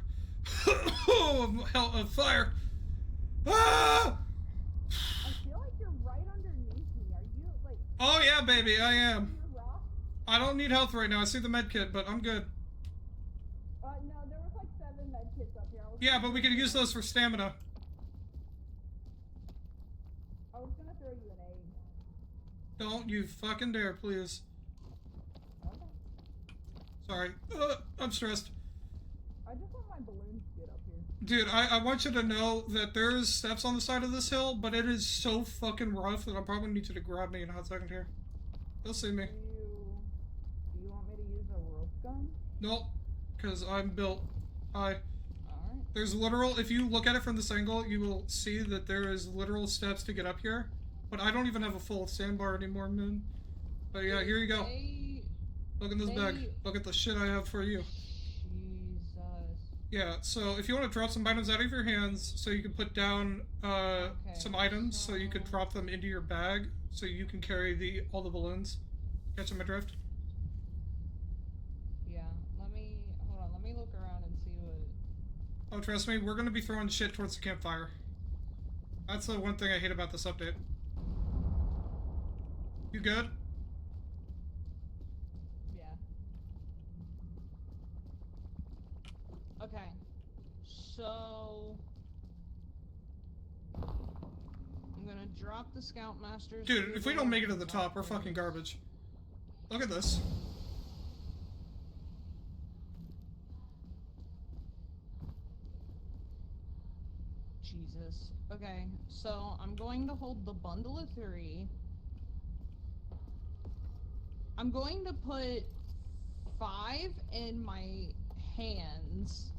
Oh, hell, of fire! Ah! I feel like you're right underneath me. Are you like? Oh yeah, baby, I am. You rock? I don't need health right now. I see the med kit, but I'm good. No, there was like 7 med kits up here. Yeah, but we could use those for stamina. I was gonna throw you an egg. Don't you fucking dare, please. Okay. Sorry. I'm stressed. I just want my balloons to get up here. Dude, I want you to know that there's steps on the side of this hill, but it is so fucking rough that I'll probably need you to grab me in a hot second here. You'll see me. Do you want me to use a rope gun? Nope, because I'm built. Hi. Alright. There's literal, if you look at it from this angle, you will see that there is literal steps to get up here. But I don't even have a full sandbar anymore, man. But yeah, here you go. Look in this bag. Look at the shit I have for you. Jesus. Yeah, so if you want to drop some items out of your hands, so you can put down some items, so you can drop them into your bag, so you can carry all the balloons. Catching my drift? Yeah, hold on, let me look around and see what... Oh, trust me, we're gonna be throwing shit towards the campfire. That's the one thing I hate about this update. You good? Yeah. Okay. So... I'm gonna drop the Scoutmaster's... Dude, if we don't make it to the top, we're fucking garbage. Look at this. Jesus. Okay, so I'm going to hold the bundle of 3. I'm going to put 5 in my hands.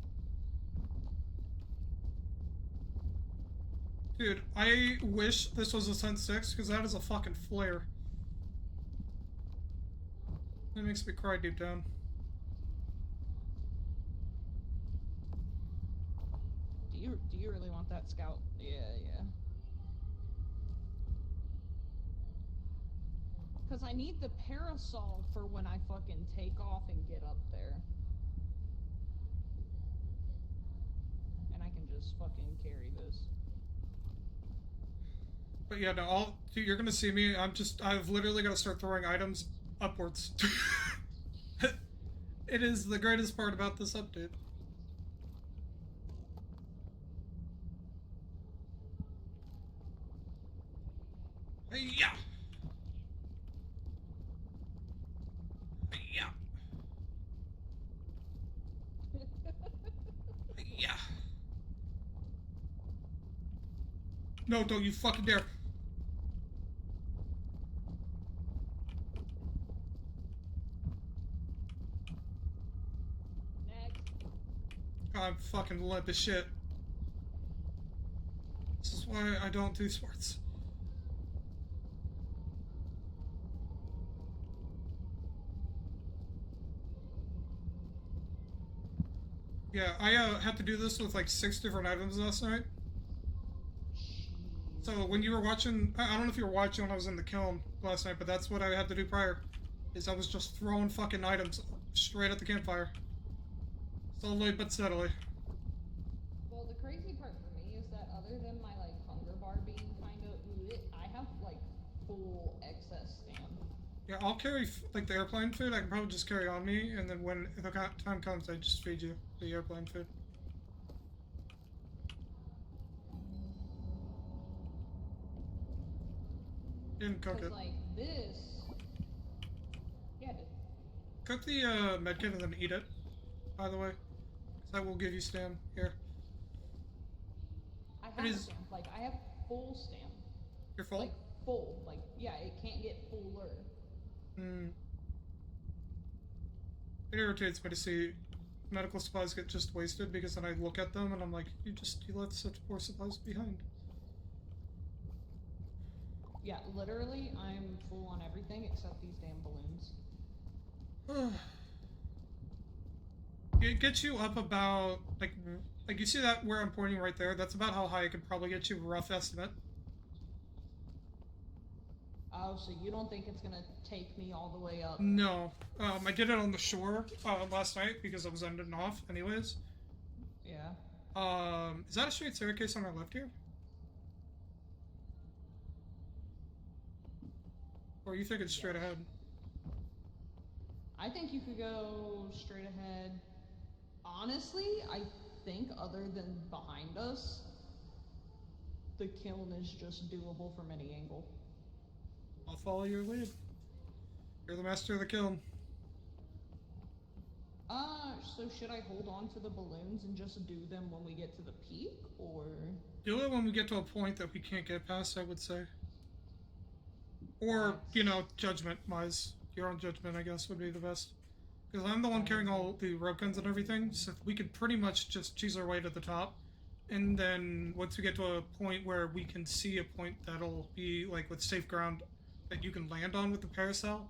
Dude, I wish this was a Sense 6, because that is a fucking flare. That makes me cry deep down. Do you really want that scout? Yeah. Because I need the parasol for when I fucking take off and get up there. And I can just fucking carry this. But yeah, no, dude, you're gonna see me. I've literally got to start throwing items upwards. It is the greatest part about this update. Yeah. Yeah. Yeah. No, don't you fucking dare. Next. I'm fucking limp as shit. This is why I don't do sports. Yeah, I had to do this with like 6 different items last night. So when you were watching, I don't know if you were watching when I was in the kiln last night, but that's what I had to do prior. Is I was just throwing fucking items straight at the campfire. Slowly but steadily. Well, the crazy part for me is that other than my like hunger bar being kind of, I have like full excess stamina. Yeah, I'll carry like the airplane food. I can probably just carry on me, and then when the time comes, I just feed you the airplane food. Didn't cook it. Like this. Yeah, dude. Cook the medkit and then eat it. By the way, 'cause that will give you stam here. I have stam. Like I have full stam. You're full. Like full. Like yeah, it can't get fuller. Hmm. It irritates me to see medical supplies get just wasted because then I look at them and I'm like, you left such poor supplies behind. Yeah, literally, I'm full on everything except these damn balloons. It gets you up about like you see that where I'm pointing right there. That's about how high I could probably get you. Rough estimate. Oh, so you don't think it's gonna take me all the way up? No. I did it on the shore last night because I was ending off anyways. Yeah. Is that a straight staircase on our left here? Or you think it's straight ahead? I think you could go straight ahead. Honestly, I think other than behind us, the kiln is just doable from any angle. I'll follow your lead. You're the master of the kiln. So should I hold on to the balloons and just do them when we get to the peak, or? Do it when we get to a point that we can't get past, I would say. Or, you know, judgment-wise. Your own judgment, I guess, would be the best. Because I'm the one carrying all the rope guns and everything, so we could pretty much just cheese our way to the top. And then, once we get to a point where we can see a point that'll be, like, with safe ground that you can land on with the parasol,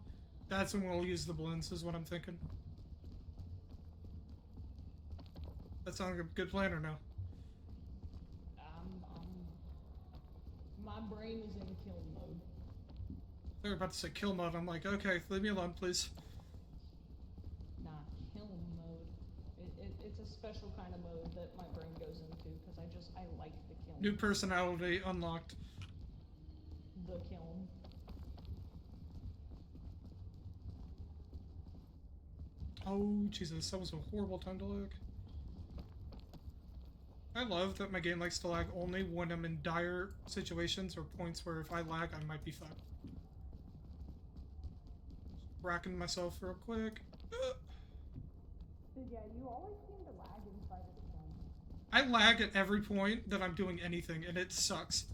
that's when we'll use the balloons, is what I'm thinking. That sounds like a good plan, or no? My brain is in kill mode. They were about to say kill mode. I'm like, okay, leave me alone, please. Nah, kill mode. It's a special kind of mode that my brain goes into because I like the kiln. New personality unlocked. The kiln. Oh, Jesus, that was a horrible time to look. I love that my game likes to lag only when I'm in dire situations or points where if I lag, I might be fucked. racking myself real quick. Dude, yeah, you always seem to lag inside of the game. I lag at every point that I'm doing anything, and it sucks.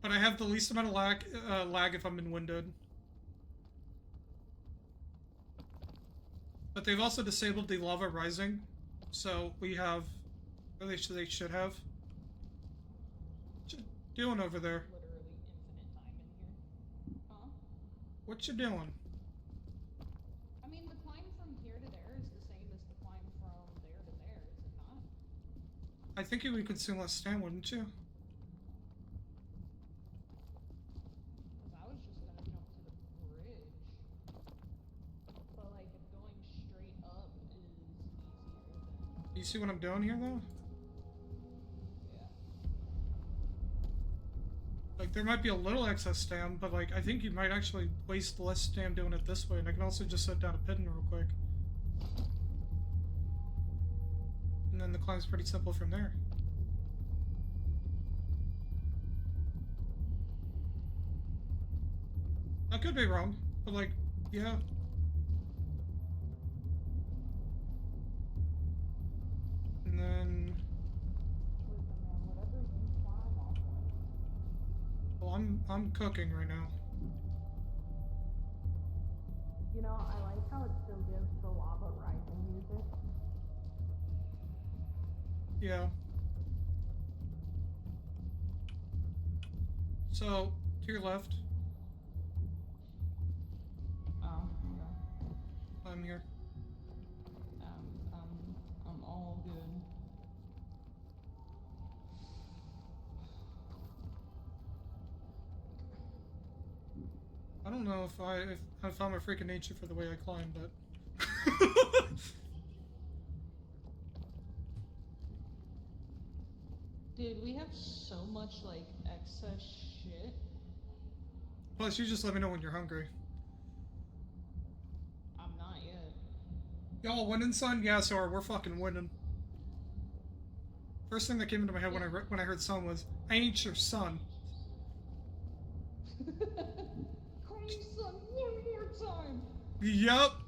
But I have the least amount of lag if I'm in windowed. But they've also disabled the lava rising, so we have, or they should have. What you doing over there? Literally infinite time in here. Huh? What you doing? I mean, the climb from here to there is the same as the climb from there to there, is it not? I think you would consume less stamina, wouldn't you? Because I was just gonna jump to the bridge. But, like, if going straight up is easier, then... You see what I'm doing here, though? Yeah. Like, there might be a little excess stam, but, like, I think you might actually waste less stam doing it this way, and I can also just set down a pin real quick. And then the climb's pretty simple from there. I could be wrong, but, like, yeah. And then... Listen, man, whatever you climb off of. Well, I'm cooking right now. You know, I like how it still gives the lava rising music. Yeah. So, to your left, Oh, okay. I'm here. I'm all good. I don't know if I found my freaking nature for the way I climb, but... Dude, we have so much, like, excess shit. Plus, you just let me know when you're hungry. I'm not yet. Y'all winning, son? Yeah, so we're fucking winning. First thing that came into my head when I heard son was, I ain't your son. Call me son one more time! Yup.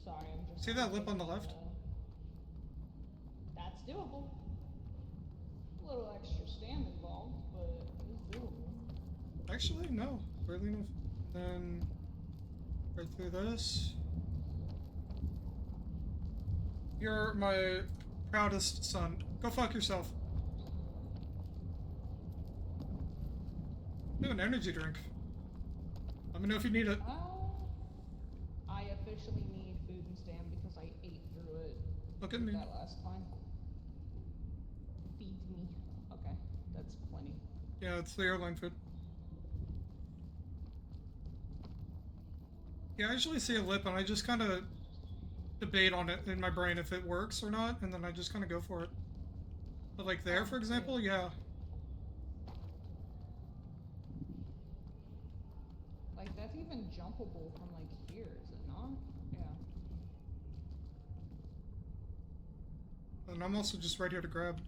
Sorry, I'm just... See that lip on the left? That's doable. A little extra stamina involved, but it's doable. Actually, no. Weirdly enough. Then, right through this. You're my proudest son. Go fuck yourself. Do an energy drink. Let me know if you need it. I officially need food and stam because I ate through it Look at me. that last time. Feed me. Okay, that's plenty. Yeah, it's the airline food. Yeah, I usually see a lip and I just kind of debate on it in my brain if it works or not, and then I just kind of go for it. But like there, for example, yeah. Like, that's even jumpable from, like, here, is it not? Yeah. And I'm also just right here to grab.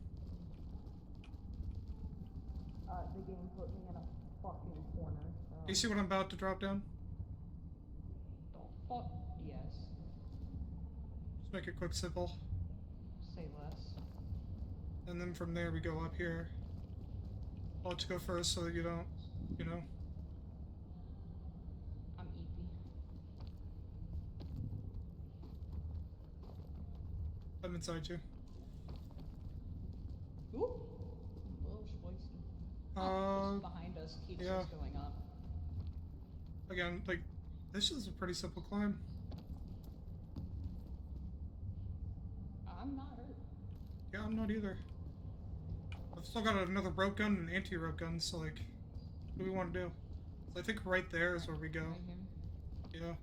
The game put me in a fucking corner, so... You see what I'm about to drop down? The fuck? Yes. Just make it quick, simple. Say less. And then from there we go up here. I'll let you go first so that you don't, you know. I'm eepy. I'm inside you. Ooh! A little spicy. This behind us keeps yeah. us going up. Again, like, this is a pretty simple climb. I'm not hurt. Yeah, I'm not either. I've still got another rope gun and an anti-rope gun, so like, what do we want to do? So I think right there is where we go. Right here. Yeah.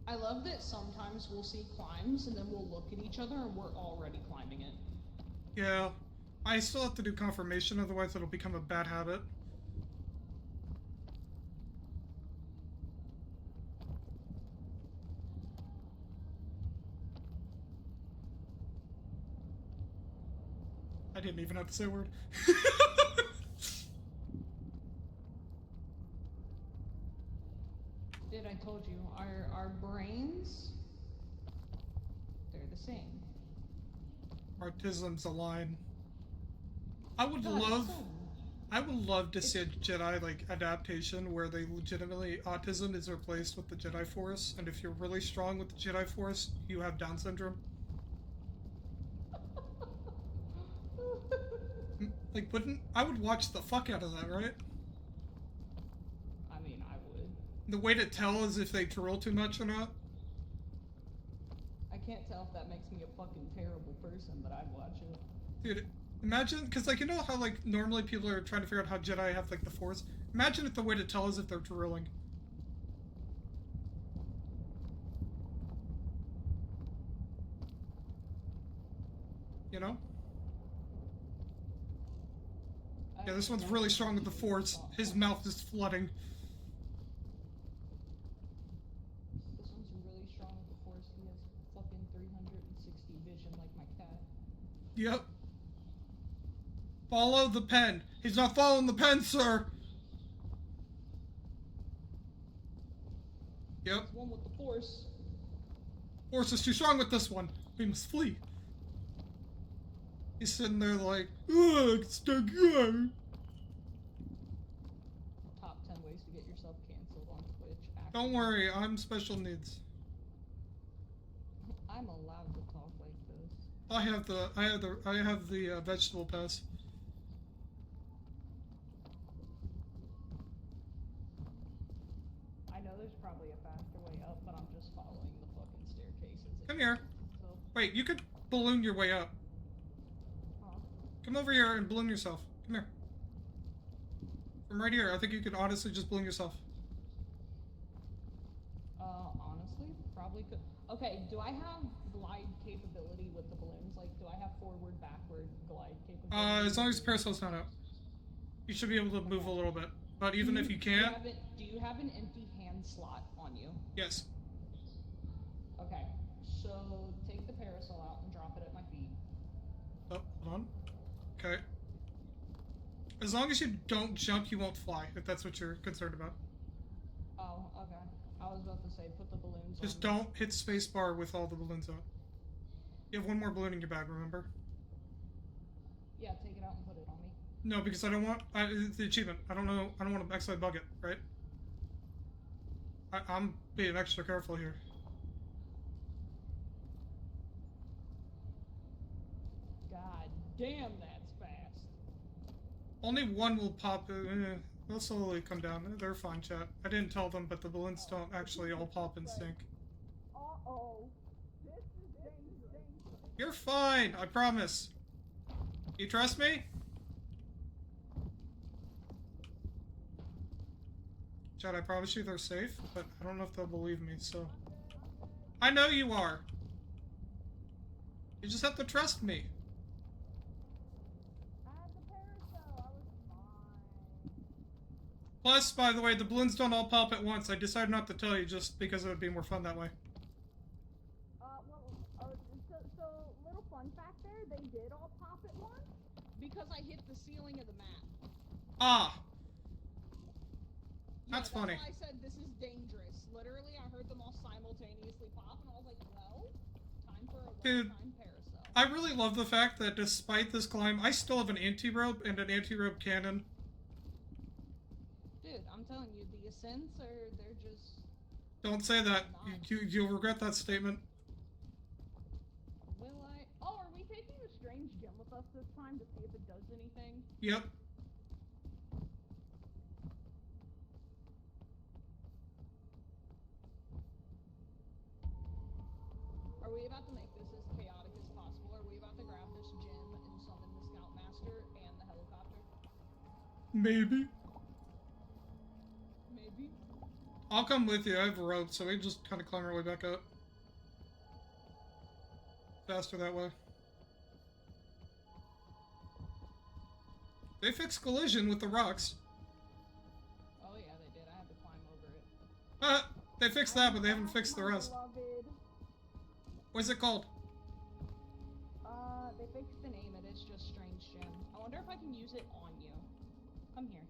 I love that sometimes we'll see climbs and then we'll look at each other and we're already climbing it. Yeah. I still have to do confirmation, otherwise it'll become a bad habit. I didn't even have to say a word. told you, our brains, they're the same. Autism's a line. I would God, love, so- I would love to see a Jedi like adaptation where they legitimately autism is replaced with the Jedi Force, and if you're really strong with the Jedi Force, you have Down syndrome. Like, wouldn't I would watch the fuck out of that, right? I mean, I would. The way to tell is if they drool too much or not. I can't tell if that makes me a fucking terrible person, but I'd watch it. Dude, imagine, because, like, you know how, like, normally people are trying to figure out how Jedi have, like, the Force? Imagine if the way to tell is if they're drooling. You know? Yeah, this one's really strong with the Force. His mouth is flooding. This one's really strong with the Force. He has fucking 360 vision like my cat. Yep. Follow the pen. He's not following the pen, sir. Yep. There's one with the Force. Force is too strong with this one. We must flee. He's sitting there like, ugh, it's stuck here. Top 10 ways to get yourself canceled on Twitch. Don't worry, I'm special needs. I'm allowed to talk like this. I have the vegetable pass. I know there's probably a faster way up, but I'm just following the fucking staircases. Come here. So, Wait, you could balloon your way up. huh? Come over here and balloon yourself. Come here. From right here, I think you could honestly just balloon yourself. Honestly, probably could. Okay, do I have glide capability with the balloons? Like, do I have forward, backward glide capability? As long as the parasail's not out. You should be able to move a little bit. But even if you can't... Do you have an empty hand slot on you? Yes. Okay, so take the parasol out and drop it at my feet. Oh, hold on. Okay. As long as you don't jump, you won't fly, if that's what you're concerned about. Oh, okay. I was about to say, put the balloons Just on. don't hit spacebar with all the balloons out. You have one more balloon in your bag, remember? Yeah, take it out and put it on me. No, because I don't want... it's the achievement. I don't want to accidentally bug it, right? I'm being extra careful here. God damn, that's fast. Only one will pop. They'll slowly come down. They're fine, chat. I didn't tell them, but the balloons don't actually all pop in sync. Uh-oh. This is dangerous. You're fine, I promise. You trust me? Chat, I promise you they're safe, but I don't know if they'll believe me, so... I know you are! You just have to trust me. I had the parasol. I was fine. Plus, by the way, the balloons don't all pop at once. I decided not to tell you just because it would be more fun that way. So little fun fact there, they did all pop at once because I hit the ceiling of the map. Ah! Yeah, That's funny. Why I said this is dangerous. Literally, I heard them all simultaneously pop, and I was like, well, time for a Dude, one-time parasol. I really love the fact that despite this climb, I still have an anti-rope and an anti-rope cannon. Dude, I'm telling you, the ascents they're just... Don't say that. You'll regret that statement. Will I? Oh, are we taking the strange gem with us this time to see if it does anything? Yep. Are we about to make this as chaotic as possible? Are we about to grab this gem and summon the Scoutmaster and the helicopter? Maybe. Maybe. I'll come with you. I have a rope, so we just kind of climb our way back up. Faster that way. They fixed collision with the rocks. Oh yeah, they did. I had to climb over it. They fixed that, but they haven't fixed the rest. Beloved. What's it called? They fixed the name. It is just Strange Gem. I wonder if I can use it on you. Come here.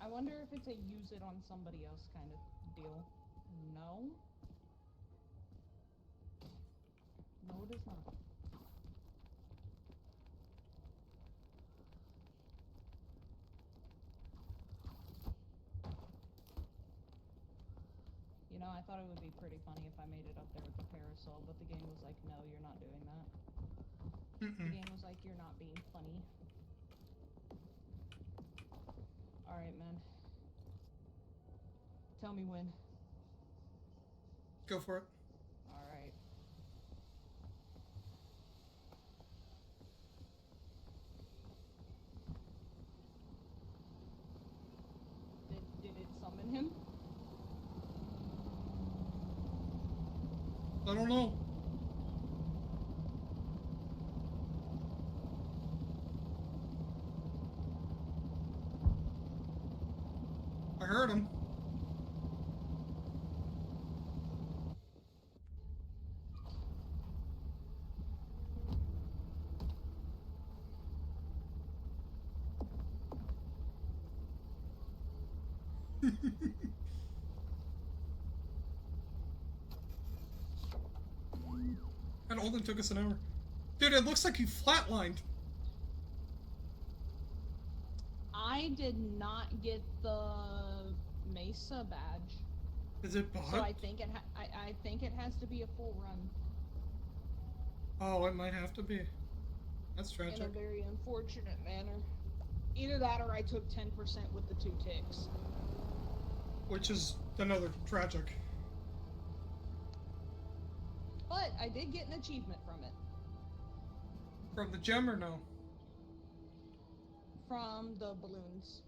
I wonder if it's a use it on somebody else kind of deal. No. No, it is not. You know, I thought it would be pretty funny if I made it up there with the parasol, but the game was like, no, you're not doing that. The game was like, you're not being funny. Alright, man. Tell me when. Go for it. Alright. Did it summon him? I don't know. I heard him. That only took us an hour. Dude, it looks like you flatlined. I did not get the Mesa badge. Is it bot? So I think I think it has to be a full run. Oh, it might have to be. That's tragic. In a very unfortunate manner. Either that or I took 10% with the 2 ticks. Which is another tragic. But I did get an achievement from it. From the gem or no? From the balloons.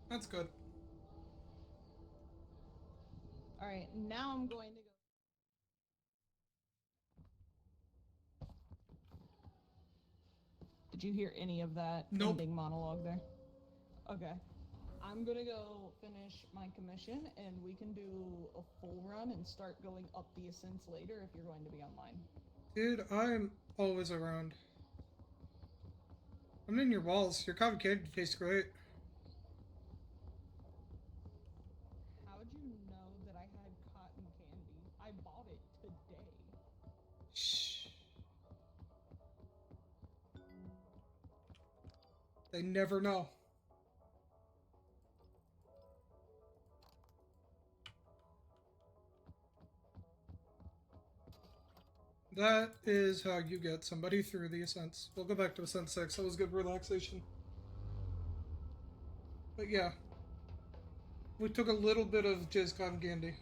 That's good. Alright, now I'm going to go. Did you hear any of that Nope. ending monologue there? Okay. I'm gonna go finish my commission and we can do a full run and start going up the ascents later if you're going to be online. Dude, I'm always around. I'm in your walls. Your cotton candy tastes great. How'd you know that I had cotton candy? I bought it today. Shh. They never know. That is how you get somebody through the ascents. We'll go back to Ascent 6. That was good relaxation. But yeah. We took a little bit of Jay's cotton candy.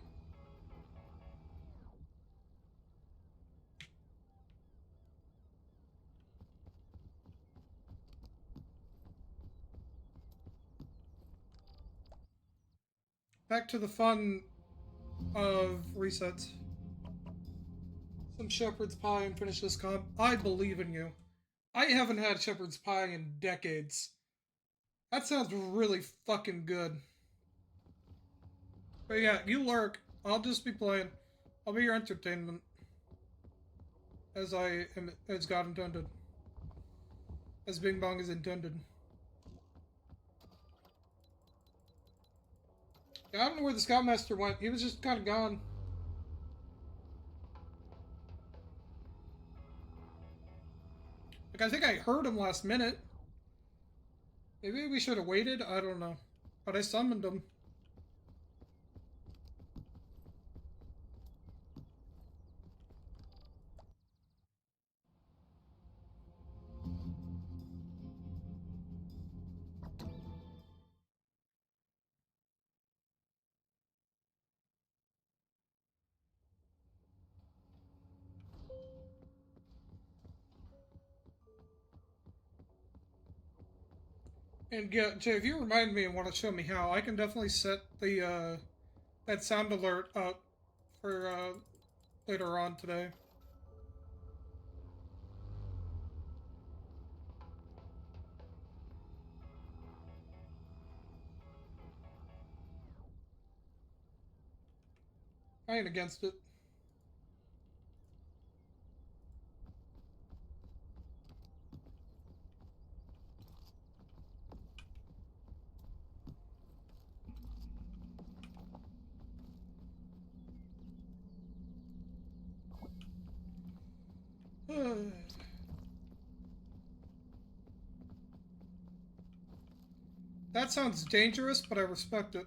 Back to the fun of resets. Some shepherd's pie and finish this comp. I believe in you. I haven't had shepherd's pie in decades. That sounds really fucking good. But yeah, you lurk. I'll just be playing. I'll be your entertainment. As God intended. As Bing Bong is intended. Yeah, I don't know where the Scoutmaster went. He was just kind of gone. Like, I think I heard him last minute. Maybe we should have waited? I don't know. But I summoned him. And yeah, Jay, if you remind me and want to show me how, I can definitely set the that sound alert up for later on today. I ain't against it. That sounds dangerous, but I respect it.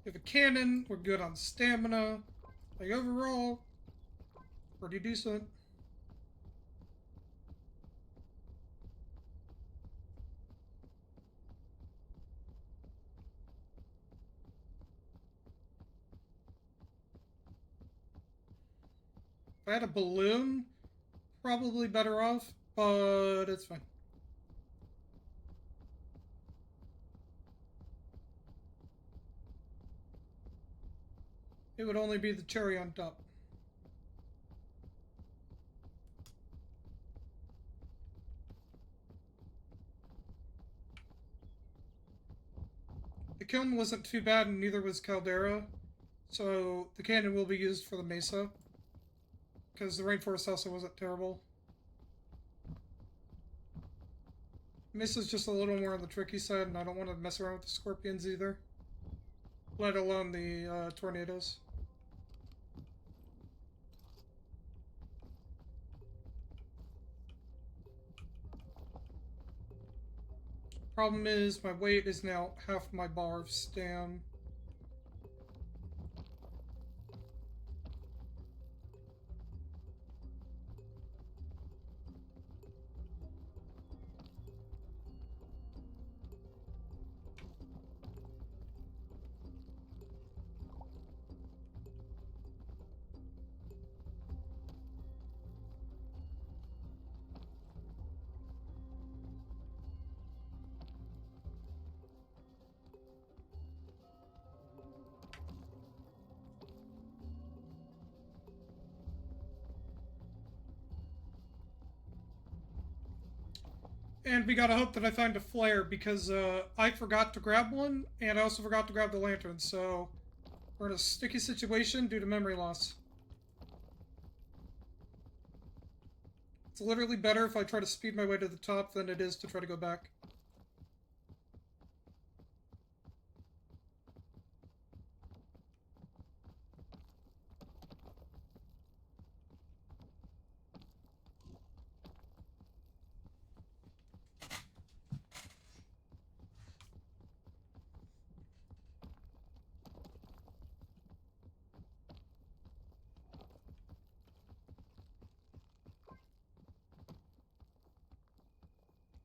We have a cannon, we're good on stamina. Like, overall, pretty decent. If I had a balloon, probably better off, but it's fine. It would only be the cherry on top. The kiln wasn't too bad, and neither was Caldera, so the cannon will be used for the Mesa, because the Rainforest also wasn't terrible. Mesa's just a little more on the tricky side, and I don't want to mess around with the Scorpions either, let alone the tornadoes. Problem is, my weight is now half my bar of stam. And we gotta hope that I find a flare, because I forgot to grab one, and I also forgot to grab the lantern, so we're in a sticky situation due to memory loss. It's literally better if I try to speed my way to the top than it is to try to go back.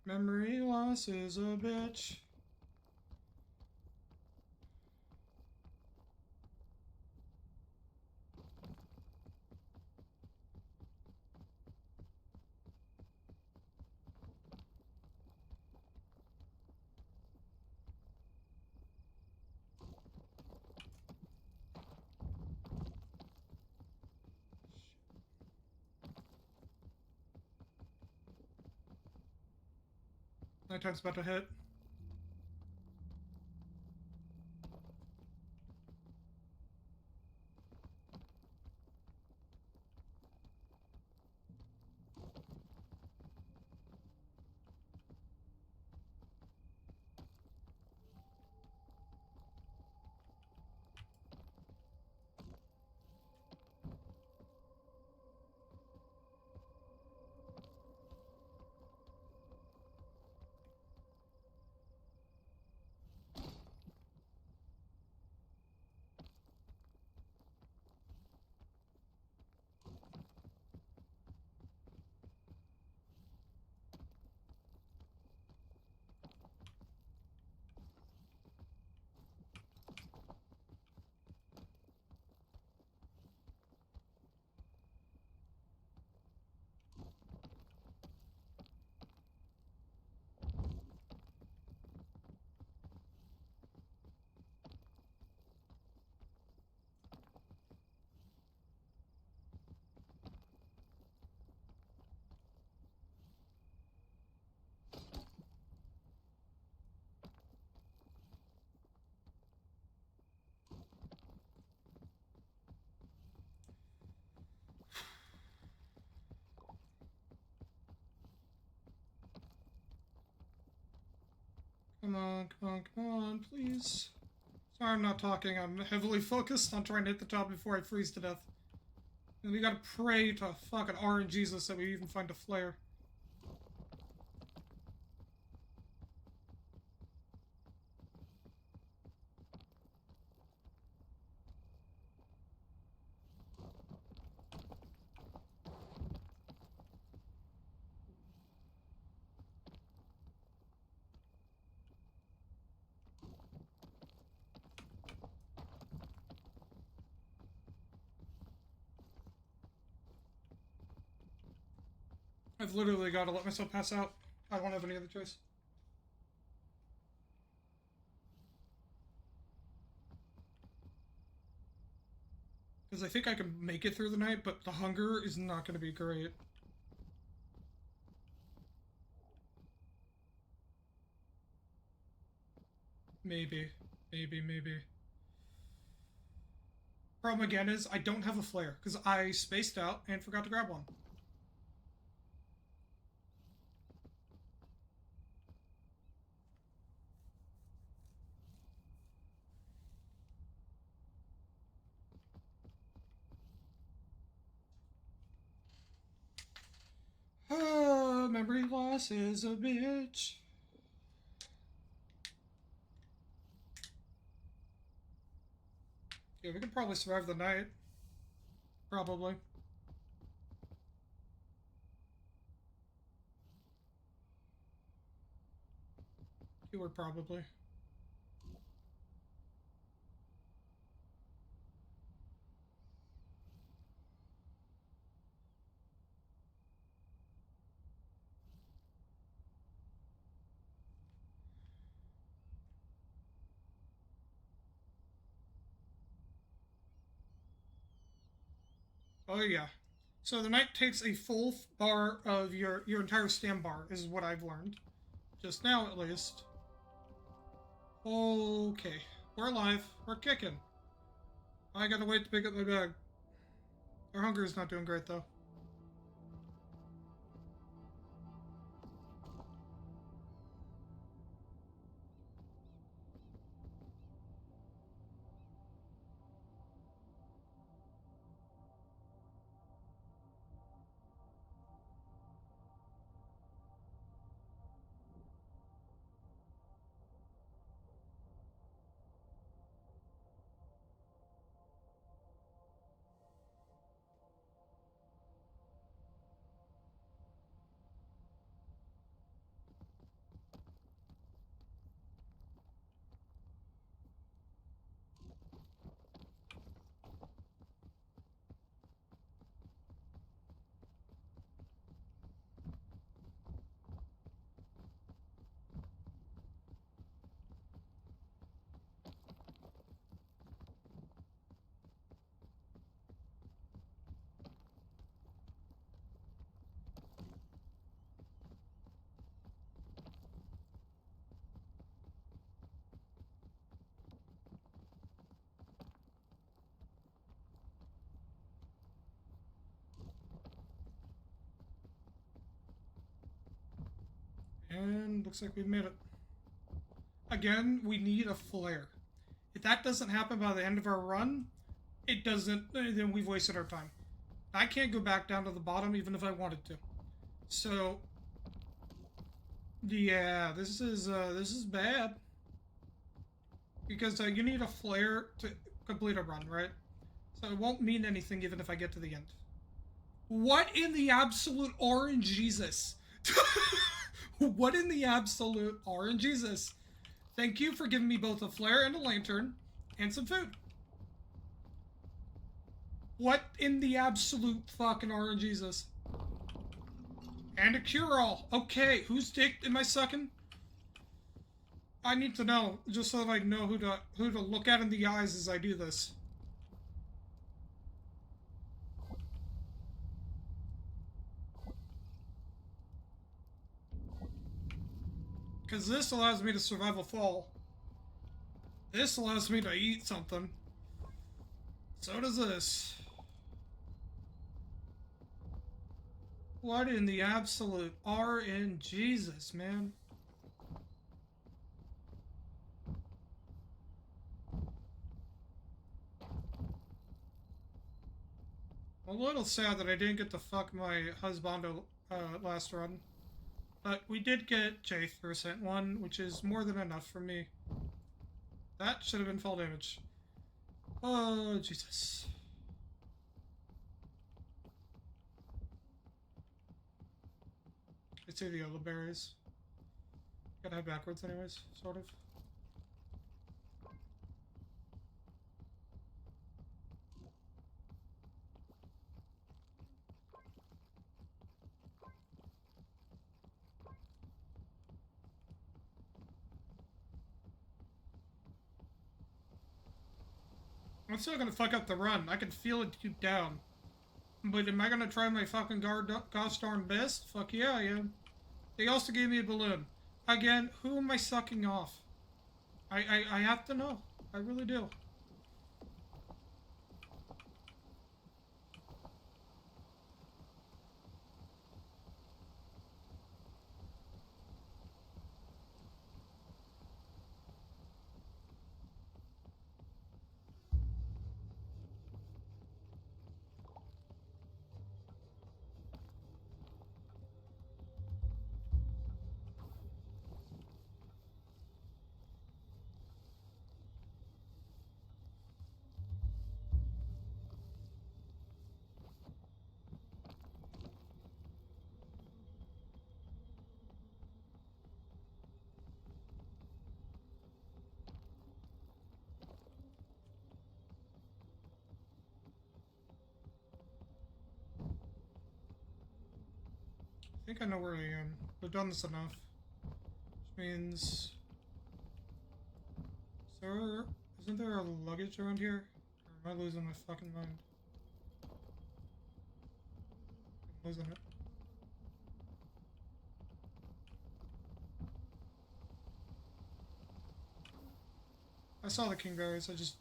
Memory loss is a bitch. Nighttime's about to hit. Come on, come on, come on, please. Sorry I'm not talking. I'm heavily focused on trying to hit the top before I freeze to death. And we gotta pray to fucking RNGesus that we even find a flare. I've literally got to let myself pass out. I don't have any other choice. Because I think I can make it through the night, but the hunger is not going to be great. Maybe. Maybe. Problem again is I don't have a flare, because I spaced out and forgot to grab one. Memory loss is a bitch. Yeah, we can probably survive the night. Probably. Keyword probably. Oh yeah. So the knight takes a full bar of your entire stand bar, is what I've learned. Just now, at least. Okay. We're alive. We're kicking. I gotta wait to pick up my bag. Our hunger is not doing great, though. And looks like we made it. Again, we need a flare. If that doesn't happen by the end of our run, it doesn't, then we've wasted our time. I can't go back down to the bottom even if I wanted to. So, yeah, this is bad. Because you need a flare to complete a run, right? So it won't mean anything even if I get to the end. What in the absolute RNGesus? What in the absolute RNGesus? Thank you for giving me both a flare and a lantern and some food. What in the absolute fucking RNGesus? And a cure-all. Okay, whose dick am I sucking? I need to know, just so that I know who to look at in the eyes as I do this. Because this allows me to survive a fall. This allows me to eat something. So does this. What in the absolute RNGesus, man? a little sad that I didn't get to fuck my husbando last run. But we did get J% 1, which is more than enough for me. That should have been fall damage. Oh, Jesus. It's the yellow berries. Gotta head backwards anyways, sort of. I'm still gonna fuck up the run. I can feel it deep down. But am I gonna try my fucking gosh darn best? Fuck yeah, I am. They also gave me a balloon. Again, who am I sucking off? I have to know. I really do. I think I know where I am. We've done this enough. Which means... Isn't there a luggage around here? Or am I losing my fucking mind? I'm losing it. I saw the kingberries, I just...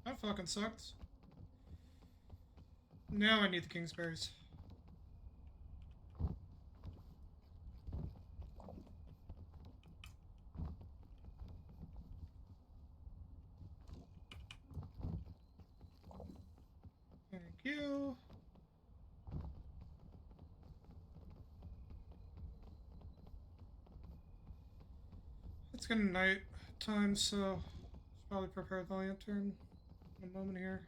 That fucking sucks. Now I need the kingsberries. Thank you. It's getting night time, so I should probably prepare the lantern in a moment here.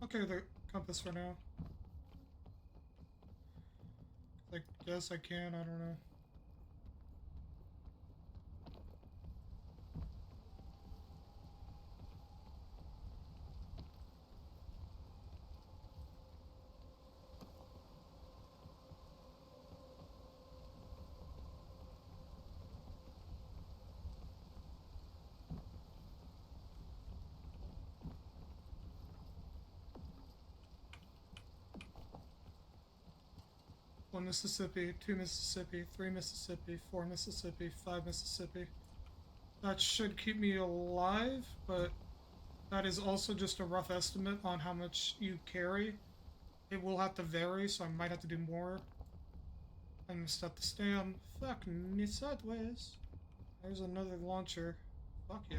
Okay, the compass for now. I guess I can, I don't know. One Mississippi, 2 Mississippi, 3 Mississippi, 4 Mississippi, 5 Mississippi. That should keep me alive, but that is also just a rough estimate on how much you carry. It will have to vary, so I might have to do more. I'm gonna start to stand. Fuck me sideways. There's another launcher. Fuck yeah.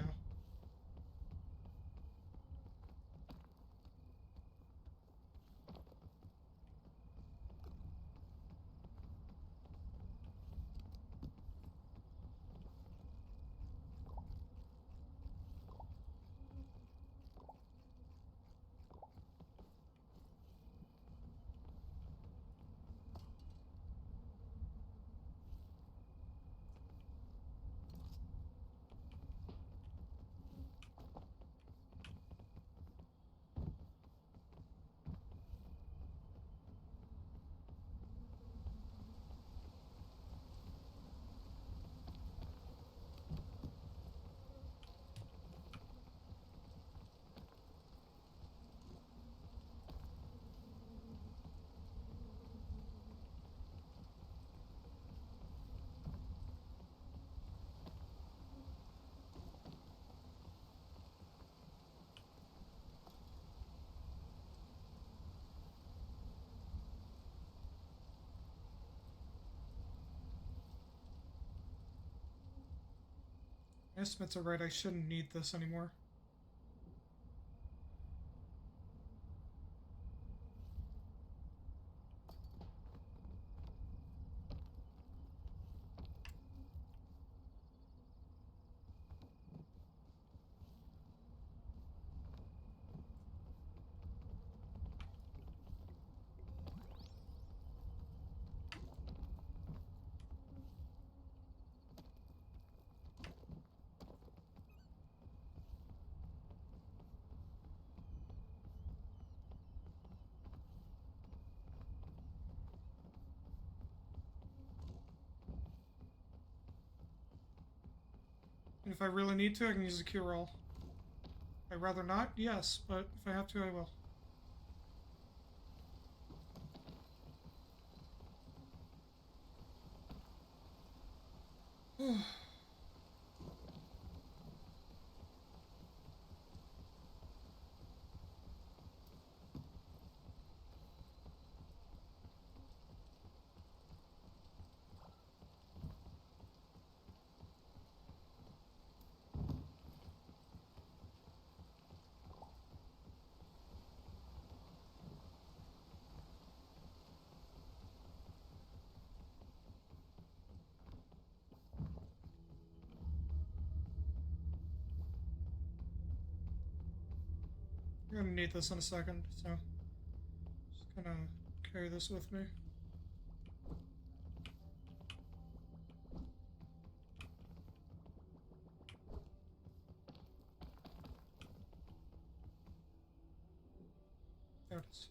My estimates are right, I shouldn't need this anymore. And if I really need to, I can use a cure roll. I'd rather not, yes, but if I have to, I will. I'm gonna need this in a second, so just gonna carry this with me. There it is.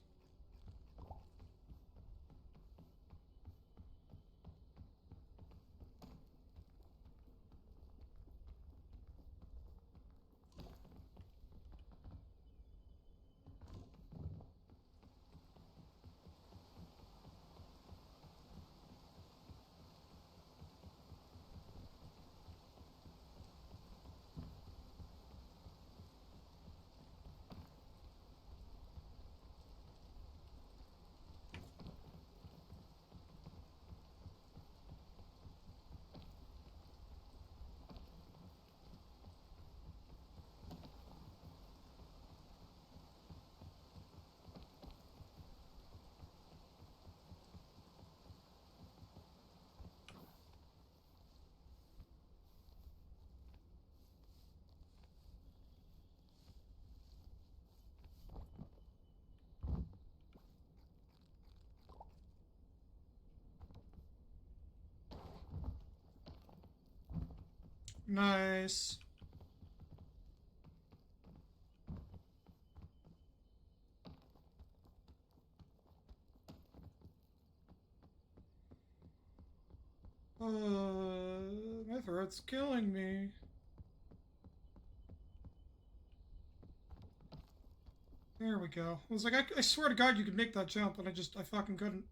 Nice. My throat's killing me. There we go. I was like, I swear to God you could make that jump, and I fucking couldn't.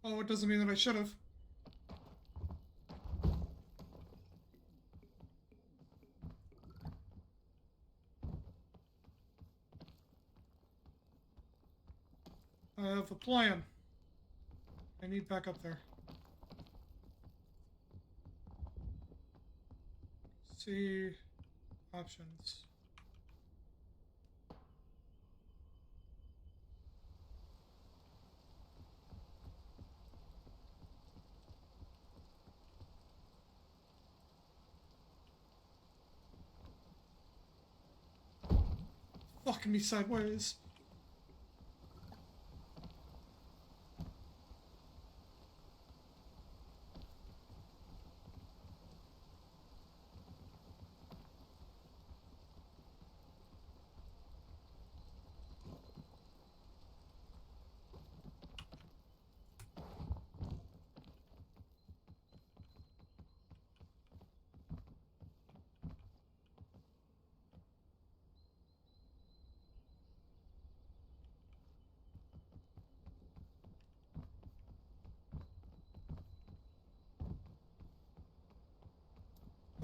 Oh, it doesn't mean that I should have. I have a plan. I need back up there. See options. Fucking me sideways.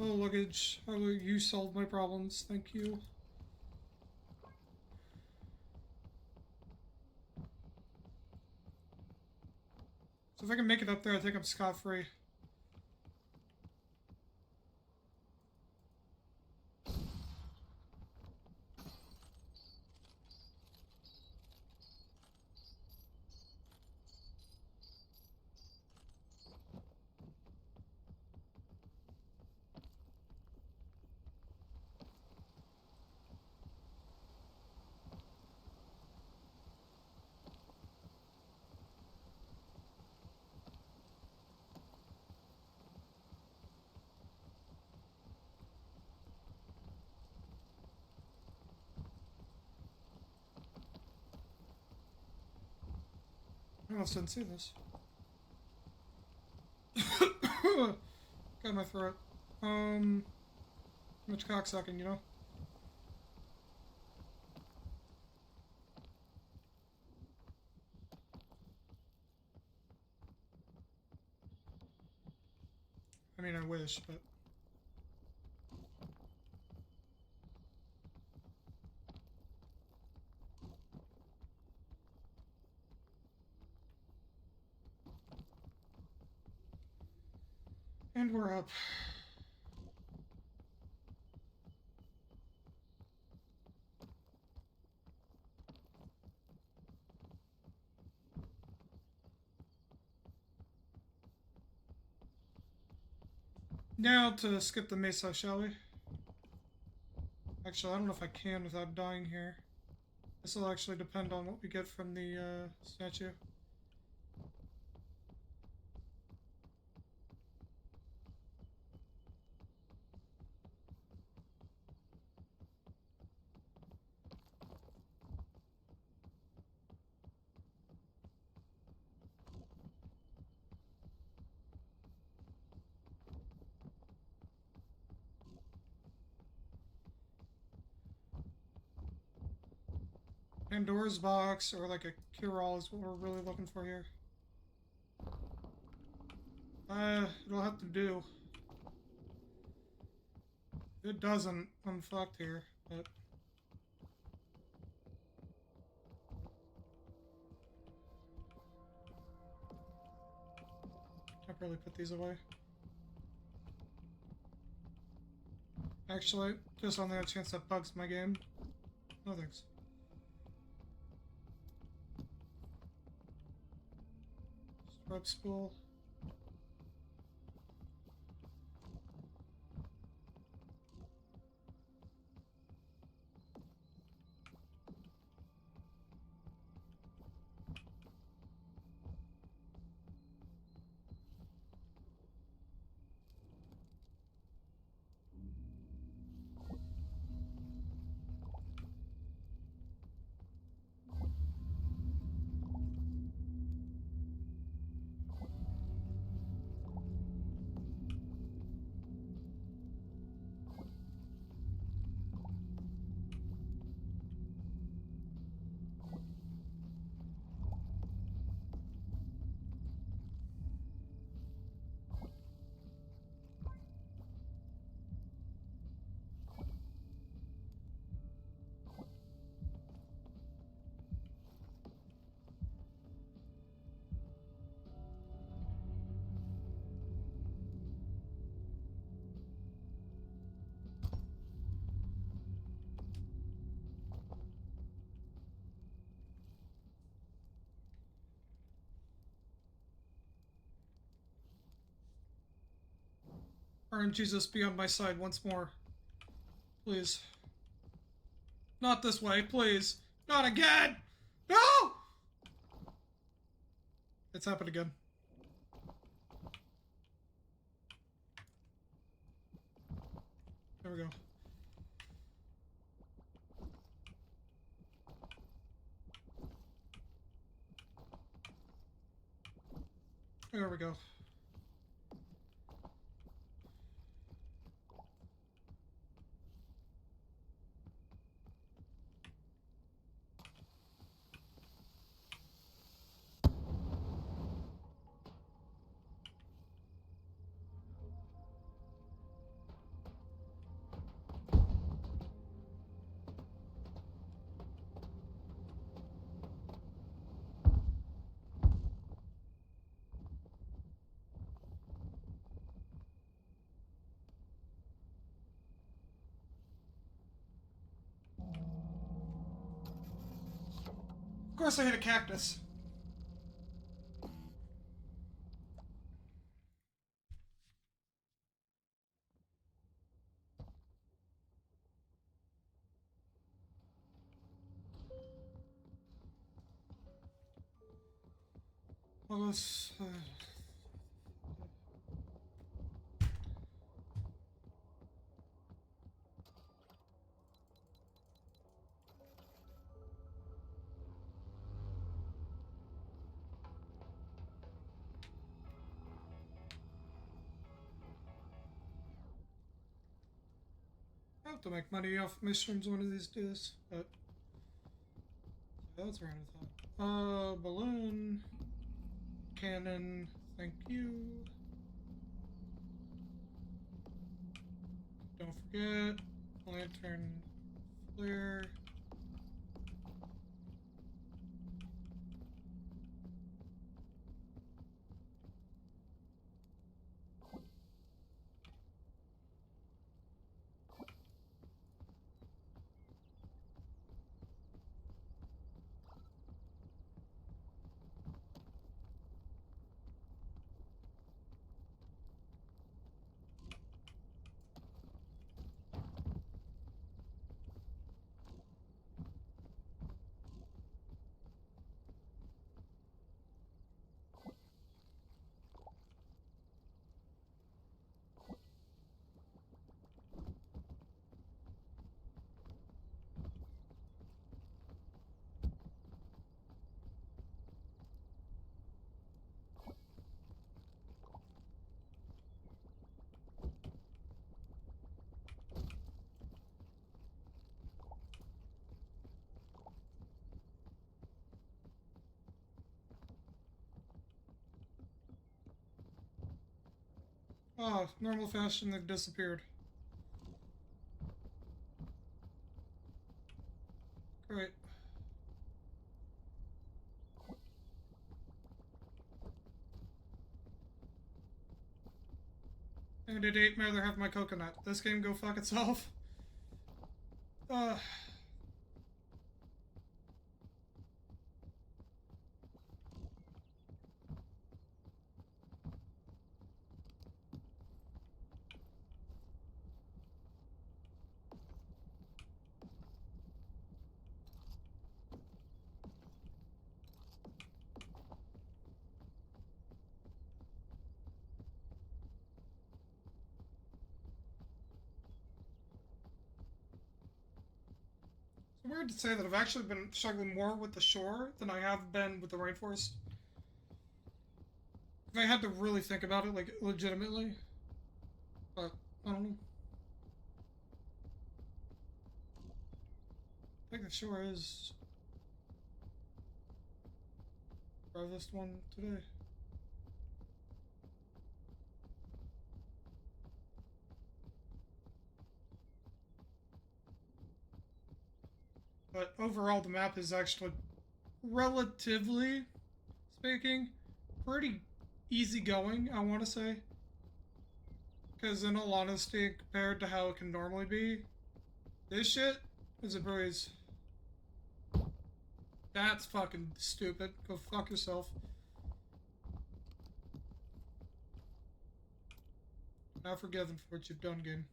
Oh, luggage. Oh, you solved my problems. Thank you. So if I can make it up there, I think I'm scot-free. I almost didn't see this. Got my throat. Much cocksucking, you know? I mean, I wish, but... And we're up. Now to skip the mesa, shall we? Actually, I don't know if I can without dying here. This will actually depend on what we get from the statue. Pandora's box or like a cure-all is what we're really looking for here. It'll have to do. It doesn't, I'm fucked here, but... I'll probably put these away. Actually, just on the chance that bugs my game. No thanks. Rope spool. Earn Jesus, be on my side once more. Please. Not this way, please. Not again! No! It's happened again. There we go. There we go. Of course I hit a cactus. Well, let's... I have to make money off my streams one of these days, but so that's around the thought. Balloon, cannon, thank you. Don't forget, lantern, flare. Oh, normal fashion, they've disappeared. Great. And it ain't rather have my coconut. This game go fuck itself. Uh, it's weird to say that I've actually been struggling more with the shore than I have been with the rainforest. If I had to really think about it, like, legitimately. But, I don't know. I think the shore is the farthest one today. But overall, the map is actually, relatively speaking, pretty easygoing, I want to say. Because in all honesty, compared to how it can normally be, this shit is a breeze. That's fucking stupid. Go fuck yourself. Not forgiven for what you've done, game.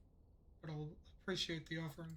But I'll appreciate the offering.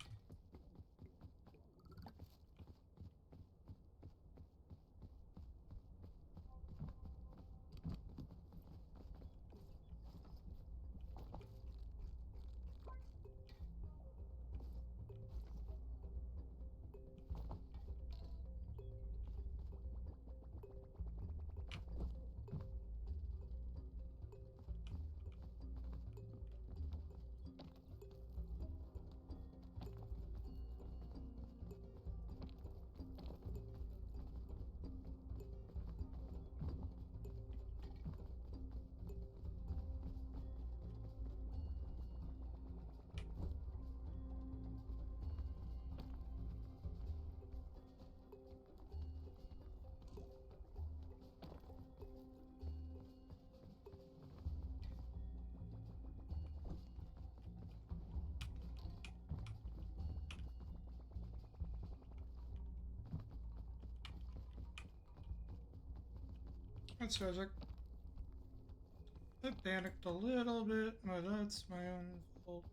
That's tragic. I panicked a little bit, but that's my own fault.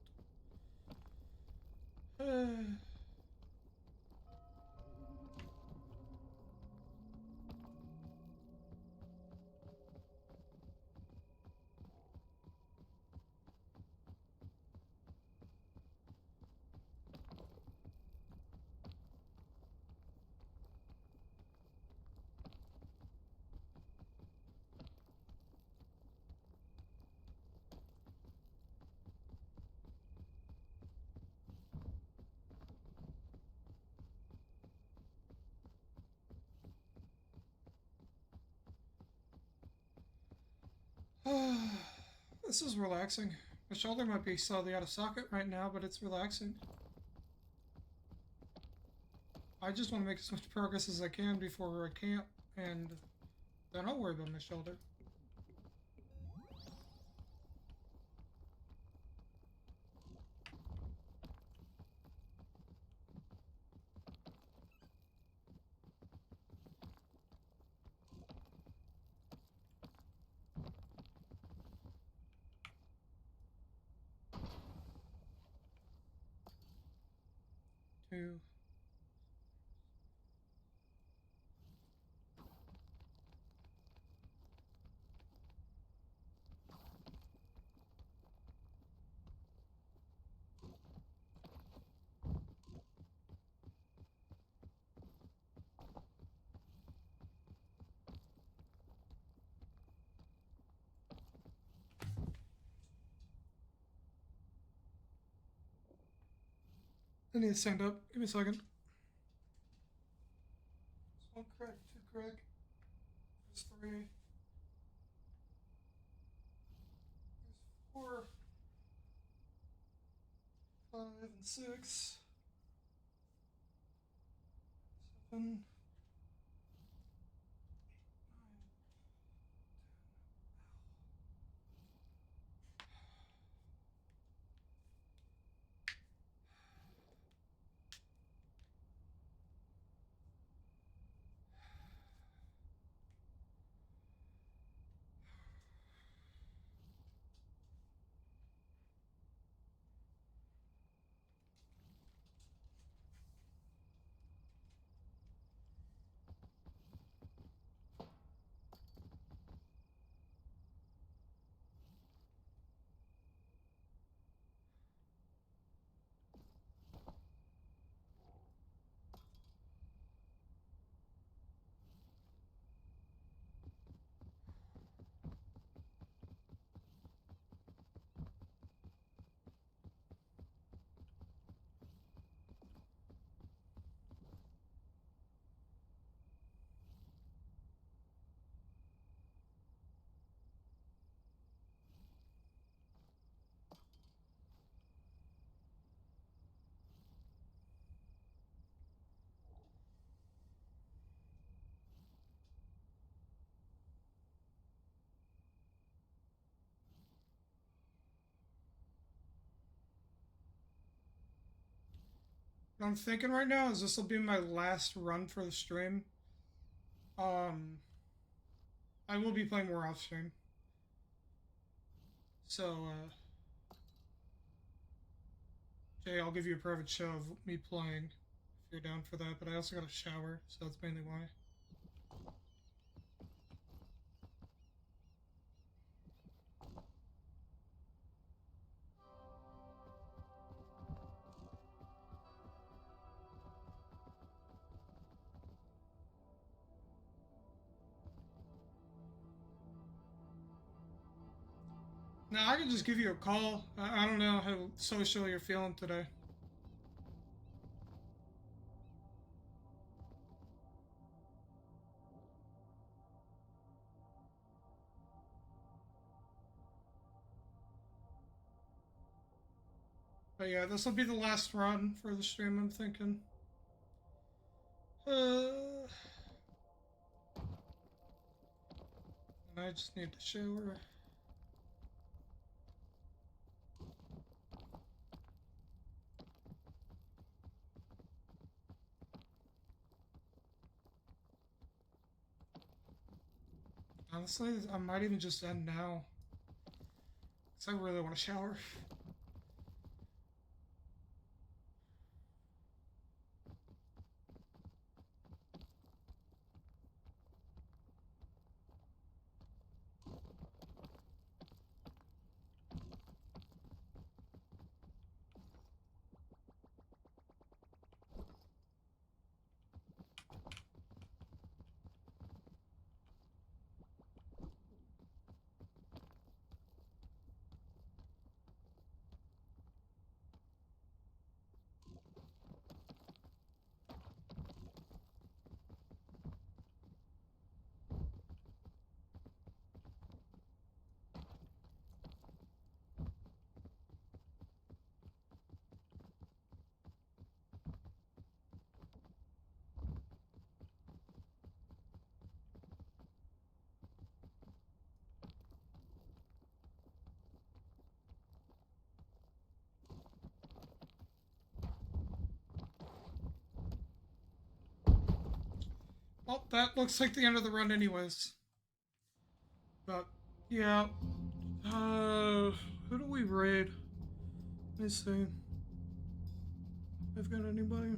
This is relaxing. My shoulder might be slightly out of socket right now, but it's relaxing. I just want to make as much progress as I can before I camp, and then I'll worry about my shoulder. Two. I need to stand up. Give me a second. There's one crack, two crack. There's three. There's four. 5 and 6. 7. What I'm thinking right now is this will be my last run for the stream. I will be playing more off stream. So, Jay, I'll give you a private show of me playing if you're down for that, but I also got a shower, so that's mainly why. Now, I can just give you a call. I don't know how social you're feeling today. But yeah, this will be the last run for the stream, I'm thinking. And I just need to shower. Honestly, I might even just end now. Because I really want to shower. Well, that looks like the end of the run anyways. But, yeah. Who do we raid? Let me see. I've got anybody?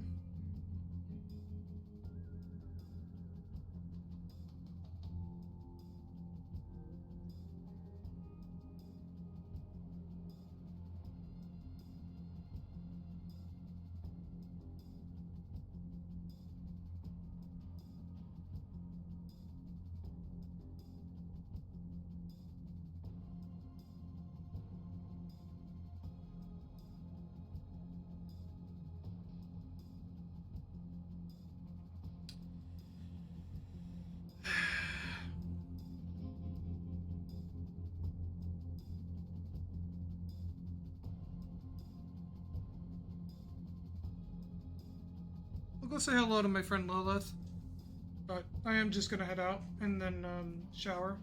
I'll go say hello to my friend Lilith. But I am just gonna head out and then shower.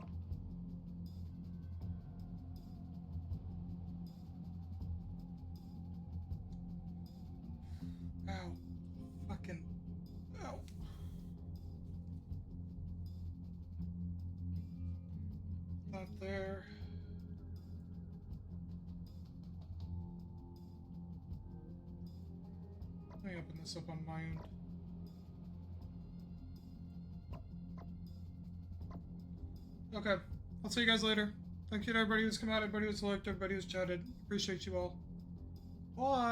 Ow. Fucking. Ow. Not there. Let me open this up on my end. Okay. I'll see you guys later. Thank you to everybody who's come out, everybody who's looked, everybody who's chatted. Appreciate you all. Bye!